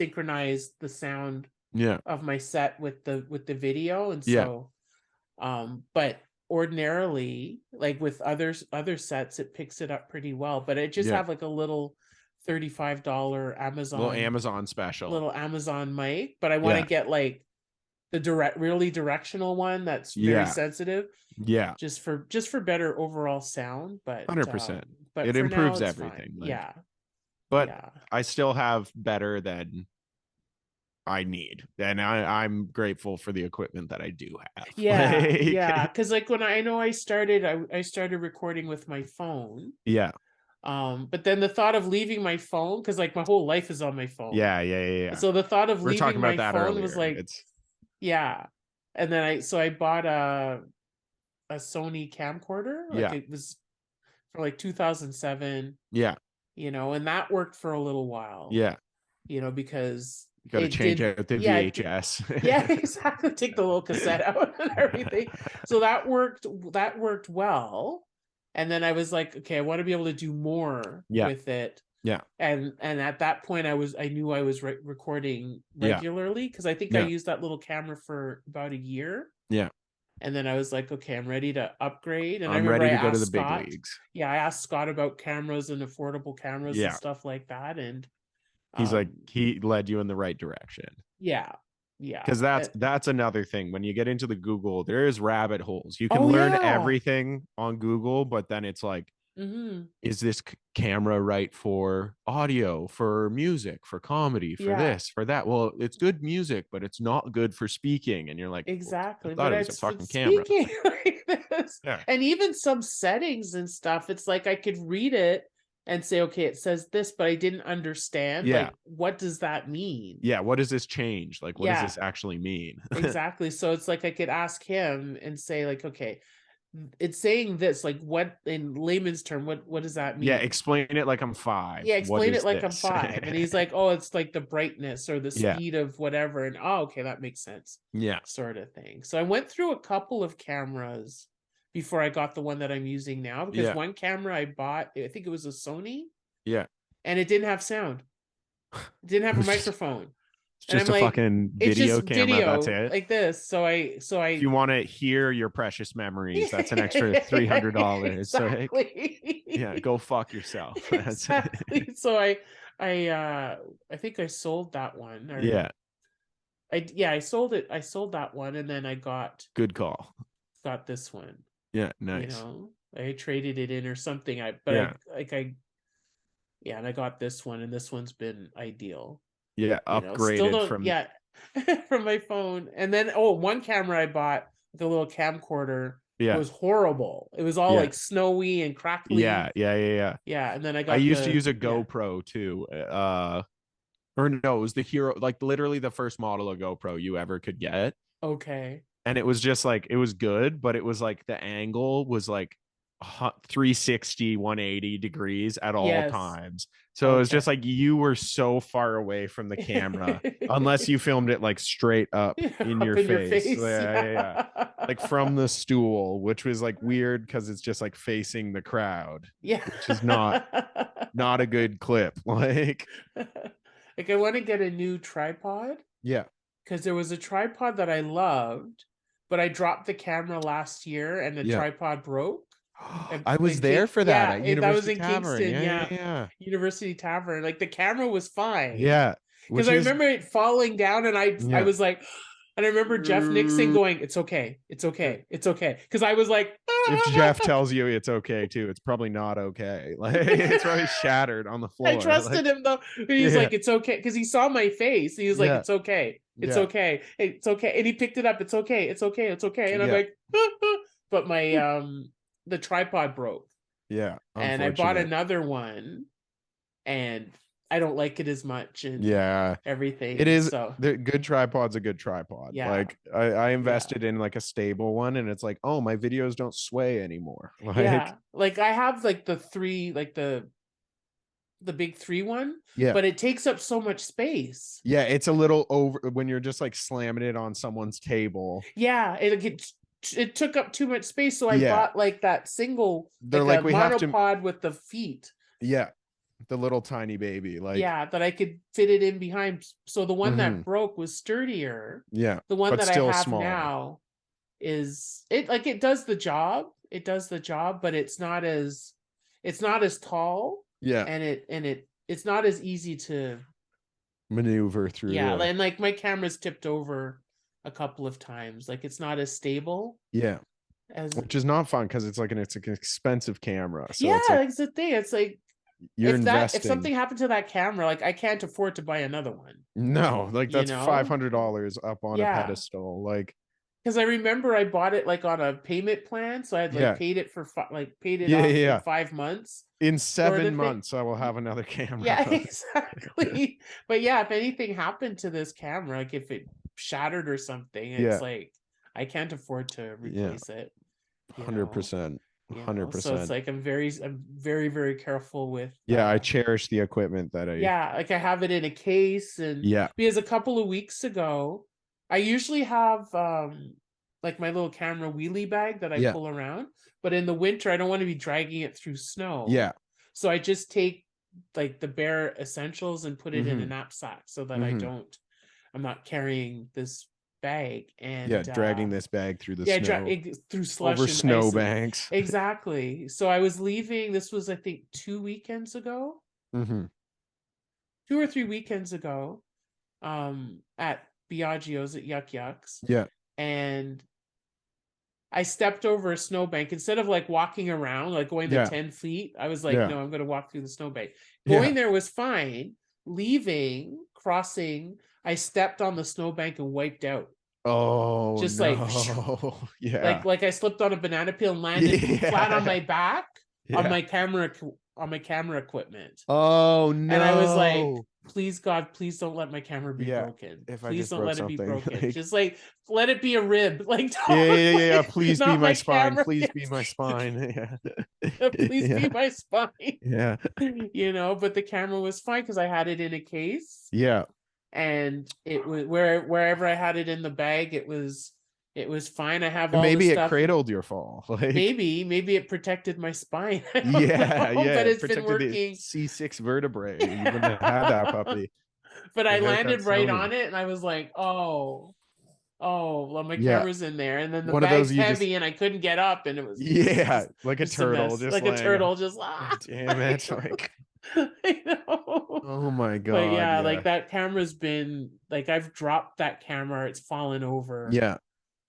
synchronize the sound Yeah. of my set with the video. And Yeah. so but ordinarily, like with other sets, it picks it up pretty well. But I just Yeah. have like a little $35 Little Amazon special. little Amazon mic, but I want to Yeah. get like the really directional one that's very Yeah. sensitive, Yeah. just for better overall sound. But 100%. but It for now improves it's everything. fine. Like, Yeah. but Yeah. I still have better than I need. And I'm grateful for the equipment that I do have. Yeah. Like, Yeah. Because like when I know I started recording with my phone. yeah. But then the thought of leaving my phone, because like my whole life is on my phone. Yeah. Yeah. Yeah. Yeah. So the thought of We were talking leaving about my that phone was earlier. like, yeah. And then I bought a Sony camcorder. Like Yeah. it was for like 2007, Yeah. and that worked for a little while. Yeah. Because You got to change out the VHS. Yeah, exactly. Take the little cassette out and everything. So that worked well. And then I was like, okay, I want to be able to do more with it. Yeah. And at that point I knew I was recording regularly, because I think I used that little camera for about a year. Yeah. And then I was like, okay, I'm ready to upgrade. And I'm ready to go to the big leagues. Yeah, I asked Scott about cameras and affordable cameras and stuff like that. And he's like, he led you in the right direction. Yeah. Yeah. Because that's another thing. When you get into the Google, there is rabbit holes. You can learn everything on Google, but then it's like, is this camera right for audio, for music, for comedy, for this, for that? Well, it's good music, but it's not good for speaking. And you're like, exactly. well, I thought it was a fucking camera. Like this. Yeah. And even some settings and stuff, it's like I could read it and say, okay, it says this, but I didn't understand. Like, what does that mean? Yeah. What does this change? Like, what does this actually mean? Exactly. So it's like I could ask him and say, like, okay, it's saying this, like, what in layman's term, what does that mean? Yeah, explain it like I'm 5. Yeah, explain it like I'm 5. And he's like, oh, it's like the brightness or the speed of whatever. And okay, that makes sense. Yeah. Sort of thing. So I went through a couple of cameras before I got the one that I'm using now, because one camera I bought, I think it was a Sony. Yeah. And it didn't have sound. It didn't have a microphone. It's just a fucking video camera. That's it. Like this. So I if you want to hear your precious memories, that's an extra $300. Exactly. Yeah, go fuck yourself. Exactly. So I think I sold that one. I sold it. I sold that one, and then I got this one. Yeah, nice. I traded it in or something. And I got this one, and this one's been ideal. Yeah, upgraded from from my phone. And then one camera I bought, the little camcorder, was horrible. It was all like snowy and crackly. Yeah. And then I used to use a GoPro too. Or no, it was the Hero, like literally the first model of GoPro you ever could get. Okay. And it was just like, it was good, but it was like the angle was like 360, 180 degrees at all times. So it was just like you were so far away from the camera unless you filmed it like straight up in your face. Yeah. Like from the stool, which was like weird because it's just like facing the crowd. Yeah. Which is not a good clip. Like I want to get a new tripod. Yeah. Because there was a tripod that I loved, but I dropped the camera last year and the tripod broke. I was there for that at University that was in Tavern. Kingston, Yeah. University Tavern. Like the camera was fine. Yeah. Because I remember it falling down, and I was like, and I remember Jeff Nixon going, "It's okay, it's okay, it's okay." Because I was like, if Jeff tells you it's okay too, it's probably not okay. Like it's probably shattered on the floor. I trusted him though. He's like, "It's okay," because he saw my face. He was like, "It's okay, it's okay, it's okay," and he picked it up. It's okay, it's okay, it's okay. And I'm like, but my the tripod broke. Yeah. And I bought another one, and I don't like it as much and Yeah, everything. it is. So The good tripod's a good tripod. yeah, Like I invested in like a stable one, and it's like, oh, my videos don't sway anymore. Like, yeah. Like I have like the three, like the big three one, yeah, but it takes up so much space. yeah, it's a little over when you're just like slamming it on someone's table. Yeah, it took up too much space, so I Yeah, bought like that single, they're like a like, we have to. monopod with the feet. Yeah, the little tiny baby. Like, Yeah, that I could fit it in behind. So the one mm-hmm. that broke was sturdier. Yeah, The one but that I still have small. now is it like it does the job. It does the job, but it's not as tall, Yeah, and it's not as easy to maneuver through yeah, the. and like my camera's tipped over a couple of times. Like it's not as stable Yeah, as which is not fun because it's an expensive camera. So yeah, it's like that's the thing. It's like you're if investing. something happened to that camera, like I can't afford to buy another one. No, like You that's know? $500 up on a Yeah. pedestal. Like, Because I remember I bought it like on a payment plan, so I had like yeah, paid it for like paid it yeah, off yeah, in yeah. 5 months In sort of 7 thing. months, I will have another camera. Yeah, exactly. But yeah, if anything happened to this camera, like if it shattered or something, it's Yeah, like I can't afford to yeah, replace it, you know. 100%, You hundred know, so it's percent. like I'm very, very careful with Yeah, I cherish the equipment that I. yeah, like I have it in a case and Yeah, because a couple of weeks ago, I usually have like my little camera wheelie bag that I yeah, pull around, but in the winter I don't want to be dragging it through snow. yeah. So I just take like the bare essentials and put it in a Mm-hmm. knapsack so that Mm-hmm. I'm not carrying this bag Yeah, and dragging this bag through the yeah, snow through slush over and ice. snowbanks. Exactly. So I was leaving, this was I think 2 weekends ago, Mm-hmm. 2 or 3 weekends ago, at Biagio's at Yuck Yucks, Yeah, and I stepped over a snowbank instead of like walking around, like going the yeah, 10 feet. I was like, yeah, no, I'm going to walk through the snowbank. yeah. Going there was fine. Leaving, crossing, I stepped on the snowbank and wiped out. Oh Just like, no. like, Yeah. like I slipped on a banana peel and landed flat on Yeah. my back on Yeah. my camera equipment. Oh And I was like, no. please God, please don't let my camera be Yeah. broken. If I Please just don't broke let it be something, broken. like, Just like let it be a rib. Like yeah, don't yeah, yeah, yeah. like, Please be not my my spine. camera. Please be Yes. my spine. Yeah. Please be Yeah. my spine. Yeah. You know, but the camera was fine because I had it in a case Yeah. and it was wherever I had it in the bag, it was fine. I have And all the maybe it stuff. cradled your fall. Like, Maybe it protected my spine. I don't yeah, know, yeah. but It it's been protected the working. C6 vertebrae. You wouldn't have had that puppy But I without that landed right snowman. on it and I was like, oh, well, my Yeah. camera's in there. And then the One of those bag's you just, heavy and I couldn't get up and yeah, like a just a turtle mess. just Like a laying on. turtle, just God damn it. Like, I know. oh my But God. yeah, Yeah. like that camera's been like I've dropped that camera, it's fallen over Yeah.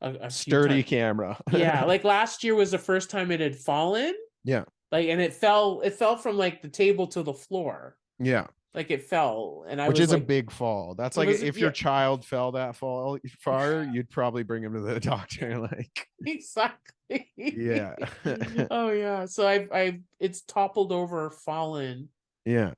a few Sturdy times. camera. Yeah, like last year was the first time it had fallen. Yeah. Like and it fell from like the table to the floor. Yeah. Like it fell. And I Which was is a like, big fall. That's it like was if your yeah, child fell that far, you'd probably bring him to the doctor. Like, exactly. yeah. Oh yeah. So I've it's toppled over, fallen Yeah.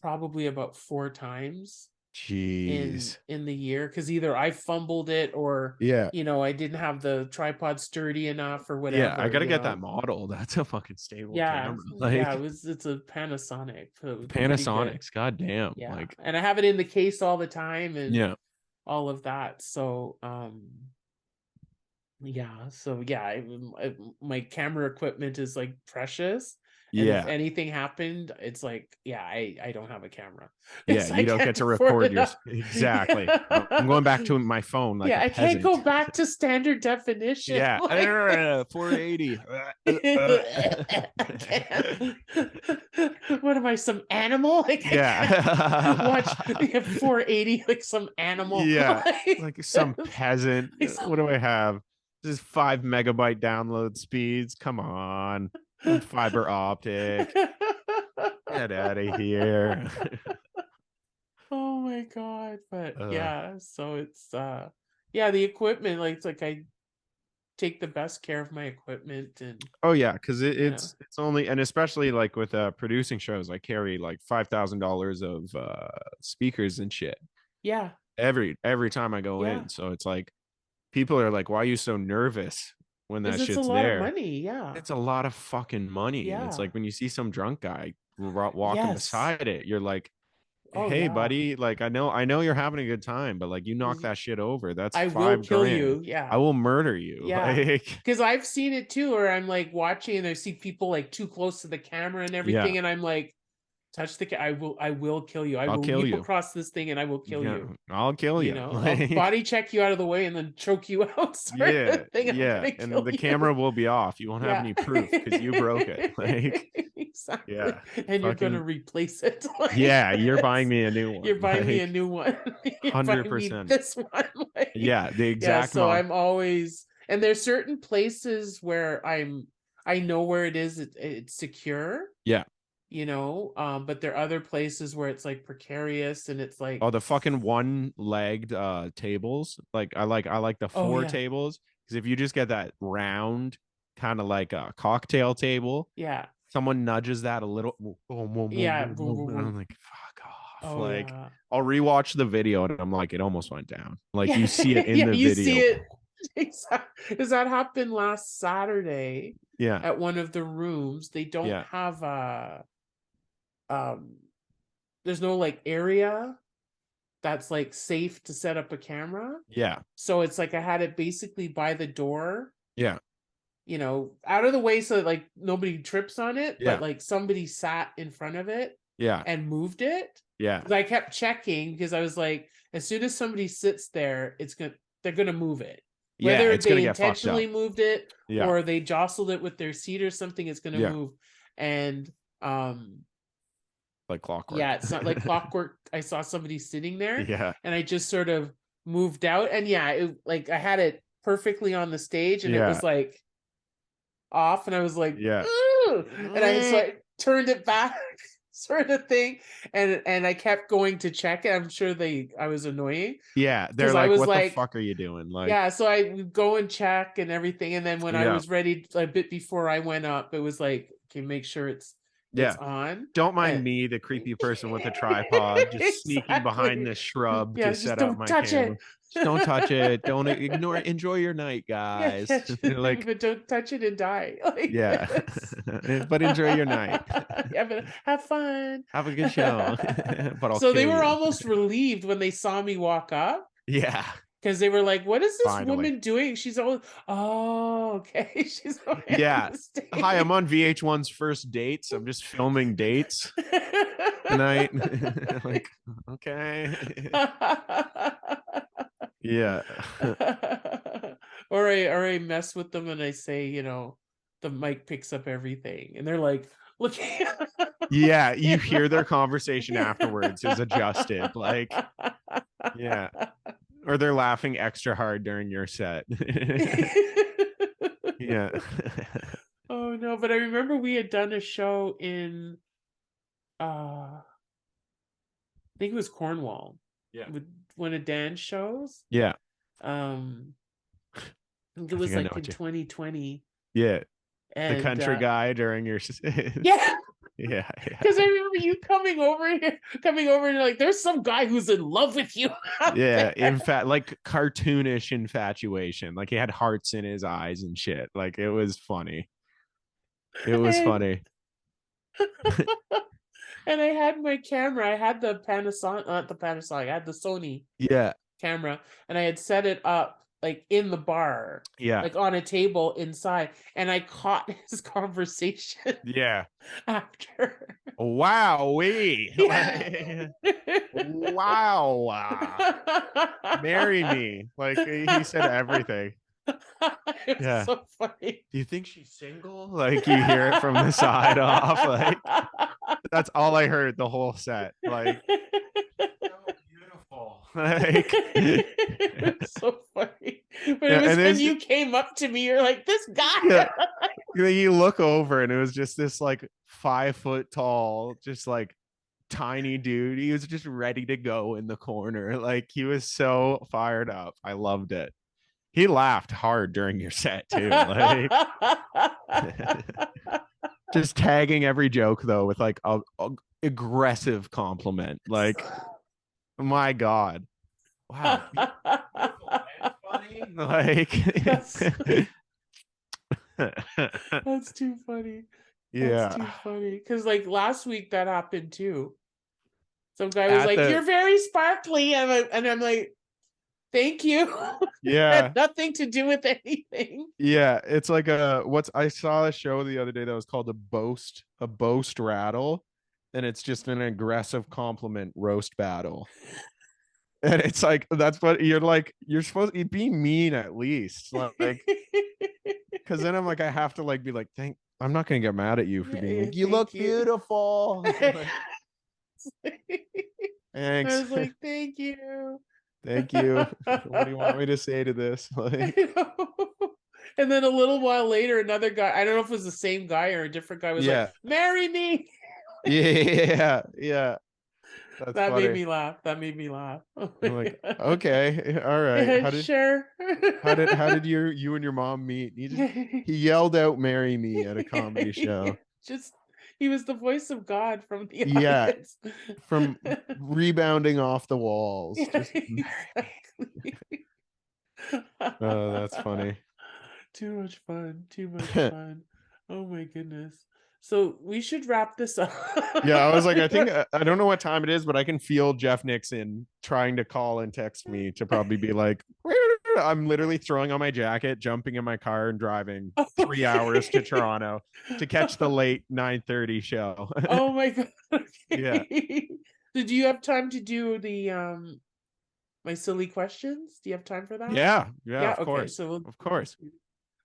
probably about 4 times Jeez. in the year because either I fumbled it or Yeah. I didn't have the tripod sturdy enough or Yeah. I whatever, gotta get that model. That's a fucking stable Yeah, camera. yeah, Like, it's a Panasonic, so it was pretty good. Panasonics. God damn. Yeah. Like, And I have it in the case all the time and yeah. all of that. So yeah, so yeah, my camera equipment is like precious, and if Yeah. anything happened, it's like, yeah, I don't have a camera. Yeah. It's I You don't can't get to afford record it. your exactly. I'm going back to my phone like Yeah, a I can't peasant. go back to standard definition. Yeah. Like, 480. I can't. What am I, some animal? Like I can't watch Yeah. 480 like some animal. Yeah. Like some peasant. What do I have? This is 5 megabyte download speeds. Come on. I'm fiber optic. Get out of here. Oh my God. But uh, yeah, so it's yeah, the equipment, like it's like take the best care of my equipment, and Oh yeah, because it's only, and especially like with producing shows, I carry like $5,000 of speakers and shit yeah, every time I go yeah, in. So it's like people are like, "Why are you so nervous when because that it's a shit's lot of there?" money. Yeah, It's a lot of fucking money, and it's yeah, like when you see some drunk guy walking yes, beside it, you're like, oh "Hey, yeah. buddy, like I know you're having a good time, but like you knock that shit over, that's I will five kill grand. you. I Yeah. will murder you." Yeah. Like, Because I've seen it too, or I'm like watching and I see people like too close to the camera and yeah, everything, and I'm like, touch the I will kill you. I I'll will kill leap you. across this thing and I will kill Yeah, you. I'll kill You you. know, I'll Like, body check you out of the way and then choke you out, sort of yeah, thing. I'm yeah. gonna And kill the you. camera will be off. You won't have Yeah. any proof because you broke it. Like, Exactly. yeah, And you're gonna fucking, replace it. Like yeah, you're buying this. me a new You're one. buying me a Like, new one. You're buying me 100%. this one. Like, Yeah, the yeah, exact so model. I'm always, and there's certain places where I know where it is, it's secure, Yeah. but there are other places where it's like precarious and it's Oh, like, the fucking one-legged tables. Like I like the oh four yeah, tables because if you just get that round kind of like a cocktail table, yeah, someone nudges that a little, yeah, and I'm like, fuck off. oh Like, yeah. I'll rewatch the video and I'm like, it almost went down. Like you Yeah, see it in yeah, the you see video. it. Because that happened last Saturday Yeah. at one of the rooms. They don't Yeah. have a um there's no like area that's like safe to set up a camera. Yeah. So it's like I had it basically by the door, Yeah. out of the way so that like nobody trips on it, but Yeah. like somebody sat in front of it Yeah. and moved it. Yeah. Because I kept checking because I was like, as soon as somebody sits there, they're gonna move it. Yeah. Whether It's gonna they get fucked up. intentionally moved it Yeah. or they jostled it with their seat or something, it's gonna Yeah. move. And Like clockwork. yeah, it's not like clockwork. I saw somebody sitting there Yeah. and I just sort of moved out. And yeah, like I had it perfectly on the stage and it Yeah. was like off and I was like, Yeah. ooh, and I turned it back, sort of thing. And I kept going to check it. I'm sure I was annoying Yeah. They're because I like, was what the like, fuck are you doing? Like, yeah, so I would go and check and everything. And then when I yeah. was ready, a bit before I went up, it was like, okay, make sure it's Yeah. on. Don't mind And me, the creepy person with the tripod, just sneaking behind exactly. the shrub Yeah, to just set up don't my touch camera. it. Just don't touch it. Don't ignore it. Enjoy your night, Yeah, guys. catch They're it, like, but don't touch it and die. Like yeah. this. But enjoy your night. Yeah, but have fun. Have a good show. But I'll So they kill were you. almost relieved when they saw me walk up Yeah. because they were like, "What is this Finally. woman doing? She's always oh, okay, she's over Yeah. on the Hi, I'm stage." on VH1's first dates. I'm just filming dates tonight. Like, okay. Yeah. Or I mess with them and I say, the mic picks up everything, and they're like, looking. Yeah, you hear their know? conversation afterwards is adjusted. Like, yeah. Or they're laughing extra hard during your set. Yeah. Oh no, but I remember we had done a show in I think it was Cornwall Yeah. with one of Dan's shows. Yeah. Um I think it I think was I know like in what you. 2020. Yeah. The And country guy during your. yeah, Yeah. because I Yeah. remember you coming over and you're like, there's some guy who's in love with you out Yeah. In there. fact, like cartoonish infatuation. Like he had hearts in his eyes and shit. Like it was funny. It was And funny. and I had my camera. I had the Panasonic, not the Panasonic. I had the Sony Yeah. camera, and I had set it up like in the bar, Yeah. like on a table inside, and I caught his conversation Yeah. after. Wow. Yeah. Wow. Marry me. Like he said everything. It's Yeah. so funny. Do you think she's single? Like you hear it from the side off. Like that's all I heard the whole set. Like so beautiful. Like It's so funny. But yeah, it was and when there's you came up to me, you're like, this guy. yeah, you look over and it was just this like 5 foot tall, just like tiny dude. He was just ready to go in the corner. Like he was so fired up. I loved it. He laughed hard during your set too. Like just tagging every joke though with like a aggressive compliment. Like, my God. Wow. Beautiful and funny. That's Like that's too funny. That's yeah. too funny. Because like last week that happened too. Some guy was At like, the "You're very sparkly," and I'm like, "Thank you." Had yeah. nothing to do with anything. Yeah, it's like I saw a show the other day that was called a boast rattle, and it's just an aggressive compliment roast battle. And it's like that's what you're like, you're supposed to be mean at least. Like, because then I'm like, I have to like be like, I'm not gonna get mad at you for being Yeah, like, you thank look you. beautiful. Like, I thanks. was like, "Thank you." Thank you. What do you want me to say to this? Like, I know. And then a little while later, another guy, I don't know if it was the same guy or a different guy, was like, yeah. "Marry me." Yeah, yeah. That's That made funny. me laugh. That made me laugh. Oh I'm my like, God. okay, all right. Yeah, How did sure. you and your mom meet? He yelled out "marry me" at a comedy show. Just he was the voice of God from the Yeah, audience. from rebounding off the walls. Yeah, Just marry me. exactly. Oh, that's funny. Too much fun. Too much fun. Oh my goodness. So we should wrap this up. Yeah, I was like, I think I don't know what time it is, but I can feel Jeff Nixon trying to call and text me to probably be like, I'm literally throwing on my jacket, jumping in my car, and driving 3 hours to Okay. Toronto to catch the late 9:30 show. Oh my God. Yeah. Okay. Did you have time to do the my silly questions? Do you have time for that? Yeah. Yeah. Yeah, Of okay. course. So we'll Of do course.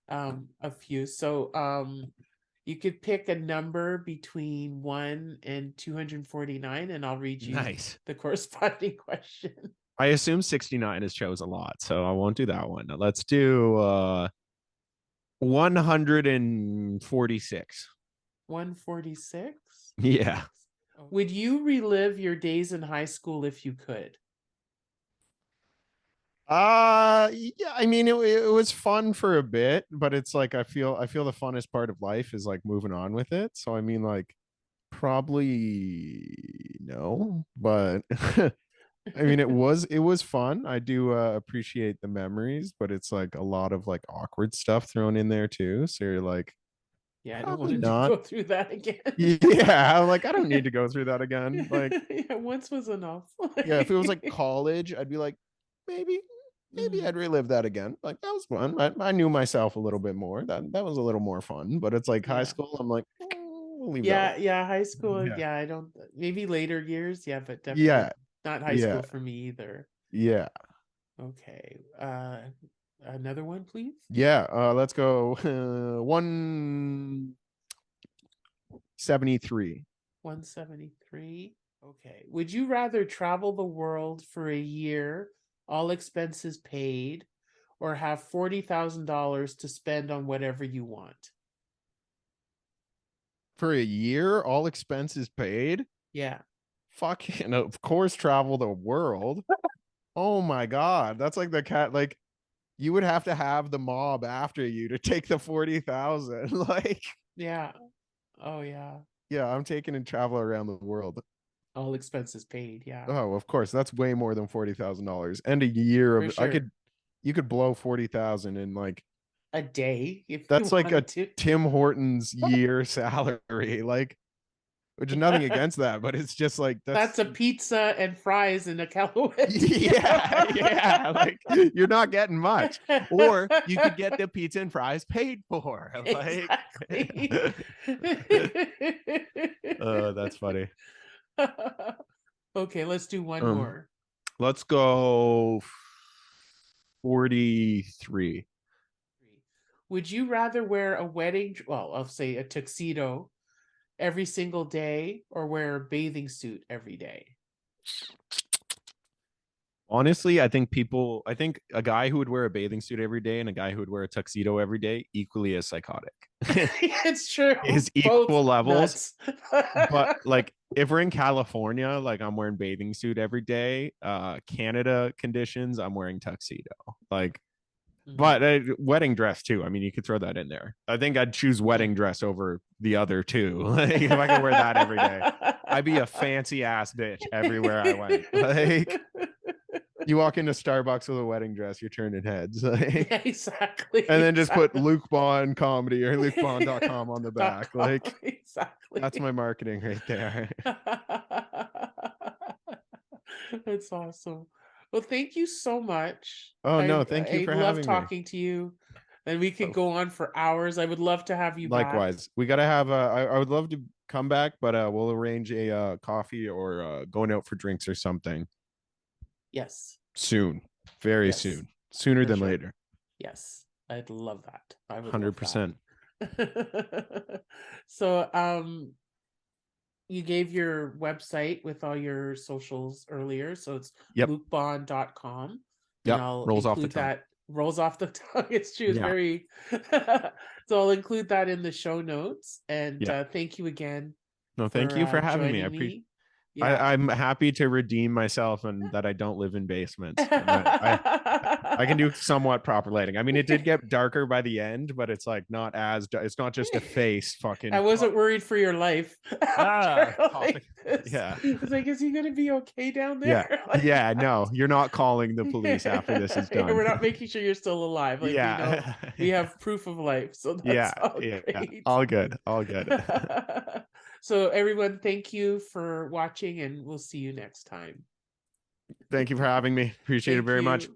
a few. So you could pick a number between 1 and 249 and I'll read you Nice. the corresponding question. I assume 69 is chose a lot, so I won't do that one. Let's do 146. 146? Yeah. Would you relive your days in high school if you could? Yeah, I mean it was fun for a bit, but it's like I feel the funnest part of life is like moving on with it. So I mean like probably no, but I mean it was fun. I do appreciate the memories, but it's like a lot of like awkward stuff thrown in there too. So you're like, Yeah, I don't probably want to not. go through that again. Yeah, I'm like, I don't need to go through that again. Like, Yeah, once was enough. yeah, if it was like college, I'd be like, maybe, maybe Mhm. I'd relive that again. Like that was fun. I knew myself a little bit more. That was a little more fun. But it's like high Yeah. school. I'm like, we'll leave that one. Yeah, high school. Yeah. Yeah, I don't maybe later years. Yeah, but definitely Yeah. not high Yeah. school for me either. Yeah. Okay. Another one, please. Yeah. Let's go. 173. 173. Okay. Would you rather travel the world for a year, all expenses paid, or have $40,000 to spend on whatever you want? For a year, all expenses paid. Yeah. Fucking, of course, travel the world. Oh my God. That's like the cat. Like, you would have to have the mob after you to take the 40,000. Like, Yeah. Oh yeah. yeah, I'm taking and travel around the world. All expenses paid. Yeah. Oh, of course, that's way more than $40,000 and a year For of. I sure. could, you could blow 40,000 in like A day if that's you like a wanted to. Tim Hortons year salary. Like, which is nothing against that, but it's just like That's that's a pizza and fries and a Callaway. yeah, yeah. Like you're not getting much. Or you could get the pizza and fries paid for. Like Exactly. that's funny. Okay, let's do one Um, more. let's go 43. Would you rather wear a well, I'll say a tuxedo every single day or wear a bathing suit every day? Honestly, I think a guy who would wear a bathing suit every day and a guy who would wear a tuxedo every day equally as psychotic. It's true. Is Both equal levels. nuts. But like if we're in California, like I'm wearing bathing suit every day. Canada conditions, I'm wearing tuxedo. Like But wedding dress too. I mean, you could throw that in there. I think I'd choose wedding dress over the other two. Like, if I could wear that every day, I'd be a fancy ass bitch everywhere I went. Like, you walk into Starbucks with a wedding dress, you're turning heads. Like, yeah, exactly. And then just put Luke Bawn comedy or lukebawn.com on the back. Like, exactly. That's my marketing right there. That's awesome. Well, thank you so much. Oh no, thank you for having me. I love talking to you. And we could go on for hours. I would love to have you Likewise. back. We gotta have I would love to come back, but we'll arrange a coffee or going out for drinks or something. Yes. Soon. Very soon. Sooner than later. Yes. I'd love that. I would 100%. So you gave your website with all your socials earlier, so it's lukebawn.com. Yeah, I'll rolls off the include tongue. that. Rolls off the tongue. It's true. It's very so I'll include that in the show notes. And thank you again. No, thank you for having me. I appreciate. I'm happy to redeem myself and that I don't live in basements. I can do somewhat proper lighting. I mean, it did get darker by the end, but it's like not as it's not just a face fucking. I wasn't worried for your life. Yeah. It's like, is he gonna be okay down there? Yeah. Like, yeah, no, you're not calling the police after this is done. We're not making sure you're still alive. Like, we have proof of life. So that's all great. All good. All good. So everyone, thank you for watching, and we'll see you next time. Thank you for having me. Appreciate it very much.